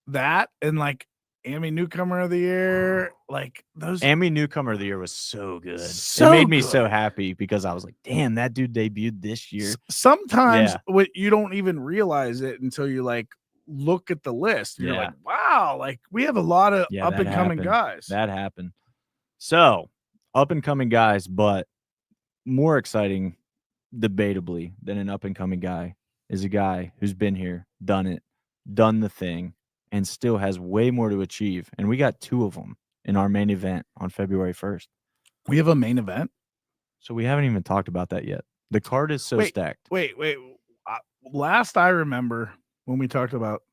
that and like Amy Newcomer of the Year. Like those. Amy Newcomer of the Year was so good. So it made me so good. happy because I was like, damn, that dude debuted this year. Sometimes Yeah. you don't even realize it until you like look at the list. You're Yeah. like, wow, like we have a lot of Yeah, up that and coming happened. guys. That happened. So, up and coming guys, but more exciting, debatably, than an up and coming guy is a guy who's been here, done it, done the thing, and still has way more to achieve. And we got 2 of them in our main event on February 1st. We have a main event. So, we haven't even talked about that yet. The card is so Wait, stacked. Wait. Last I remember when we talked about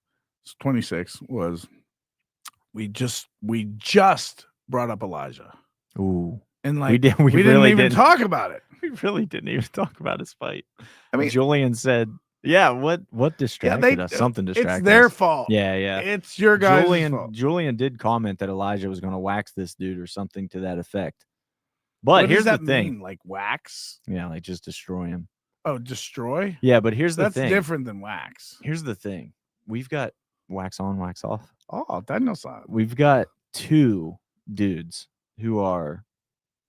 26 was we just brought up Elijah. Ooh. And like we didn't really even talk about it. We really didn't even talk about his fight. I mean, Julian said, yeah, what distracted us? Something distracted it's their us. fault. Yeah, yeah. It's your guys' fault. Julian did comment that Elijah was going to wax this dude or something to that effect. But What here's does the that thing. mean? Like wax? Yeah, like just destroy him. Oh, destroy? Yeah, but here's the That's thing. different than wax. Here's the thing. We've got wax on, wax off. Oh, that no sign. We've got 2 dudes who are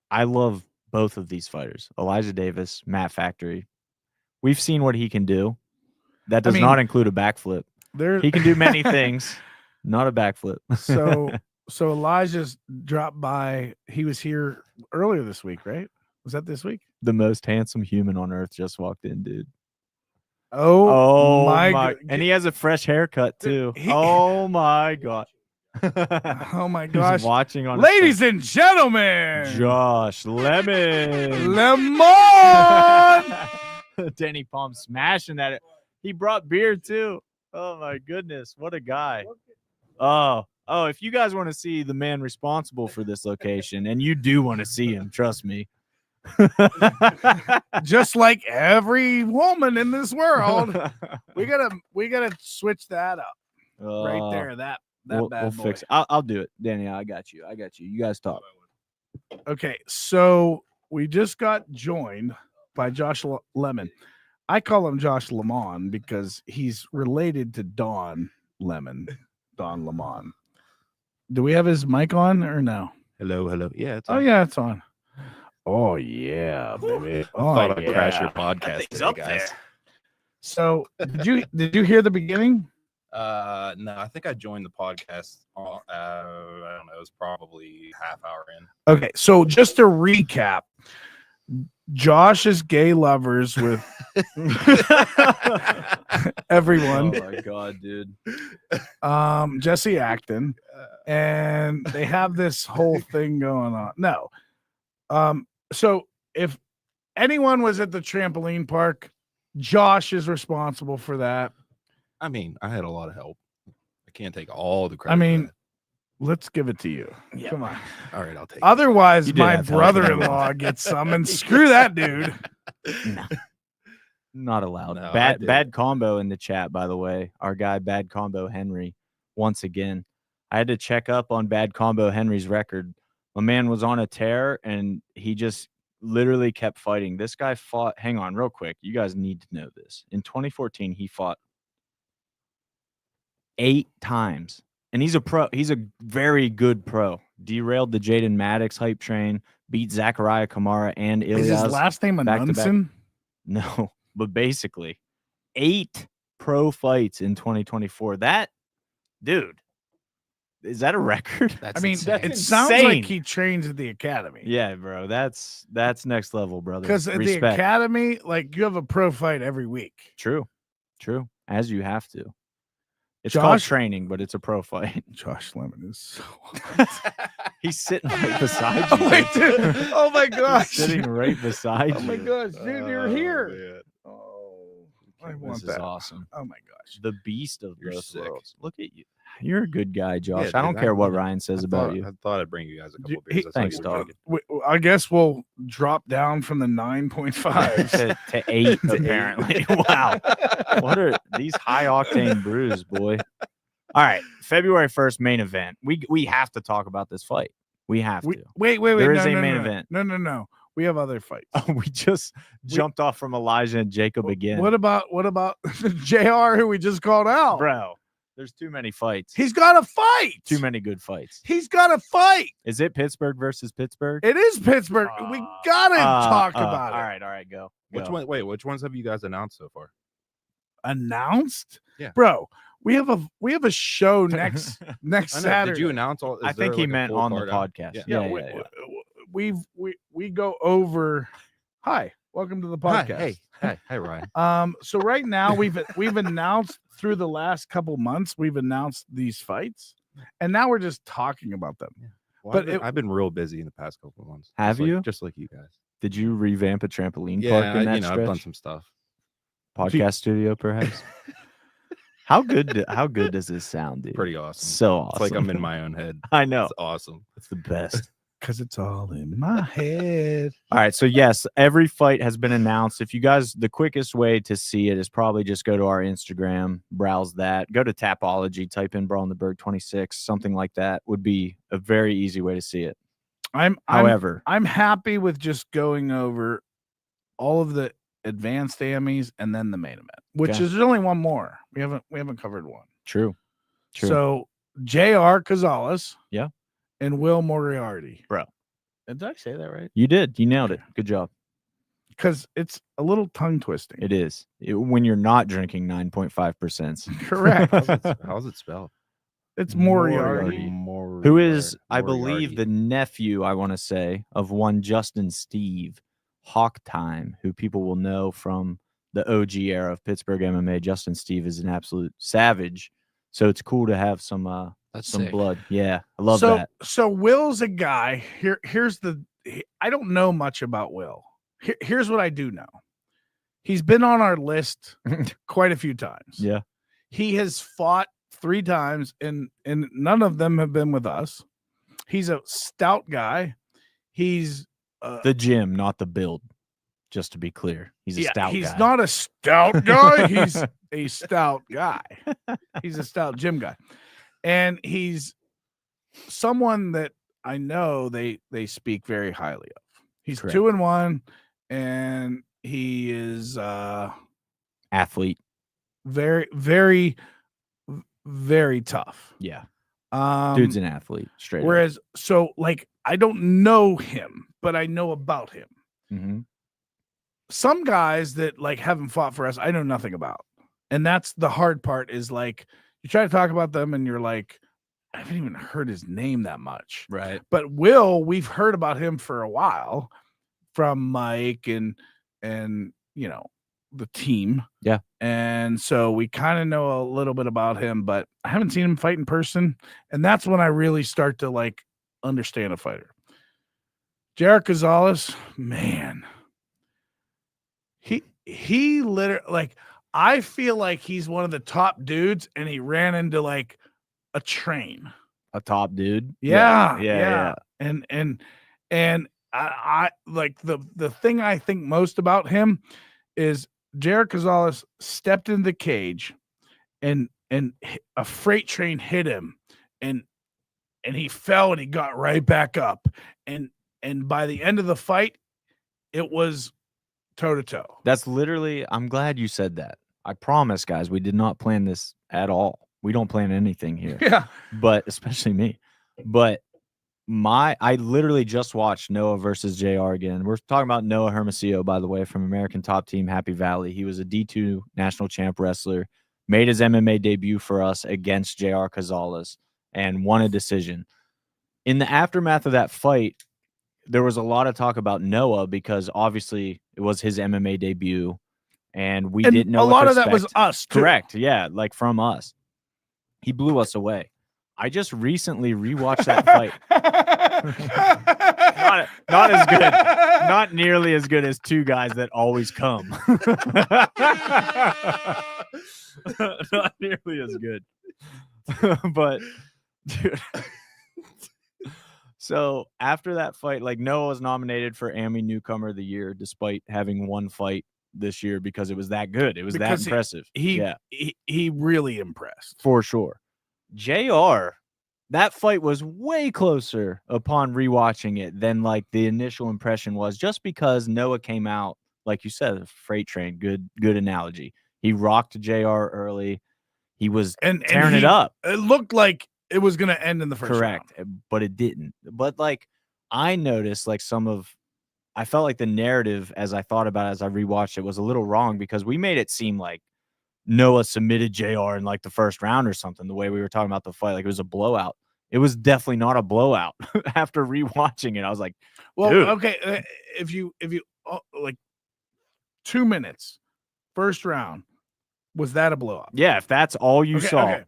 I love both of these fighters. Elijah Davis, Matt Factory. We've seen what he can do. That does mean, not include a backflip. There He can do many things, not a backflip. So Elijah's dropped by. He was here earlier this week, right? Was that this week? The most handsome human on earth just walked in, dude. Oh, my god. And he has a fresh haircut too. He- Oh my god. Oh my He's gosh. watching on his Ladies and gentlemen, phone. Josh Lemon. Lemon. Denny Palm smashing that. He brought beer too. Oh my goodness. What a guy. Oh, if you guys want to see the man responsible for this location, and you do want to see him, trust me. Just like every woman in this world, we gotta switch that up right there. That We'll bad boy. fix it. I'll do it, Danny. I got you. You guys talk. Okay, so we just got joined by Josh Lemon. I call him Josh Lemon because he's related to Don Lemon. Do we have his mic on or no? Hello. Yeah, it's Oh yeah, it's on. Oh yeah, baby. Oh, thought I'd crash yeah. your podcast today, guys. So did you hear the beginning? No, I think I joined the podcast. I don't know. It was probably half hour in. Okay, so just to recap, Josh is gay lovers with everyone. Oh my god, dude. Jesse Acton, and they have this whole thing going on. No. So if anyone was at the trampoline park, Josh is responsible for that. I mean, I had a lot of help. I can't take all the credit. I for mean, that. let's give it to you. Yeah. Come on. all right, I'll take. Otherwise, You did my have help brother-in-law gets summoned. Screw that dude. No. Not allowed. No, I bad did. bad combo in the chat, by the way. Our guy Bad Combo Henry. Once again, I had to check up on Bad Combo Henry's record. My man was on a tear and he just literally kept fighting. This guy fought. Hang on, real quick. You guys need to know this. In 2014, he fought 8 times. And he's a pro. He's a very good pro. Derailed the Jaden Maddox hype train, beat Zachariah Kamara and Is his Ilyas. last name back-to-back. Anunson? No, but basically 8 pro fights in 2024. That, dude, is that a record? That's I mean, insane. it sounds insane. like he trains at the academy. Yeah, bro. That's next level, brother. Because at the Respect. academy, like you have a pro fight every week. True. As you have to. It's called Josh- training, but it's a pro fight. Josh Lemon is so. He's sitting right beside Oh you. my, dude. Oh my He's gosh. sitting right beside Oh you. my gosh, dude, you're here. man. Oh, I This want is that. awesome. Oh my gosh. The beast of You're both sick. worlds. Look at you. You're a good guy, Josh. Yeah, I don't dude, care what I- Ryan says I about thought- you. I thought I'd bring you guys a couple He- beers. That's thanks, what dog. we're I guess we'll drop down from the 9.5. to 8, apparently. Wow. What are these high octane brews, boy? All right, February 1st main event. We have to talk about this fight. We have to. Wait. There no, is a no, main no, event. No. We have other fights. Oh, we just jumped off from Elijah and Jacob again. What about JR, who we just called out? Bro, there's too many fights. He's got to fight. Too many good fights. He's got to fight. Is it Pittsburgh versus Pittsburgh? It is Pittsburgh. We gotta talk about All it. right, go. Which Go. one? Wait, which ones have you guys announced so far? Announced? Yeah. Bro, we have a show next I know. Saturday. Did you announce all? I is there, think he like, a meant full on the card out? podcast. Yeah. Yeah. we go over. Hi, welcome to the podcast. Hey, Ryan. So right now we've announced through the last couple months we've announced these fights, and now we're just talking about them. Well, But I've been real busy in the past couple of months. Have just like- you? Just like you guys. Did you revamp a trampoline Yeah, park in that I've done stretch? some stuff. Podcast studio, perhaps? How good does this sound, dude? Pretty awesome. So awesome. It's like I'm in my own head. I know. It's awesome. It's the best. Because it's all in my head. All right. So, yes, every fight has been announced. If you guys, the quickest way to see it is probably just go to our Instagram, browse that, go to Tapology, type in Brawl in the Berg 26, something like that would be a very easy way to see it. However, I'm happy with just going over all of the advanced AMEs and then the main event, which Okay. is there's only one more. We haven't covered one. true. So JR Cazales, Yeah. and Will Moriarty. Bro. Did I say that right? You did. You nailed it. Good job. Because it's a little tongue twisting. It is. When you're not drinking 9.5%. Correct. How's it spelled? It's Moriarty. Who is, I believe, the nephew, I want to say, of one Justin Steve, Hawk Time, who people will know from the OG era of Pittsburgh MMA. Justin Steve is an absolute savage. So it's cool to have some That's some sick. blood. Yeah, I love so, that. So Will's a guy. I don't know much about Will. Here's what I do know. He's been on our list quite a few times. Yeah. He has fought 3 times, and none of them have been with us. He's a stout guy. He's The gym, not the build. Just to be clear, he's a stout he's guy. not a stout guy. He's a stout guy. He's a stout gym guy, and he's someone that I know they speak very highly of. He's Correct. 2-1, and he is athlete. very, very, very tough. Yeah, Um, dude's an athlete. Straight. whereas, so like I don't know him, but I know about him. Mm-hmm. Some guys that like haven't fought for us, I know nothing about. And that's the hard part is like you try to talk about them and you're like, I haven't even heard his name that much. Right. But Will, we've heard about him for a while from Mike and you know the team. Yeah. And so we kind of know a little bit about him, but I haven't seen him fight in person. And that's when I really start to like understand a fighter. JR Cazales, man. he literally like I feel like he's one of the top dudes, and he ran into like a train. A top dude. Yeah. And I like the thing I think most about him is Jared Gonzalez stepped in the cage, and a freight train hit him, and he fell, and he got right back up, and by the end of the fight, it was toe to toe. That's literally, I'm glad you said that. I promise, guys, we did not plan this at all. We don't plan anything here, Yeah. but especially me. But I literally just watched Noah versus JR again. We're talking about Noah Hermosillo, by the way, from American Top Team Happy Valley. He was a D2 national champ wrestler, made his MMA debut for us against JR Gonzalez, and won a decision. In the aftermath of that fight, there was a lot of talk about Noah because obviously it was his MMA debut, and we didn't know a what lot to of that was expect. us, too. Correct. Yeah, like from us. He blew us away. I just recently rewatched that fight. Not as good. Not nearly as good as two guys that always come. Not nearly as good. But dude. So after that fight, like Noah was nominated for AMI Newcomer of the Year despite having one fight this year because it was that good. It was Because that impressive. He really impressed. For sure. JR, that fight was way closer upon rewatching it than like the initial impression was, just because Noah came out, like you said, a freight train. Good analogy. He rocked JR early. He was tearing it up. It looked like it was going to end in the first Correct, round. but it didn't. But like I noticed, like I felt like the narrative as I thought about it, as I rewatched it, was a little wrong because we made it seem like Noah submitted JR in like the first round or something. The way we were talking about the fight, like it was a blowout. It was definitely not a blowout. After rewatching it, I was like, Well, dude. okay, if you like 2 minutes, first round, was that a blowout? Yeah, if that's all you saw. Okay.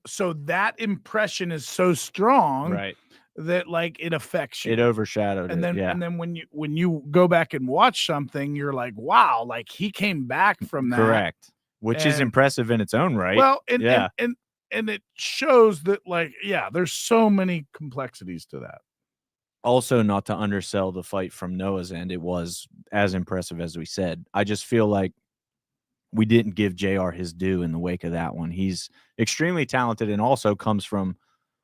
So that impression is so strong, Right. that like it affects you. It overshadowed and it. then Yeah. and then when you go back and watch something, you're like, wow, like he came back from that. Correct. Which is And- impressive in its own right. Well, Yeah. and it shows that, like, yeah, there's so many complexities to that. Also, not to undersell the fight from Noah's end, it was as impressive as we said. I just feel like we didn't give JR his due in the wake of that one. He's extremely talented and also comes from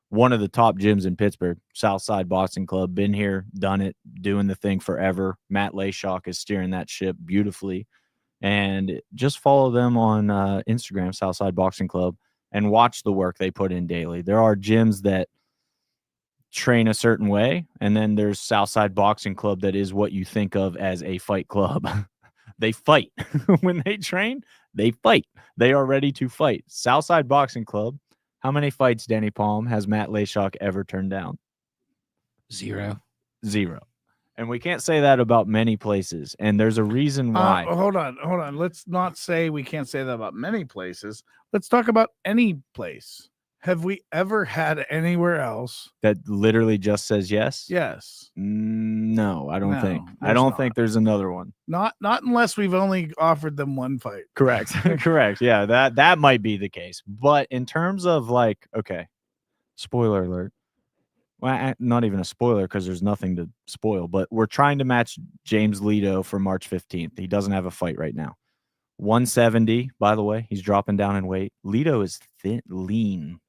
one of the top gyms in Pittsburgh, Southside Boxing Club. Been here, done it, doing the thing forever. Matt Layshock is steering that ship beautifully. And just follow them on Instagram, Southside Boxing Club, and watch the work they put in daily. There are gyms that train a certain way, and then there's Southside Boxing Club that is what you think of as a fight club. They fight. When they train, they fight. They are ready to fight. Southside Boxing Club. How many fights, Danny Palm, has Matt Layshock ever turned down? 0. 0. And we can't say that about many places. And there's a reason why. Hold on. Let's not say we can't say that about many places. Let's talk about any place. Have we ever had anywhere else? That literally just says yes? Yes. No, I don't No, think. I there's don't not. think there's another one. Not unless we've only offered them one fight. Correct. Correct. Yeah, that might be the case. But in terms of like, okay, spoiler alert. Well, not even a spoiler because there's nothing to spoil, but we're trying to match James Leto for March 15th. He doesn't have a fight right now. 170, by the way, he's dropping down in weight. Leto is lean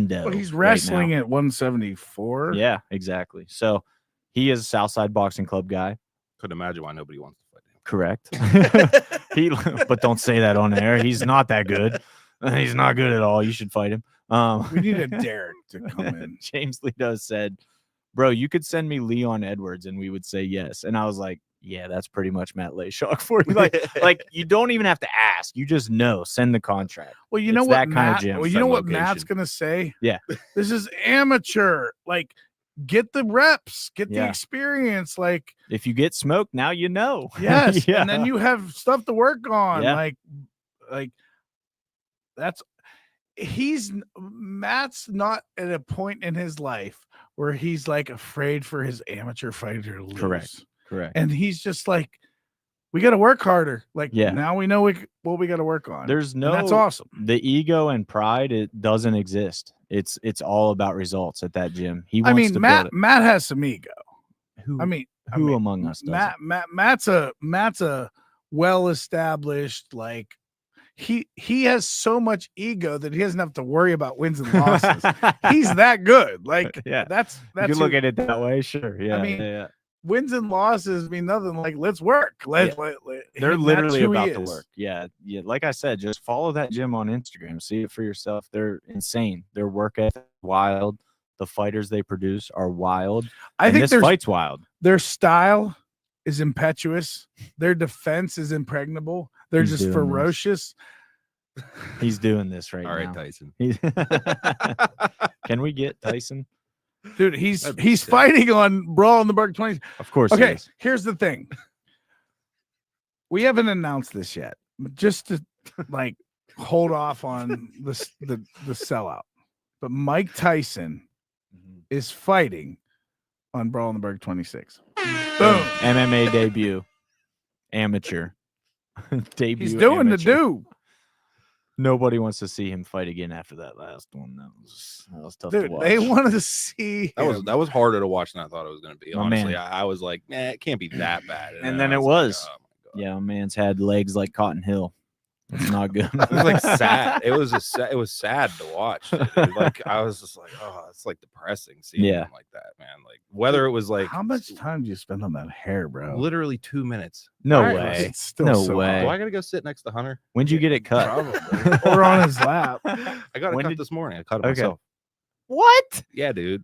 dough. Well, he's right now. wrestling at 174. Yeah, exactly. So he is a Southside Boxing Club guy. Could imagine why nobody wants to fight him. Correct. But don't say that on air. He's not that good. He's not good at all. You should fight him. We need a Derek to come in. James Leto said, bro, you could send me Leon Edwards and we would say yes. And I was like, yeah, that's pretty much Matt Layshock for you. Like you don't even have to ask. You just know. Send the contract. Well, you know It's what, that kind of Matt, gym. well, you know what Location. Matt's gonna say? Yeah. This is amateur. Like, get the reps, get the Yeah. experience. Like, If you get smoked, now you know. yes, Yeah. and then you have stuff to work on. Yeah. Like that's Matt's not at a point in his life where he's like afraid for his amateur fighter to lose. Correct. And he's just like, We got to work harder. Like Yeah. now we know what we got to work on. There's And no that's awesome. the ego and pride. It doesn't exist. It's all about results at that gym. He wants I mean, to Matt build Matt has some ego. it. Who, I mean, who among us does? Matt's a well established, like he has so much ego that he doesn't have to worry about wins and losses. He's that good. Like Yeah. that's You can who- look at it that way. Sure. Yeah. mean, yeah. wins and losses mean nothing. Like let's work. Let, They're that's literally who he about to is. work. Yeah. Yeah. Like I said, just follow that gym on Instagram. See it for yourself. They're insane. Their work ethic is wild. The fighters they produce are wild. I And think this fight's wild. their style is impetuous. Their defense is impregnable. They're He's just doing this. ferocious. He's doing this right All right, now. Tyson. He's- Can we get Tyson? Dude, he's That'd be sick. fighting on Brawl in the Berg 20. Of course. he Okay, is. here's the thing. We haven't announced this yet, just to like hold off on the sellout. But Mike Tyson is fighting on Brawl in the Berg 26. Boom. MMA debut. Amateur. Debut. He's doing the amateur. do. Nobody wants to see him fight again after that last one. That was tough to Dude, watch. they wanted to see him. That was harder to watch than I thought it was going to be. My Honestly, man. I was like, it can't be that bad. And then I it like, was. oh my God. Yeah, man's had legs like Cotton Hill. It's not good. It was like sad. It was it was sad to watch. Dude. Like I was just like, oh, it's like depressing seeing Yeah. him like that, man. Like whether it was like How much time do you spend on that hair, bro? literally 2 minutes. No Alright, way. It's still No so way. Do hard. I gotta go sit next to Hunter? When'd you get it cut? Probably. Or on his lap. I got it When cut did- this morning. I cut it Okay. myself. What? Yeah, dude.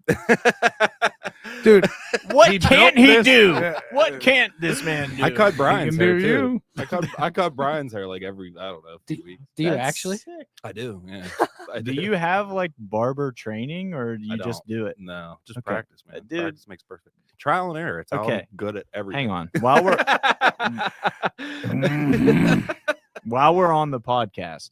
Dude, What he can't built he this- do? Yeah. What can't this man do? I cut he Brian's can hair do too. you. I cut Brian's hair like every I don't know Do- 2 weeks. Do you That's actually? sick. I do. Yeah. I Do you have like barber training or do you just do it? No, just Okay. practice, man. Dude. Practice makes perfect. Trial and error. It's how I'm Okay. good at everything. Hang on. While we're while we're on the podcast,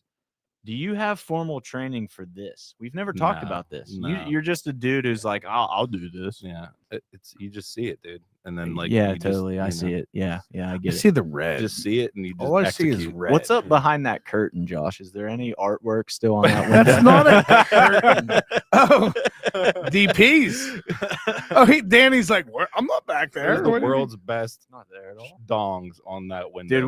do you have formal training for this? We've never talked No, about this. no. You're just a dude who's like, I'll do this. Yeah, it's you just see it, dude, and then like yeah, you just, totally. I you see know, it. Yeah, I I get it. see the red. Just see it, and you just All I see is execute. red. What's up behind that curtain, Josh? Is there any artwork still on that window? That's not a curtain. Oh, DPs. Oh, Danny's like, I'm not back there. There's the What do you mean?" world's best not there at all. dongs on that window. Dude,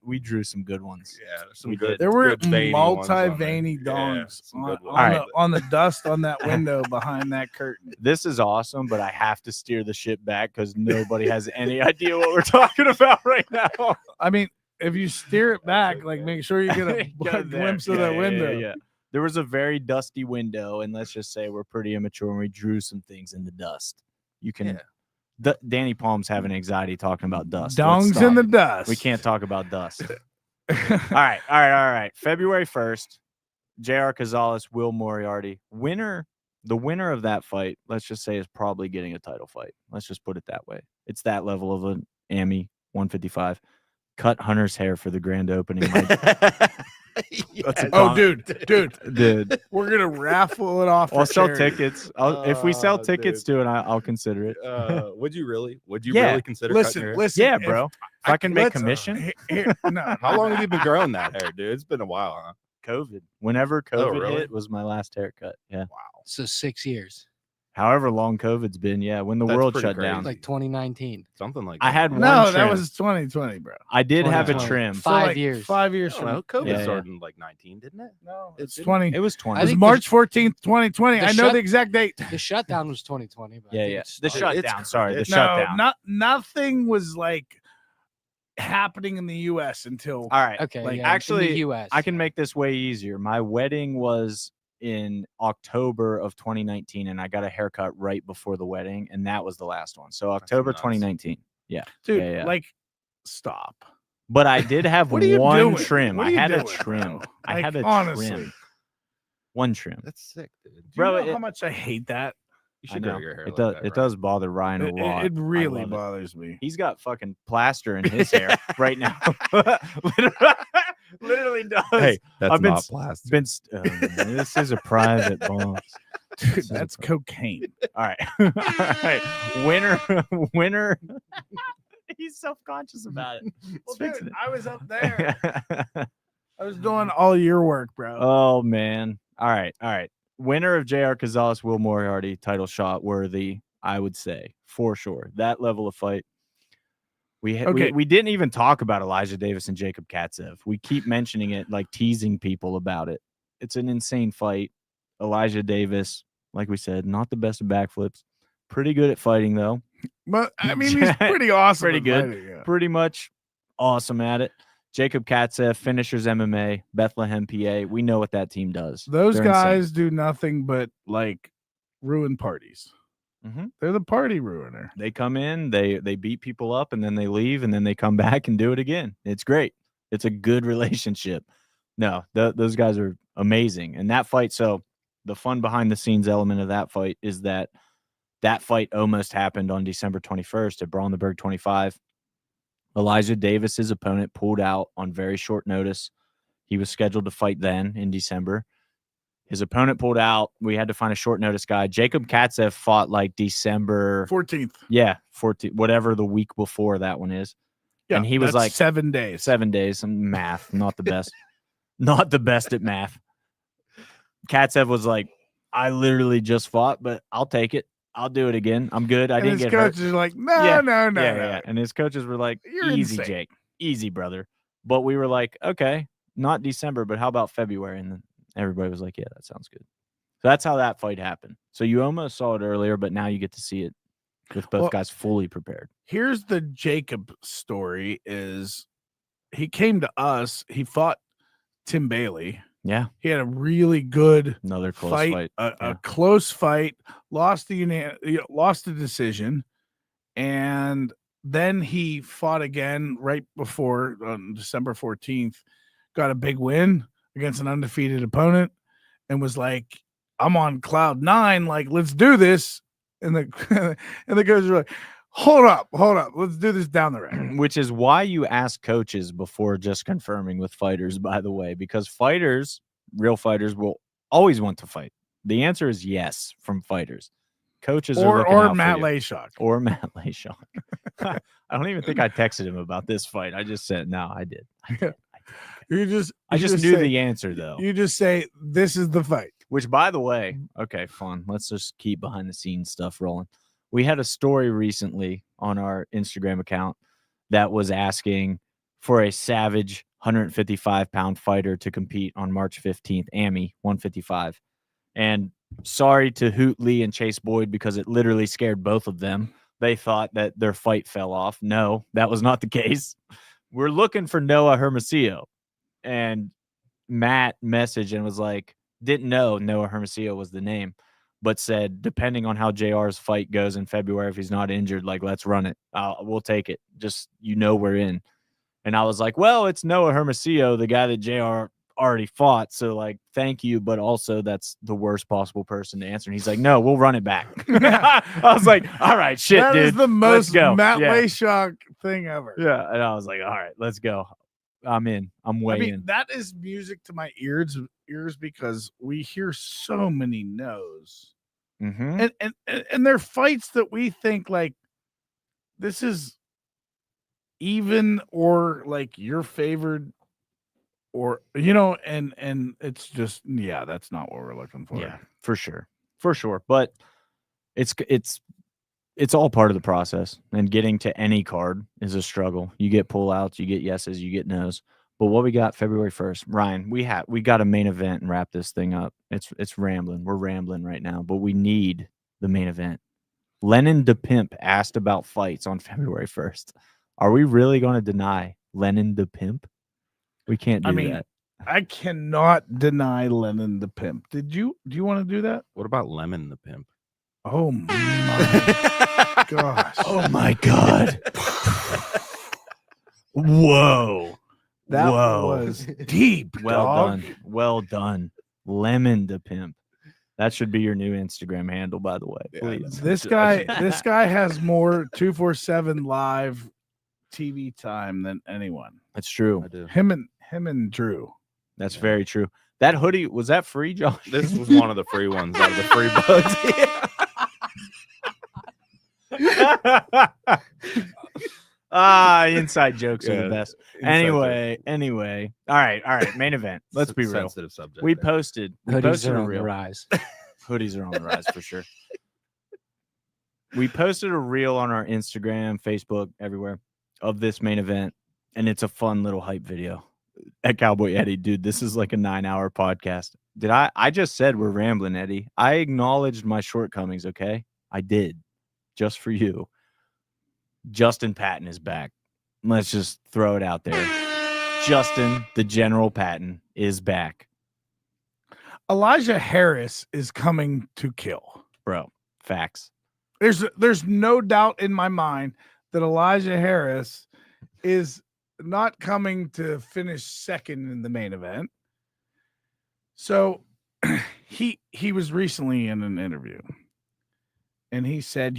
we drew some good ones. yeah, there's some we good. did. There were good veiny ones on there. multi-veiny Yeah, dongs some on, good ones. on Alright. on the dust on that window behind that curtain. This is awesome, but I have to steer the ship back because nobody has any idea what we're talking about right now. I mean, if you steer it back, like make sure you get a Get there. glimpse of Yeah, that yeah, window. yeah. There was a very dusty window, and let's just say we're pretty immature and we drew some things in the dust. You can. Yeah. Danny Palm's having anxiety talking about dust. Let's Dongs in the stop. dust. We can't talk about dust. All right. February 1st, J.R. Cazales, Will Moriarty. The winner of that fight, let's just say, is probably getting a title fight. Let's just put it that way. It's that level of an AMI 155. Cut Hunter's hair for the grand opening. That's a Oh, con- dude, Dude, we're gonna raffle it off. I'll for sell charity. tickets. If we sell Oh, tickets to it, I'll consider it. Would you really? Would you Yeah. really consider cutting your Listen, hair? listen. Yeah, bro. If I can make let's- commission, No, How long have you been growing that hair, dude? It's been a while, huh? COVID. Whenever COVID really? hit was my last haircut. Yeah. Wow. So 6 years, However long COVID's been, yeah. When the That's world pretty shut down, crazy. like 2019. Something like I that. had one No, trim. that was 2020, bro. I did have a 2020. trim. So, 5 like, years. 5 I years don't from know. COVID Yeah, started in like 19, didn't it? No, It it's didn't. 20. It was It 20. I was think March 14th, 2020. the I know shut- the exact date. The shutdown was 2020. But I Yeah, think yeah. it The started- shutdown. it's Sorry, the crazy. shutdown. Nothing was like happening in the U.S. until All right. Okay, Like, yeah, in actually, the U.S. I can make this way easier. My wedding was in October of 2019, and I got a haircut right before the wedding, and that was the last one. So October nuts. 2019. dude, Yeah. like, stop. But I did have What are you one doing? trim. What I are you had a doing, trim. bro? I Like, had a honestly. trim. One trim. That's sick, dude. Do you Bro, know it- how much I hate that? You I should know. grow your hair. It like does. that, It Brian. does bother Ryan a lot. It really I love it. bothers me. He's got fucking plaster in his hair right now. Literally does. Hey, that's I've been not s- plastic. This is a private box. Dude, is a that's cocaine. All right. All right. Winner. He's he's self-conscious about it. Well, He's fixing dude, I was up there. it. I was doing all your work, bro. Oh man. All right. Winner of JR Cazales, Will Moriarty, title shot worthy, I would say, for sure. That level of fight. Okay. We didn't even talk about Elijah Davis and Jacob Katsev. We keep mentioning it, like teasing people about it. It's an insane fight. Elijah Davis, like we said, not the best of backflips. Pretty good at fighting, though. But I mean, he's pretty awesome. Pretty at good. fighting, yeah. Pretty much awesome at it. Jacob Katsev, Finishers MMA, Bethlehem, PA. We know what that team does. Those They're insane. guys do nothing but like ruin parties. Mhm. They're the party ruiner. They come in, they beat people up, and then they leave, and then they come back and do it again. It's great. It's a good relationship. No, those guys are amazing. And that fight, so the fun behind the scenes element of that fight is that fight almost happened on December 21st at Braunberg 25. Elijah Davis's opponent pulled out on very short notice. He was scheduled to fight then in December. His opponent pulled out. We had to find a short notice guy. Jacob Katsev fought like December 14th. Yeah, 14, whatever the week before that one is. Yeah, And he was that's like 7 days. 7 days. Some math, not the best. Not the best at math. Katsev was like, I literally just fought, but I'll take it. I'll do it again. I'm good. I And didn't his get hurt. coaches are like, no, Yeah, no. Yeah. And his coaches were like, You're easy, insane. Jake. Easy, brother. But we were like, okay, not December, but how about February? And then everybody was like, yeah, that sounds good. So that's how that fight happened. So you almost saw it earlier, but now you get to see it with both Well, guys fully prepared. Here's the Jacob story is he came to us. He fought Tim Bailey. Yeah, He had a really good another close fight. A Yeah. close fight, lost the decision, and then he fought again right before on December 14th, got a big win against an undefeated opponent, and was like, "I'm on cloud 9, like let's do this." And the and the coaches were like, "Hold up, let's do this down the road." Which is why you ask coaches before just confirming with fighters, by the way, because fighters, real fighters, will always want to fight. The answer is yes from fighters. Coaches are looking out for Matt you. Layshock. Or Matt Layshock. I don't even think I texted him about this fight. I just said, no, I did. You just knew say, the answer, though. You just say this is the fight. Which, by the way, okay, fun. Let's just keep behind the scenes stuff rolling. We had a story recently on our Instagram account that was asking for a savage 155-pound fighter to compete on March 15th, AMI 155. And sorry to Hoot Lee and Chase Boyd because it literally scared both of them. They thought that their fight fell off. No, that was not the case. We're looking for Noah Hermosillo. And Matt messaged and was like, didn't know Noah Hermosillo was the name, but said, depending on how JR's fight goes in February, if he's not injured, like, let's run it. We'll take it. Just, we're in. And I was like, well, it's Noah Hermosillo, the guy that JR already fought. So, like, thank you. But also, that's the worst possible person to answer. And he's like, no, we'll run it back. I was like, all right, shit, That dude. is the most go. Matt Yeah. Layshock thing ever. Yeah. And I was like, all right, let's go. I'm in. I'm way in. That is music to my ears because we hear so many no's. Mm-hmm. And they're fights that we think like this is even or like your favored or and it's just that's not what we're looking for. Yeah, for sure. But it's all part of the process, and getting to any card is a struggle. You get pullouts, you get yeses, you get nos. But what we got February 1st, Ryan, we got a main event and wrap this thing up. It's rambling. We're rambling right now, but we need the main event. Lennon DePimp asked about fights on February 1st. Are we really going to deny Lennon DePimp? We can't do that. I cannot deny Lennon the Pimp. Do you want to do that? What about Lemon the Pimp? Oh my gosh. Oh my God. Whoa. That Whoa. was deep. Well dog. done. Well done. Lemon the Pimp. That should be your new Instagram handle, by the way. Please. This guy has more 247 live TV time than anyone. That's true. I do. Him and Drew. That's very true. That hoodie, was that free, Josh? This was one of the free ones out of the free bugs. Inside jokes are Yeah, the best. inside joke. Anyway. All right. Main event. Let's be real. Sensitive subject. We there. posted Hoodies are a on the reel. rise. Hoodies are on the rise for sure. We posted a reel on our Instagram, Facebook, everywhere of this main event, and it's a fun little hype video. At Cowboy Eddie, dude, this is like a 9-hour podcast. I just said we're rambling, Eddie. I acknowledged my shortcomings, okay? I did. Just for you. Justin Patton is back. Let's just throw it out there. Justin, the General Patton, is back. Elijah Harris is coming to kill. Bro, facts. There's no doubt in my mind that Elijah Harris is not coming to finish second in the main event. So he was recently in an interview and he said,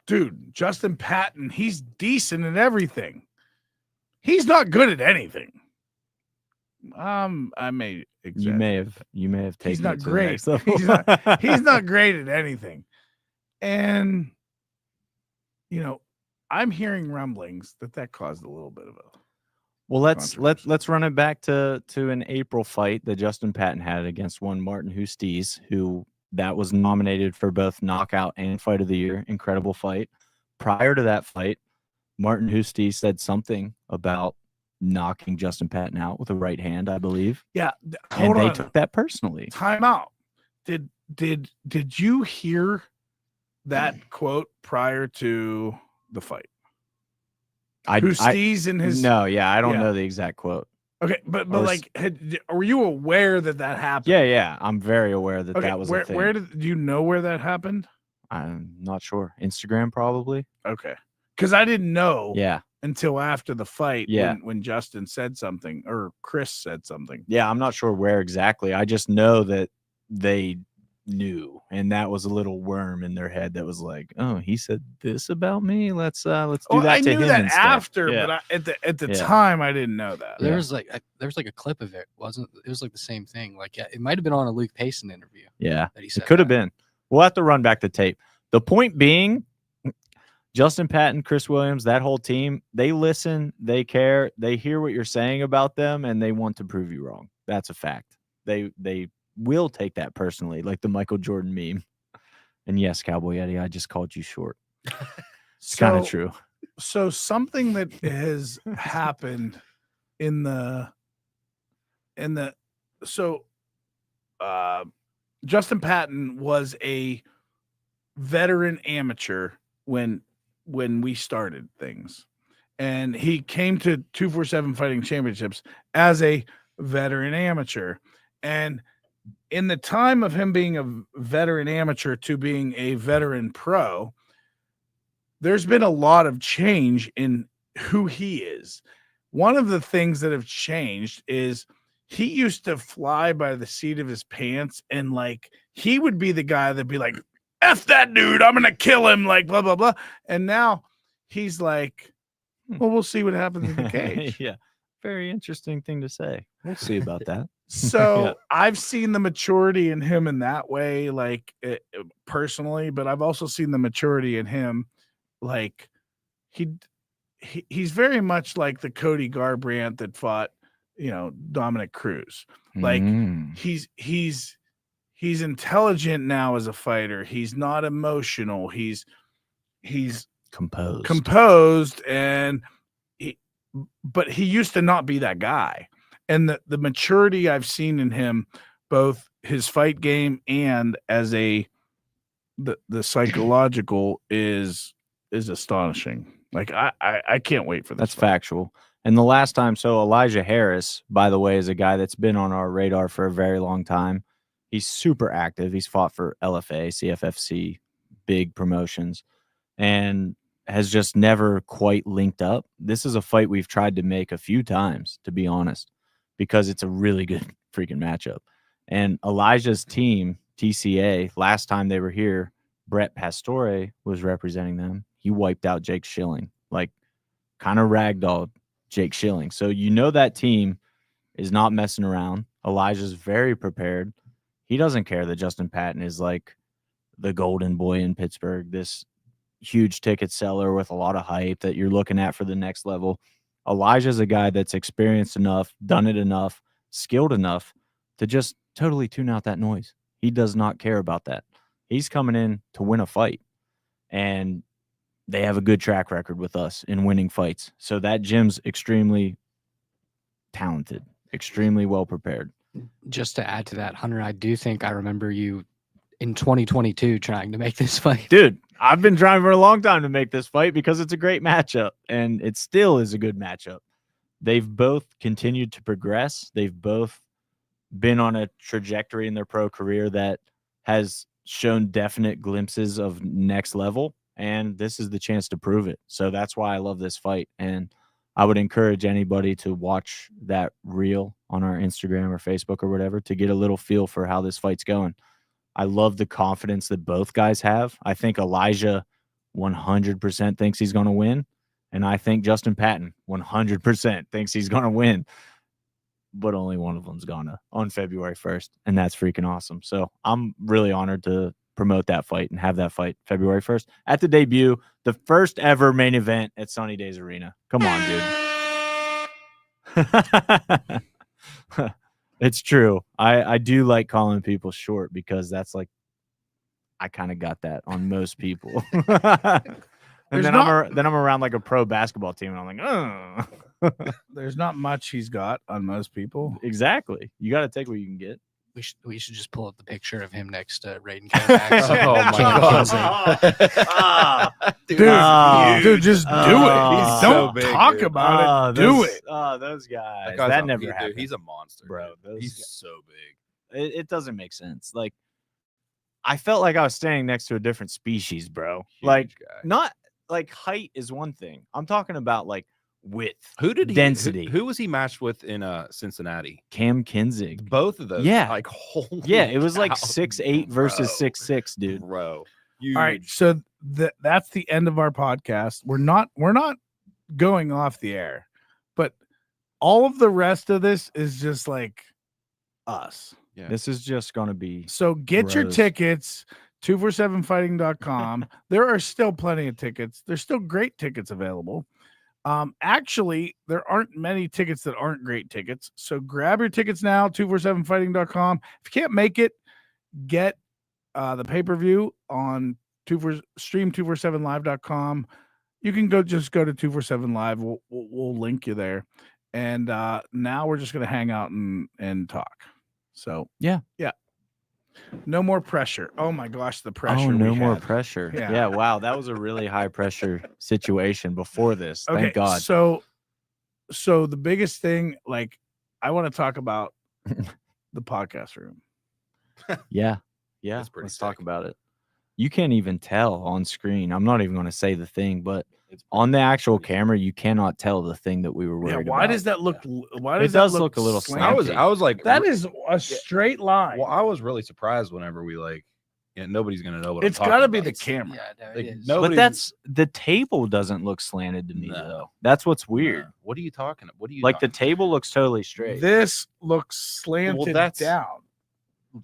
dude, Justin Patton, he's decent at everything. He's not good at anything. I may exaggerate. You may have taken He's not it to the great. next level. He's not great at anything. And I'm hearing rumblings that caused a little bit of a Well, let's controversy. run it back to an April fight that Justin Patton had against one Martin Hustis, who that was nominated for both knockout and fight of the year. Incredible fight. Prior to that fight, Martin Hustis said something about knocking Justin Patton out with a right hand, I believe, Yeah, and hold they on. took that personally. Time out. Did you hear that quote prior to the fight? Who sees in his no, yeah, I don't Yeah. know the exact quote. Okay, but Or s- like, were you aware that happened? Yeah, I'm very aware that Okay, that was where a thing. do you know where that happened? I'm not sure. Instagram probably. Okay, because I didn't know Yeah, until after the fight. Yeah. when Justin said something or Chris said something. yeah, I'm not sure where exactly. I just know that they knew, and that was a little worm in their head that was like, "Oh, he said this about me. Let's do Well, that I to knew him that instead." after, Yeah. but at the Yeah. time I didn't know that. There Yeah. was like a clip of it, wasn't it? Was like the same thing. Like it might have been on a Luke Payson interview Yeah, that he said. it could have that. been. We'll have to run back the tape. The point being, Justin Patton, Chris Williams, that whole team, they listen, they care, they hear what you're saying about them, and they want to prove you wrong. That's a fact. They will take that personally, like the Michael Jordan meme. And yes, Cowboy Eddie, I just called you short. It's kind of true. So something that has happened in the Justin Patton was a veteran amateur when we started things, and he came to 247 Fighting Championships as a veteran amateur, and in the time of him being a veteran amateur to being a veteran pro, there's been a lot of change in who he is. One of the things that have changed is he used to fly by the seat of his pants, and like he would be the guy that'd be like, F that dude, I'm gonna kill him, like blah blah blah. And now he's like, well, we'll see what happens in the cage. Yeah. Very interesting thing to say. We'll see about that. So Yeah. I've seen the maturity in him in that way, like personally, but I've also seen the maturity in him, like he's very much like the Cody Garbrandt that fought, Dominic Cruz. Like Mm. he's intelligent now as a fighter. He's not emotional. He's Composed. composed, but he used to not be that guy. And the maturity I've seen in him, both his fight game and as the psychological is astonishing. Like I can't wait for this. That's fight. factual. And the last time, so Elijah Harris, by the way, is a guy that's been on our radar for a very long time. He's super active. He's fought for LFA, CFFC, big promotions, and has just never quite linked up. This is a fight we've tried to make a few times, to be honest, because it's a really good freaking matchup. And Elijah's team, TCA, last time they were here, Brett Pastore was representing them. He wiped out Jake Schilling, like kind of ragdolled Jake Schilling. So that team is not messing around. Elijah's very prepared. He doesn't care that Justin Patton is like the golden boy in Pittsburgh, this huge ticket seller with a lot of hype that you're looking at for the next level. Elijah's a guy that's experienced enough, done it enough, skilled enough to just totally tune out that noise. He does not care about that. He's coming in to win a fight, and they have a good track record with us in winning fights. So that gym's extremely talented, extremely well prepared. Just to add to that, Hunter, I do think I remember you in 2022 trying to make this fight. Dude, I've been trying for a long time to make this fight because it's a great matchup, and it still is a good matchup. They've both continued to progress. They've both been on a trajectory in their pro career that has shown definite glimpses of next level, and this is the chance to prove it. So that's why I love this fight, and I would encourage anybody to watch that reel on our Instagram or Facebook or whatever to get a little feel for how this fight's going. I love the confidence that both guys have. I think Elijah 100% thinks he's going to win, and I think Justin Patton 100% thinks he's going to win. But only one of them's gonna on February 1st, and that's freaking awesome. So I'm really honored to promote that fight and have that fight February 1st at the debut, the first ever main event at Sunny Days Arena. Come on, dude. It's true. I do like calling people short because that's like I kind of got that on most people. And then I'm around like a pro basketball team, and I'm like, oh. There's not much he's got on most people. Exactly. You got to take what you can get. We should just pull up the picture of him next to Raiden Cadillac. Oh my God. Dude, just do it. He's Don't so big, talk dude. about it. Do it. Oh, those guys. That guy's That a- never dude, happened. He's a monster, Bro, dude. those He's guys- so big. It doesn't make sense. Like, I felt like I was standing next to a different species, bro. Like, Huge guy. not like height is one thing. I'm talking about like width. Who did he? Density. Who was he matched with in Cincinnati? Cam Kinzig. Both of those. Yeah. Like holy. Yeah, it was like cow, 6'8" versus bro. 6'6", dude. Bro. All right, so that's the end of our podcast. We're not going off the air, but all of the rest of this is just like us. Yeah. This is just gonna be So get your Gross. tickets, 247fighting.com. There are still plenty of tickets. There's still great tickets available. Actually, there aren't many tickets that aren't great tickets. So grab your tickets now, 247fighting.com. If you can't make it, get the pay-per-view on stream247live.com. You can go to 247 Live. We'll link you there. And now we're just gonna hang out and talk. So Yeah. No more pressure. Oh my gosh, the pressure. Oh, no we more had. pressure. Yeah. Yeah. Wow, that was a really high pressure situation before this. Thank God. So the biggest thing, like, I want to talk about the podcast room. Yeah. Yeah. That's pretty Let's talk sick. about it. You can't even tell on screen. I'm not even going to say the thing, but It's on the actual pretty- camera, you cannot tell the thing that we were Yeah, worried why about. does that look? Why It does that does look a little slanted? I was like That is a straight line. Well, I was really surprised whenever we like. Yeah, nobody's gonna know what. It's got got to to be the camera. Yeah, no, Like, it is. no- But nobody's- that's the table doesn't look slanted to me No. though. That's what's weird. What are you talking? What are you Like the talking- table looks totally straight. This looks slanted that's- down.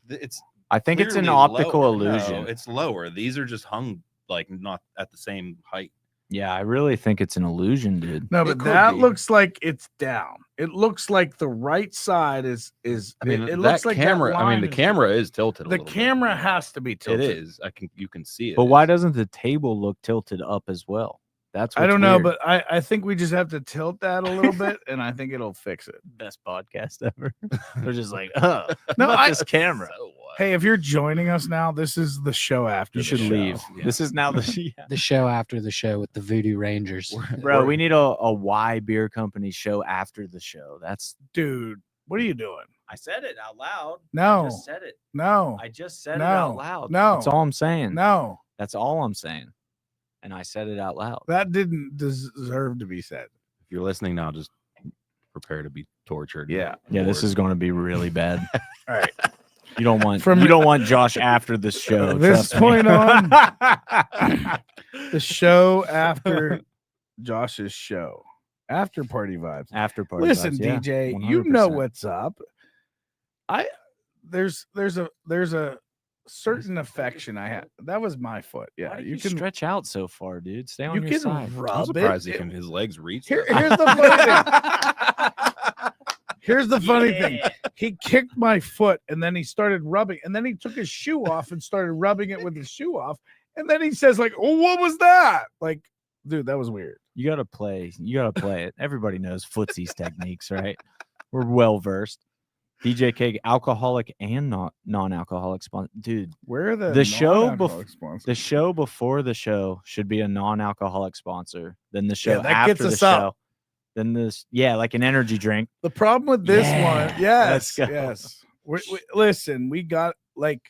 It's I think it's an clearly optical lower. No, illusion. it's lower. These are just hung like not at the same height. Yeah, I really think it's an illusion, dude. No, It but could that be. looks like it's down. It looks like the right side is. I mean, it that looks like that camera. I mean, line the is- camera is tilted. A The little bit. camera has to be It tilted. is. You can see it. But why doesn't the table look tilted up as well? That's I what's don't know, weird. but I think we just have to tilt that a little bit, and I think it'll fix it. Best podcast ever. They're just like, No, not this camera. So what? Hey, if you're joining us now, this is the show after. You the should show. leave. Yeah. This is now the The show after the show with the Voodoo Rangers. bro. We need a Y Beer Company show after the show. That's Dude, what are you doing? I said it out loud. No, I just said it. no, I just said it No. out loud. No. That's all I'm saying. no. That's all I'm saying. And I said it out loud. That didn't deserve to be said. If you're listening now, just prepare to be tortured. Yeah. Yeah, this is going to be really bad. All right. You don't want From- you don't want Josh after this show. This trust me. point on, the show after Josh's show, after party vibes. after party. Listen, vibes, yeah, DJ, you know 100%. what's up. There's a certain affection I had. That was my foot. Why Yeah, do you you can stretch out so far, dude? Stay on you your can side. I'm rub surprised it. his legs reach. Here- that. here's the funny thing. Here's the funny thing. He kicked my foot and then he started rubbing, and then he took his shoe off and started rubbing it with his shoe off. And then he says, like, oh, what was that? Like, dude, that was weird. You gotta play. You gotta play it. Everybody knows footsie's techniques, right? We're well versed. DJ K, alcoholic and not non-alcoholic sponsor. Dude, Where are The show non-alcoholic sponsors? the show before the show should be a non-alcoholic sponsor. Then the show Yeah, that after gets the us show. up. Then this, yeah, like an energy drink. The problem with this Yeah, one, yes, let's go. yes. Listen, we got like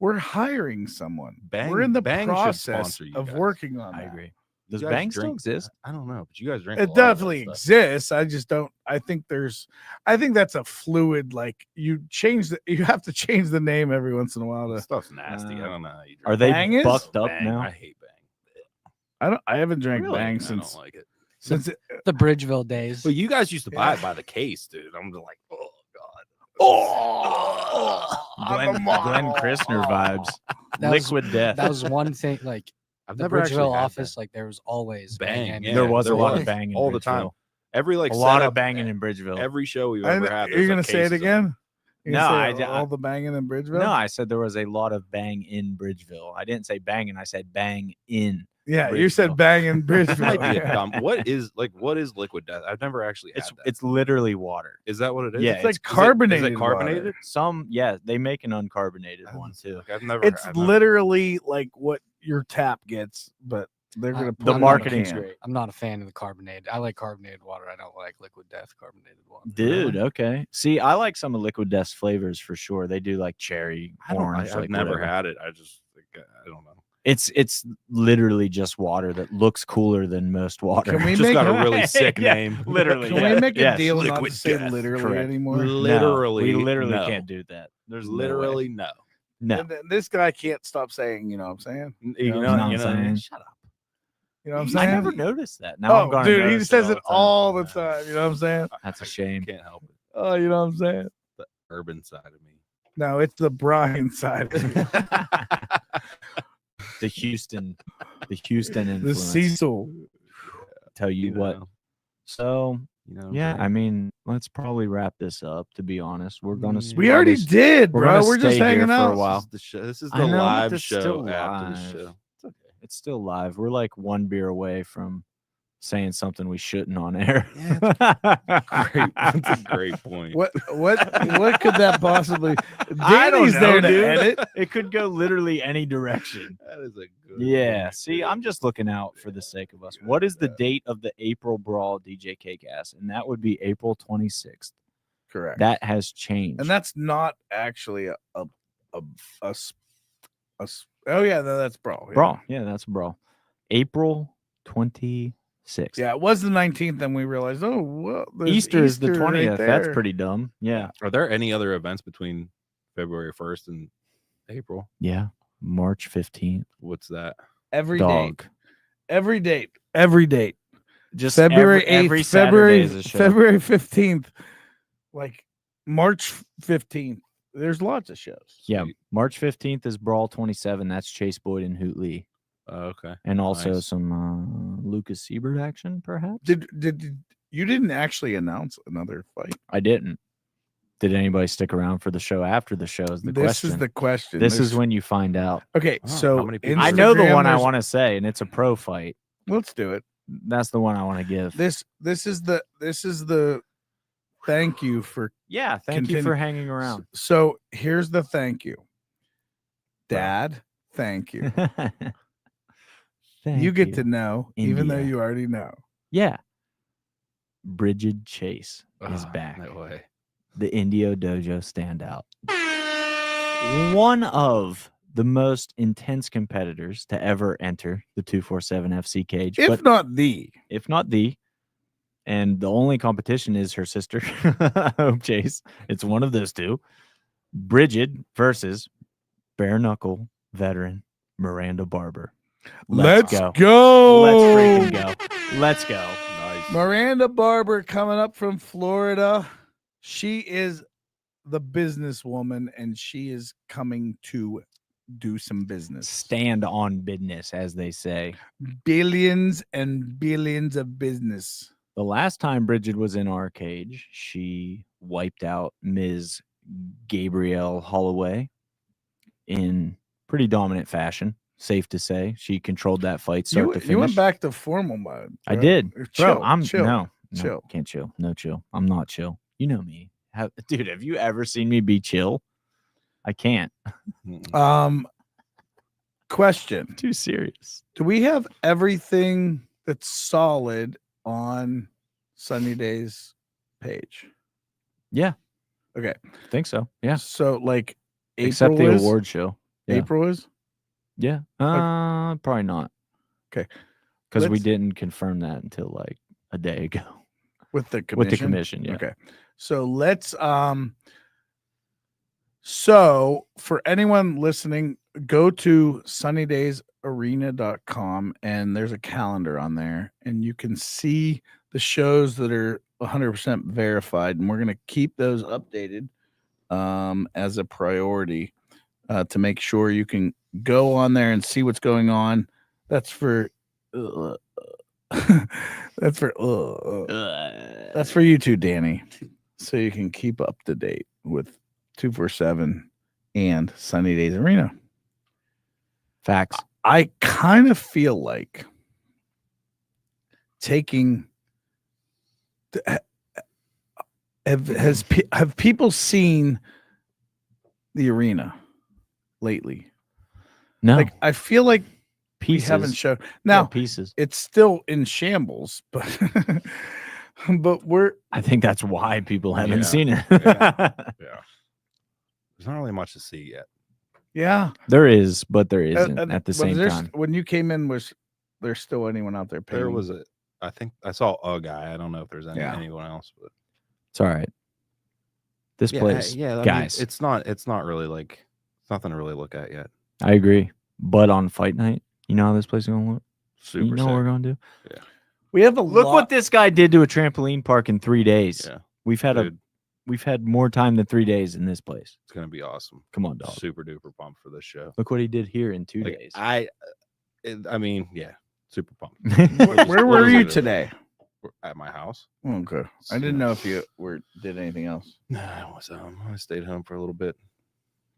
we're hiring someone. We're in the Bang should process sponsor you of guys. working on I that. agree. You Does guys Bang still drink- exist? I don't know, but you guys drink. a It lot of that definitely stuff. exists. I just don't. I think that's a fluid. Like you have to change the name every once in a while. That To stuff's nasty. I Uh, don't know how you drink. Are they Bang is? bucked up Bang, now? I hate Bang. I haven't drank Really? Bang I since don't like it. The Bridgeville days. But you guys used to buy Yeah. it by the case, dude. I'm just like, oh god. Glenn Christner vibes. That was- Liquid death. That was one thing. Like I've the never actually Bridgeville had office, like there was always Bang, and yeah. there was there a lot was. of banging all in the time. Bridgeville. Every like A lot setup, of banging in Bridgeville. Every show we've I, ever had. you're there's, gonna like, say it cases of again? You're gonna No, say I- all the banging in Bridgeville. No, I said there was a lot of bang in Bridgeville. I didn't say banging. I said bang in. yeah, you said Bridgeville. bang in That might be Bridgeville. a dumb. What is liquid death? I've never actually had It's that. it's literally water. Is that what it is? Yeah, It's like Is it carbonated. carbonated? water. Some, yeah, they make an uncarbonated one too. Like, I've never. It's I've never- literally like what your tap gets, but they're gonna put The it in a marketing's can. great. I'm not a fan of the carbonated. I like carbonated water. I don't like liquid death carbonated water. Dude, okay. See, I like some of Liquid Death's flavors for sure. They do like cherry, orange. I've like never whatever. had it. I just like, I don't know. It's literally just water that looks cooler than most water. Can we Just make got a a- really sick Yeah, name. literally. Can yeah. we make a Yes. deal not Liquid to say death, literally correct. anymore? No, Literally, we literally no. can't do that. There's Literally no. no. And then this guy can't stop saying, you know what I'm saying? You know know, what you I'm saying? know. Shut up. You know what I'm I saying? never noticed that. Now I'm Oh, going. dude, he says it all the time. You know what I'm saying? That's a shame. Can't help it. Oh, you know what I'm saying? The urban side of me. No, it's the Brian side. the Houston influence. the Cecil. Tell you what. know, So you know. yeah, I mean, let's probably wrap this up. To be honest, we're gonna. We already probably- did, we're bro. gonna We're just stay here hanging for out. a while. This is I the know, but live it's show still after the live. show. It's okay. It's still live. We're like one beer away from saying something we shouldn't on air. Great. That's a great point. What could that possibly? I don't Danny's there know, to dude. edit. It could go literally any direction. That is a good. Yeah. point, See, dude. I'm just looking out for the sake of us. What is the date of the April Brawl DJ K-Gas? And that would be April 26th. Correct. That has changed. And that's not actually a oh yeah, no, that's Brawl. Yeah. Brawl. Yeah, that's Brawl. April 26th. Yeah, it was the 19th, and we realized, oh, well, there's Easter is the right 20th. That's there. pretty dumb. Yeah. Are there any other events between February 1st and April? Yeah. March 15th. What's that? every Dog. date, every date. Just February 8th, every Saturday is a show. February 15th, like March 15th. There's lots of shows. Yeah. Sweet. March 15th is Brawl 27. That's Chase Boyd and Hoot Lee. Okay. And also Nice. some Lucas Siebert action, perhaps. Did you didn't actually announce another fight? I didn't. Did anybody stick around for the show after the show? Is the This question. is the question. This is There's- when you find out. okay. Oh, So how many people I know the Instagram, one I there's- want to say, and it's a pro fight. Let's do it. That's the one I want to give. This is the thank you for Yeah, thank you Continue. for hanging around. So here's the thank you. Dad, thank you. You get to know, even though India. you already know. Yeah. Bridget Chase is Ah, back. No way. The Indio Dojo standout. One of the most intense competitors to ever enter the 247 FC cage, If but not the. if not the, and the only competition is her sister, Hope Chase. It's one of those two. Bridget versus bare knuckle veteran Miranda Barber. Let's go. Let's freaking go. Let's go. Nice. Miranda Barber coming up from Florida. She is the businesswoman and she is coming to do some business. Stand on business, as they say. Billions and billions of business. The last time Bridget was in our cage, she wiped out Ms. Gabrielle Holloway in pretty dominant fashion. Safe to say, she controlled that fight start to finish. You went back to formal mode. I bro. did, Chill, bro. I'm chill. no, chill. can't chill. No chill. I'm not chill. You know me, dude. Have you ever seen me be chill? I can't. Question: Too serious. do we have everything that's solid on Sunny Days page? Yeah. Okay. I think so. Yeah. So like April Except the is? award show. Yeah. April is? Yeah. Probably not. Okay. Because we Let's- didn't confirm that until like a day ago with the commission. with the commission. Yeah. Okay. So let's so for anyone listening, go to sunnydaysarena.com and there's a calendar on there and you can see the shows that are 100% verified, and we're going to keep those updated as a priority to make sure you can go on there and see what's going on. That's for that's for you too, Danny, so you can keep up to date with 247 and Sunny Days Arena. Facts. I kind of feel like taking have people seen the arena lately? No. Like I feel like pieces. we haven't shown Yeah, now. pieces. It's still in shambles, but but we're I think that's why people haven't Yeah. seen it. Yeah. There's not really much to see yet. yeah. There is, but there isn't at the was same there time. when you came in, was there still anyone out there painting? There was I think I saw a guy. I don't know if there's Yeah. anyone else, but It's all right. This place, I mean, guys. it's not really like it's nothing to really look at yet. I agree. But on fight night, you know how this place is gonna look. Super You know what we're sick. gonna do. we have a Look lot. what this guy did to a trampoline park in 3 days. Yeah, We've had more time than 3 days in this place. it's gonna be awesome. Come on, dog. Super duper pumped for this show. Look what he did here in 2 Like, days. I mean, yeah, super pumped. Where were you today? At my house. Okay, I didn't know if you did anything else. I stayed home for a little bit.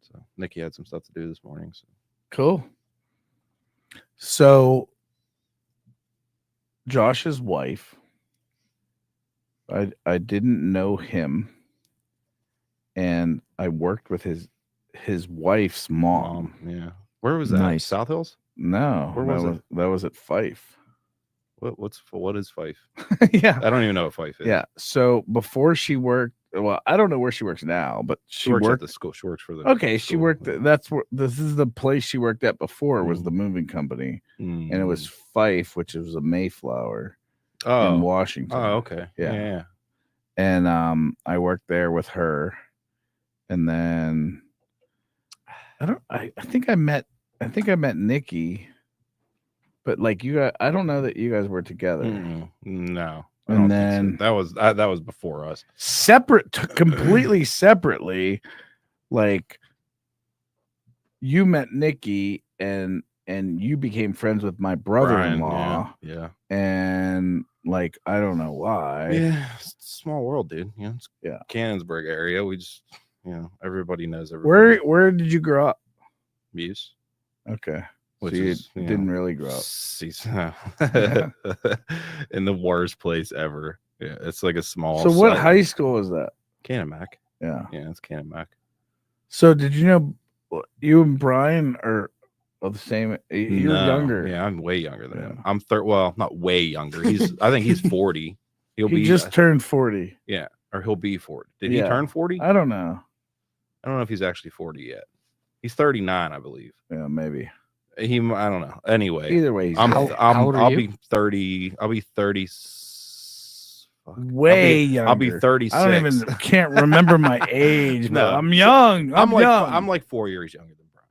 So Nikki had some stuff to do this morning. So Cool. So Josh's wife, I didn't know him, and I worked with his wife's mom. yeah. Where was that? Nice. South Hills? No, Where was it? That was at Fife. What is Fife? Yeah, I don't even know what Fife is. yeah. So before she worked, well, I don't know where she works now, but She she works at worked. the school. She works for the Okay, she school. worked. That's where this is the place she worked at before was Mm. the moving company, and it was Mm. Fife, which was a Mayflower in oh Washington. okay Yeah. And I worked there with her, and then I think I met Nikki, but like you guys, I don't know that you guys were together. No. I And don't think then- so. that was before us. Completely separately, like you met Nikki and you became friends with my brother-in-law, Brian, yeah. and like I don't know why. Yeah, it's a small world, dude. You know, it's Yeah. Cannonsburg area. We just, everybody knows everybody. Where did you grow up? Muse, Okay, which so you is didn't really grow up. in the worst place ever. Yeah, it's like a small. So what site. high school was that? Cannamac. Yeah. Yeah, it's Cannamac. So did you know you and Brian are of the same? You're No, younger. Yeah, I'm way younger than Yeah. him. I'm well, not way younger. I think he's 40. He'll He be just turned 40. or he'll be 40. Did Yeah. he turn 40? I don't know. I don't know if he's actually 40 yet. He's 39, I believe. Yeah, maybe. I don't know. Anyway, Either way, he's How old are I'll you? be 30. I'll be 30. Fuck. way younger. I'll be 36. I don't even can't remember my age. No. But I'm young. I'm young. I'm like 4 years younger than Brian.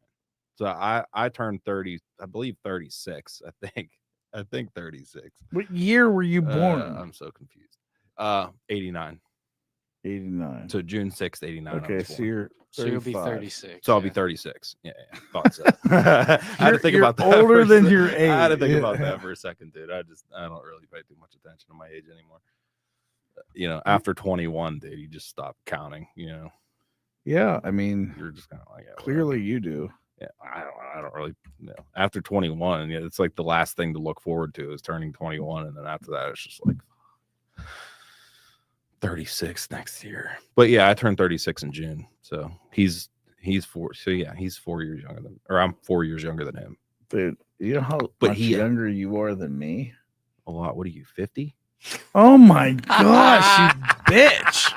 So I turned 30. I believe 36. I think 36. What year were you born? I'm so confused. 89. 89. So June 6th, 89. I Okay, was so born. you're So you'll be 35. 36. So I'll be yeah. 36. Yeah, thought so. I had to think You're about that. older for a than sec- your I had to age. think about Yeah. that for a second, dude. I don't really pay too much attention to my age anymore. After 21, dude, you just stop counting. Yeah, I mean, You're just kind of like, yeah, whatever. clearly you do. Yeah, I don't really after 21, yeah, it's like the last thing to look forward to is turning 21, and then after that it's just like 36 next year. But yeah, I turned 36 in June, so he's 4. So yeah, he's 4 years younger than, or I'm 4 years younger than him. Dude, you know how But much younger you are than me? A lot. What are you, 50? Oh my gosh, you bitch.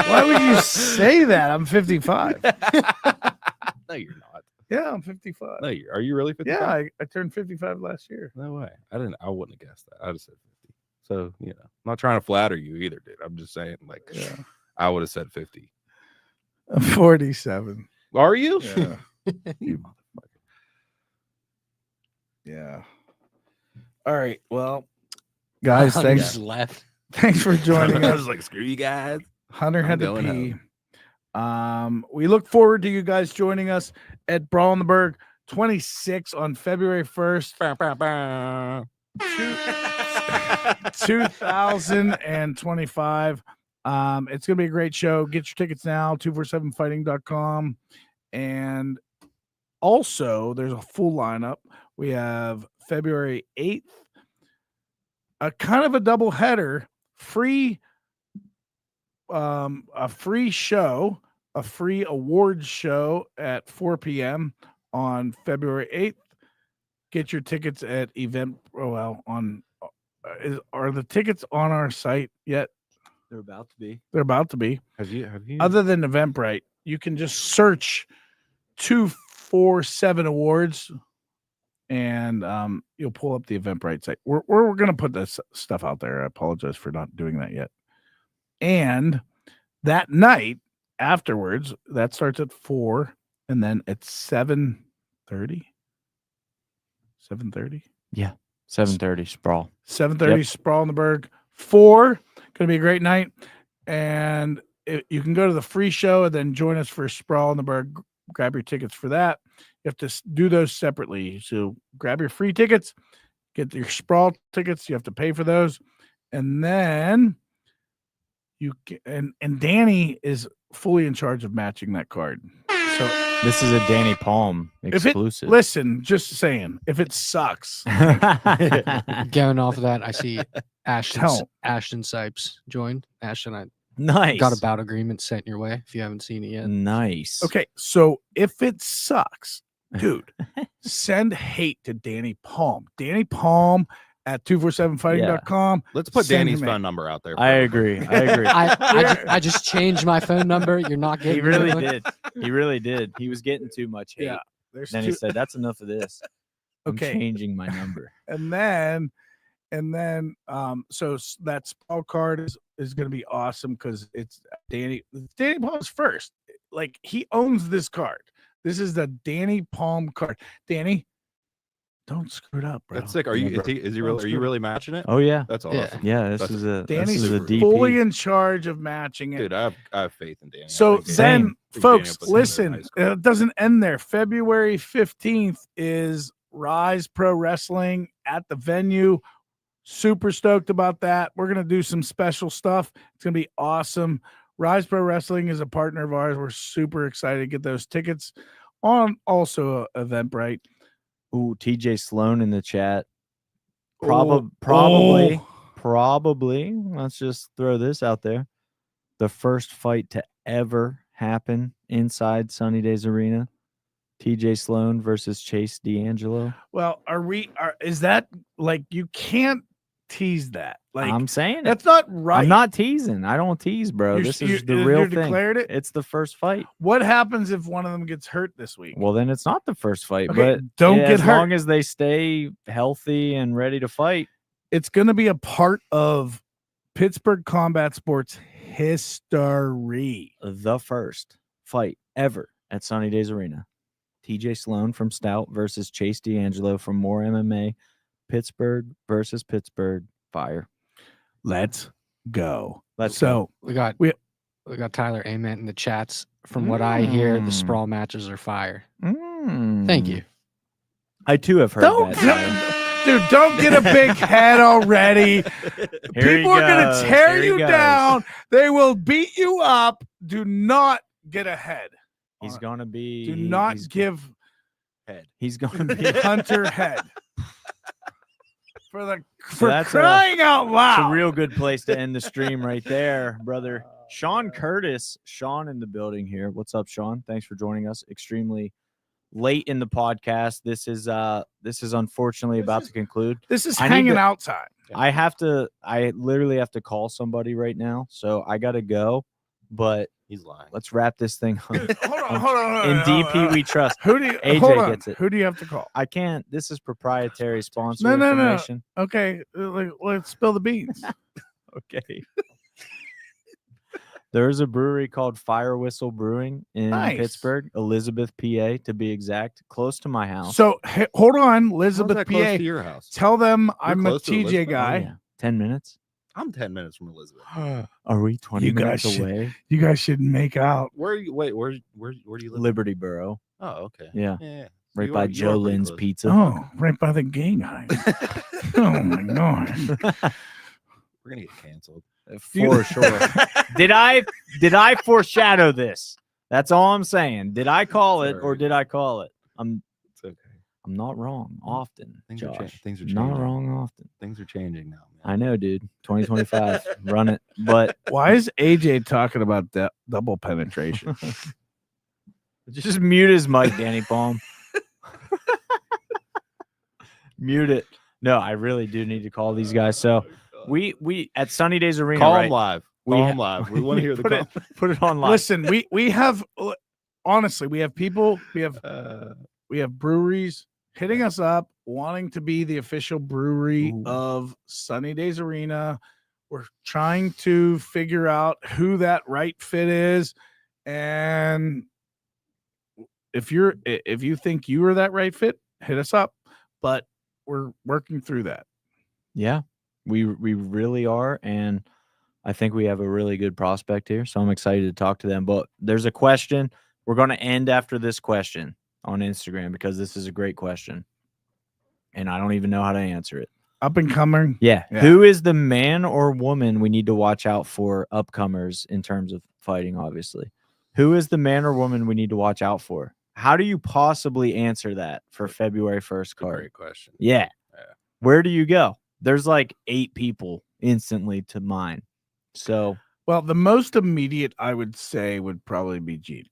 Why would you say that? I'm 55. No, you're not. Yeah, I'm 55. No, are you really 55? Yeah, I turned 55 last year. No way. I wouldn't have guessed that. I just said 50. So, I'm not trying to flatter you either, dude. I'm just saying, like, Yeah. I would have said 50. I'm 47. Are you? Yeah. You motherfucker. Yeah. All right. Well, guys, Hunter thanks. just left. Thanks for joining I us. was like, screw you guys. Hunter I'm had to going pee. We look forward to you guys joining us at Brawl in the Berg 26 on February 1st, 2025. It's gonna be a great show. Get your tickets now, 247fighting.com. And also there's a full lineup. We have February 8th, a kind of a double header, a free show, a free awards show at 4 p.m. on February 8th. Get your tickets at are the tickets on our site yet? They're about to be. They're about to be. Have you? Other than Eventbrite, you can just search 247 awards and you'll pull up the Eventbrite site. We're going to put this stuff out there. I apologize for not doing that yet. And that night afterwards, that starts at 4, and then at 7:30. 7:30. 7:30 sprawl. 7:30 Yep. Sprawl in the Berg. 4, gonna be a great night. And you can go to the free show and then join us for Sprawl in the Berg. Grab your tickets for that. You have to do those separately. So grab your free tickets, get your Sprawl tickets. You have to pay for those, and then and Danny is fully in charge of matching that card. So This is a Danny Palm if it exclusive. listen, just saying, if it sucks, Going off of that, I see Ashton Tell. Sipes joined. Ashton, I Nice. got a bout agreement sent your way if you haven't seen it yet. Nice. okay. So if it sucks, dude, send hate to Danny Palm. Danny Palm at 247fighting.com. Let's put Send Danny's him phone in. number out there. I agree. I agree. I just changed my phone number. You're not He getting really it. did. He really did. He was getting too much hate. Yeah. There's Then he said, "That's enough of this. I'm Okay. changing my number." and then so that Sprawl card is going to be awesome because it's Danny Palm's first. Like, he owns this card. This is the Danny Palm card. Danny, don't screw it up, bro. That's sick. Are you? Is he really? Are you really matching it? Oh yeah. That's Yeah. awesome. Yeah. This That's- is a Danny's this is a DP. fully in charge of matching it. Dude, I have faith in Danny. I So think Danny- then, Same. I think folks, Danny will put together a listen, nice card. it doesn't end there. February 15th is Rise Pro Wrestling at the venue. Super stoked about that. We're going to do some special stuff. It's going to be awesome. Rise Pro Wrestling is a partner of ours. We're super excited to get those tickets on also Eventbrite. Ooh, TJ Sloan in the chat. Oh, Probably. oh. Probably. Let's just throw this out there. The first fight to ever happen inside Sunny Days Arena. TJ Sloan versus Chase D'Angelo. Well, is that like, you can't tease that? Like, I'm saying it. that's not right. I'm not teasing. I don't tease, bro. You're- This is the you real thing. declared it. It's the first fight. What happens if one of them gets hurt this week? Well, then it's not the first fight. Okay, but don't yeah, get as long hurt. as they stay healthy and ready to fight. It's going to be a part of Pittsburgh Combat Sports history. The first fight ever at Sunny Days Arena. TJ Sloan from Stout versus Chase D'Angelo from More MMA. Pittsburgh versus Pittsburgh. Fire. Let's go. Let's go. So We got We- we got Tyler Ament in the chats. From what I hear, the Mm. sprawl matches are fire. Thank Mm. you. I too have heard don't, that. Tyler. dude, don't get a big head already. Here he People are going goes. to tear Here he you goes. down. They will beat you up. Do not get ahead. He's gonna be. Do not he's, give head. He's gonna be. Hunter head. For that's crying out It's loud. a real good place to end the stream right there, brother. Sean Curtis, Sean in the building here. What's up, Sean? Thanks for joining us. Extremely late in the podcast. This is unfortunately about to conclude. This is I need hanging to- out time. I literally have to call somebody right now, so I gotta go. But He's lying. let's wrap this thing up. Hold on. In DP, we trust. Who do you AJ hold on. gets it. Who do you have to call? I can't. This is proprietary sponsor No. information. Okay, let's spill the beans. Okay. There's a brewery called Fire Whistle Brewing in Nice. Pittsburgh, Elizabeth, PA, to be exact, close to my house. So hold on, How's Elizabeth, that close PA. to your house? Tell them I'm a close to TJ Elizabeth? Oh, guy. yeah. 10 minutes? I'm 10 minutes from Elizabeth. Are we 20 You minutes guys should- away? You guys should make out. Where are you? Wait, where do you live? Liberty Borough. Oh, okay. Yeah. Yeah. Right You by are- you Joe are pretty Lynn's close. Pizza. Oh, right by the gang house. Oh my god. We're gonna get canceled. For sure. Did I foreshadow this? That's all I'm saying. Did I call it or Sorry. did I call it? It's okay. I'm not wrong often. Things are Josh. things are Not changing. wrong often. Things are changing now, man. I know, dude. 2025. Run it. But Why is AJ talking about double penetration? just mute his mic, Danny Palm. Mute it. No, I really do need to call these guys. So we at Sunny Days Arena. Call right? him live. We Call ha- him live. We want to hear the put call. it, put it on live. Listen, we have honestly, we have people, we have breweries hitting us up wanting to be the official brewery Ooh. of Sunny Days Arena. We're trying to figure out who that right fit is, and if you think you are that right fit, hit us up. But we're working through that. Yeah, we really are, and I think we have a really good prospect here. So I'm excited to talk to them. But there's a question. We're going to end after this question on Instagram because this is a great question, and I don't even know how to answer it. Up and coming. Yeah. Yeah. Who is the man or woman we need to watch out for upcomers in terms of fighting, obviously? Who is the man or woman we need to watch out for? How do you possibly answer that for February 1st card? Great question. Yeah. Yeah. Where do you go? There's like 8 people instantly to mind. So Well, the most immediate I would say would probably be Gino.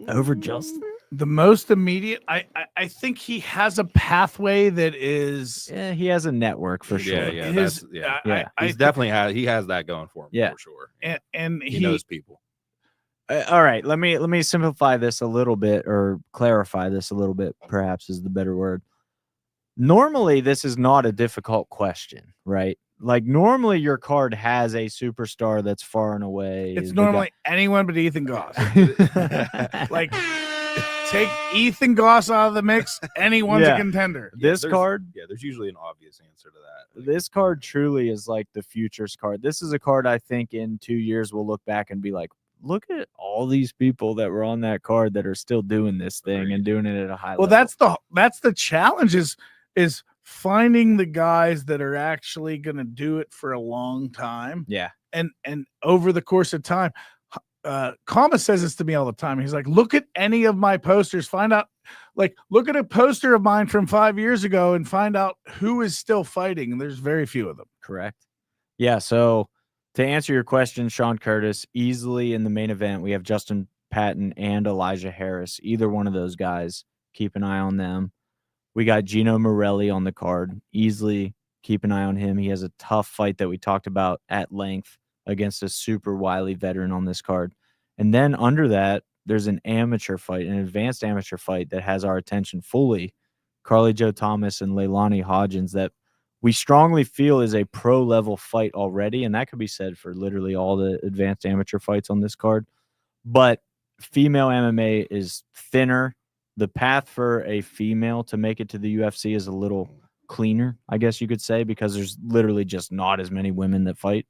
over Justin? The most immediate, I think he has a pathway that is. Yeah, he has a network for sure. Yeah, yeah. his- That's, yeah. Yeah. I He's think- definitely he has that going for him. Yeah. For sure. and He knows people. All right, let me simplify this a little bit or clarify this a little bit, perhaps is the better word. Normally, this is not a difficult question, right? Like normally your card has a superstar that's far and away. it's the guy- normally anyone but Ethan Goss. like Like, take Ethan Goss out of the mix, anyone's Yeah. a contender. this there's- card. Yeah, there's usually an obvious answer to that. This card truly is like the futures card. This is a card I think in 2 years we'll look back and be like, look at all these people that were on that card that are still doing this thing Agreed. and doing it at a high Well, level. that's the challenge is finding the guys that are actually going to do it for a long time. Yeah. And over the course of time. Kama says this to me all the time. He's like, look at any of my posters, find out, like, look at a poster of mine from 5 years ago and find out who is still fighting. And there's very few of them. Correct. Yeah. So to answer your question, Sean Curtis, easily in the main event, we have Justin Patton and Elijah Harris. Either one of those guys, keep an eye on them. We got Gino Morelli on the card. Easily keep an eye on him. He has a tough fight that we talked about at length against a super wily veteran on this card. And then under that, there's an amateur fight, an advanced amateur fight that has our attention fully. Carly Joe Thomas and Leilani Hodgins that we strongly feel is a pro level fight already. And that could be said for literally all the advanced amateur fights on this card. But female MMA is thinner. The path for a female to make it to the UFC is a little cleaner, I guess you could say, because there's literally just not as many women that fight.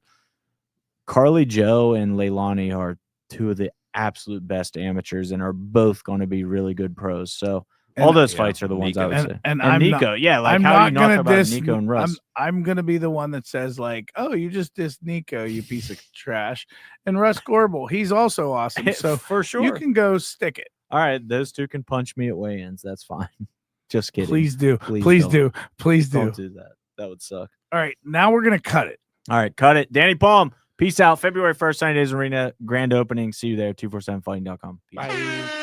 Carly Joe and Leilani are two of the absolute best amateurs and are both going to be really good pros. So all And- those yeah, fights are the ones I would Nico. say. And And I'm Nico, not- yeah, like I'm how do not you not gonna talk about diss Nico and Russ? I'm gonna be the one that says like, "Oh, you just dissed Nico, you piece of trash." And Russ Gorbel, he's also awesome. So for sure. you can go stick it. All right, those two can punch me at weigh-ins. That's fine. Just kidding. Please do. Please Please don't. do. Please do. Don't do that. That would suck. All right, now we're gonna cut it. All right, cut it. Danny Palm, peace out. February 1st, Sunny Days Arena, grand opening. See you there, 247fighting.com. Peace. Bye.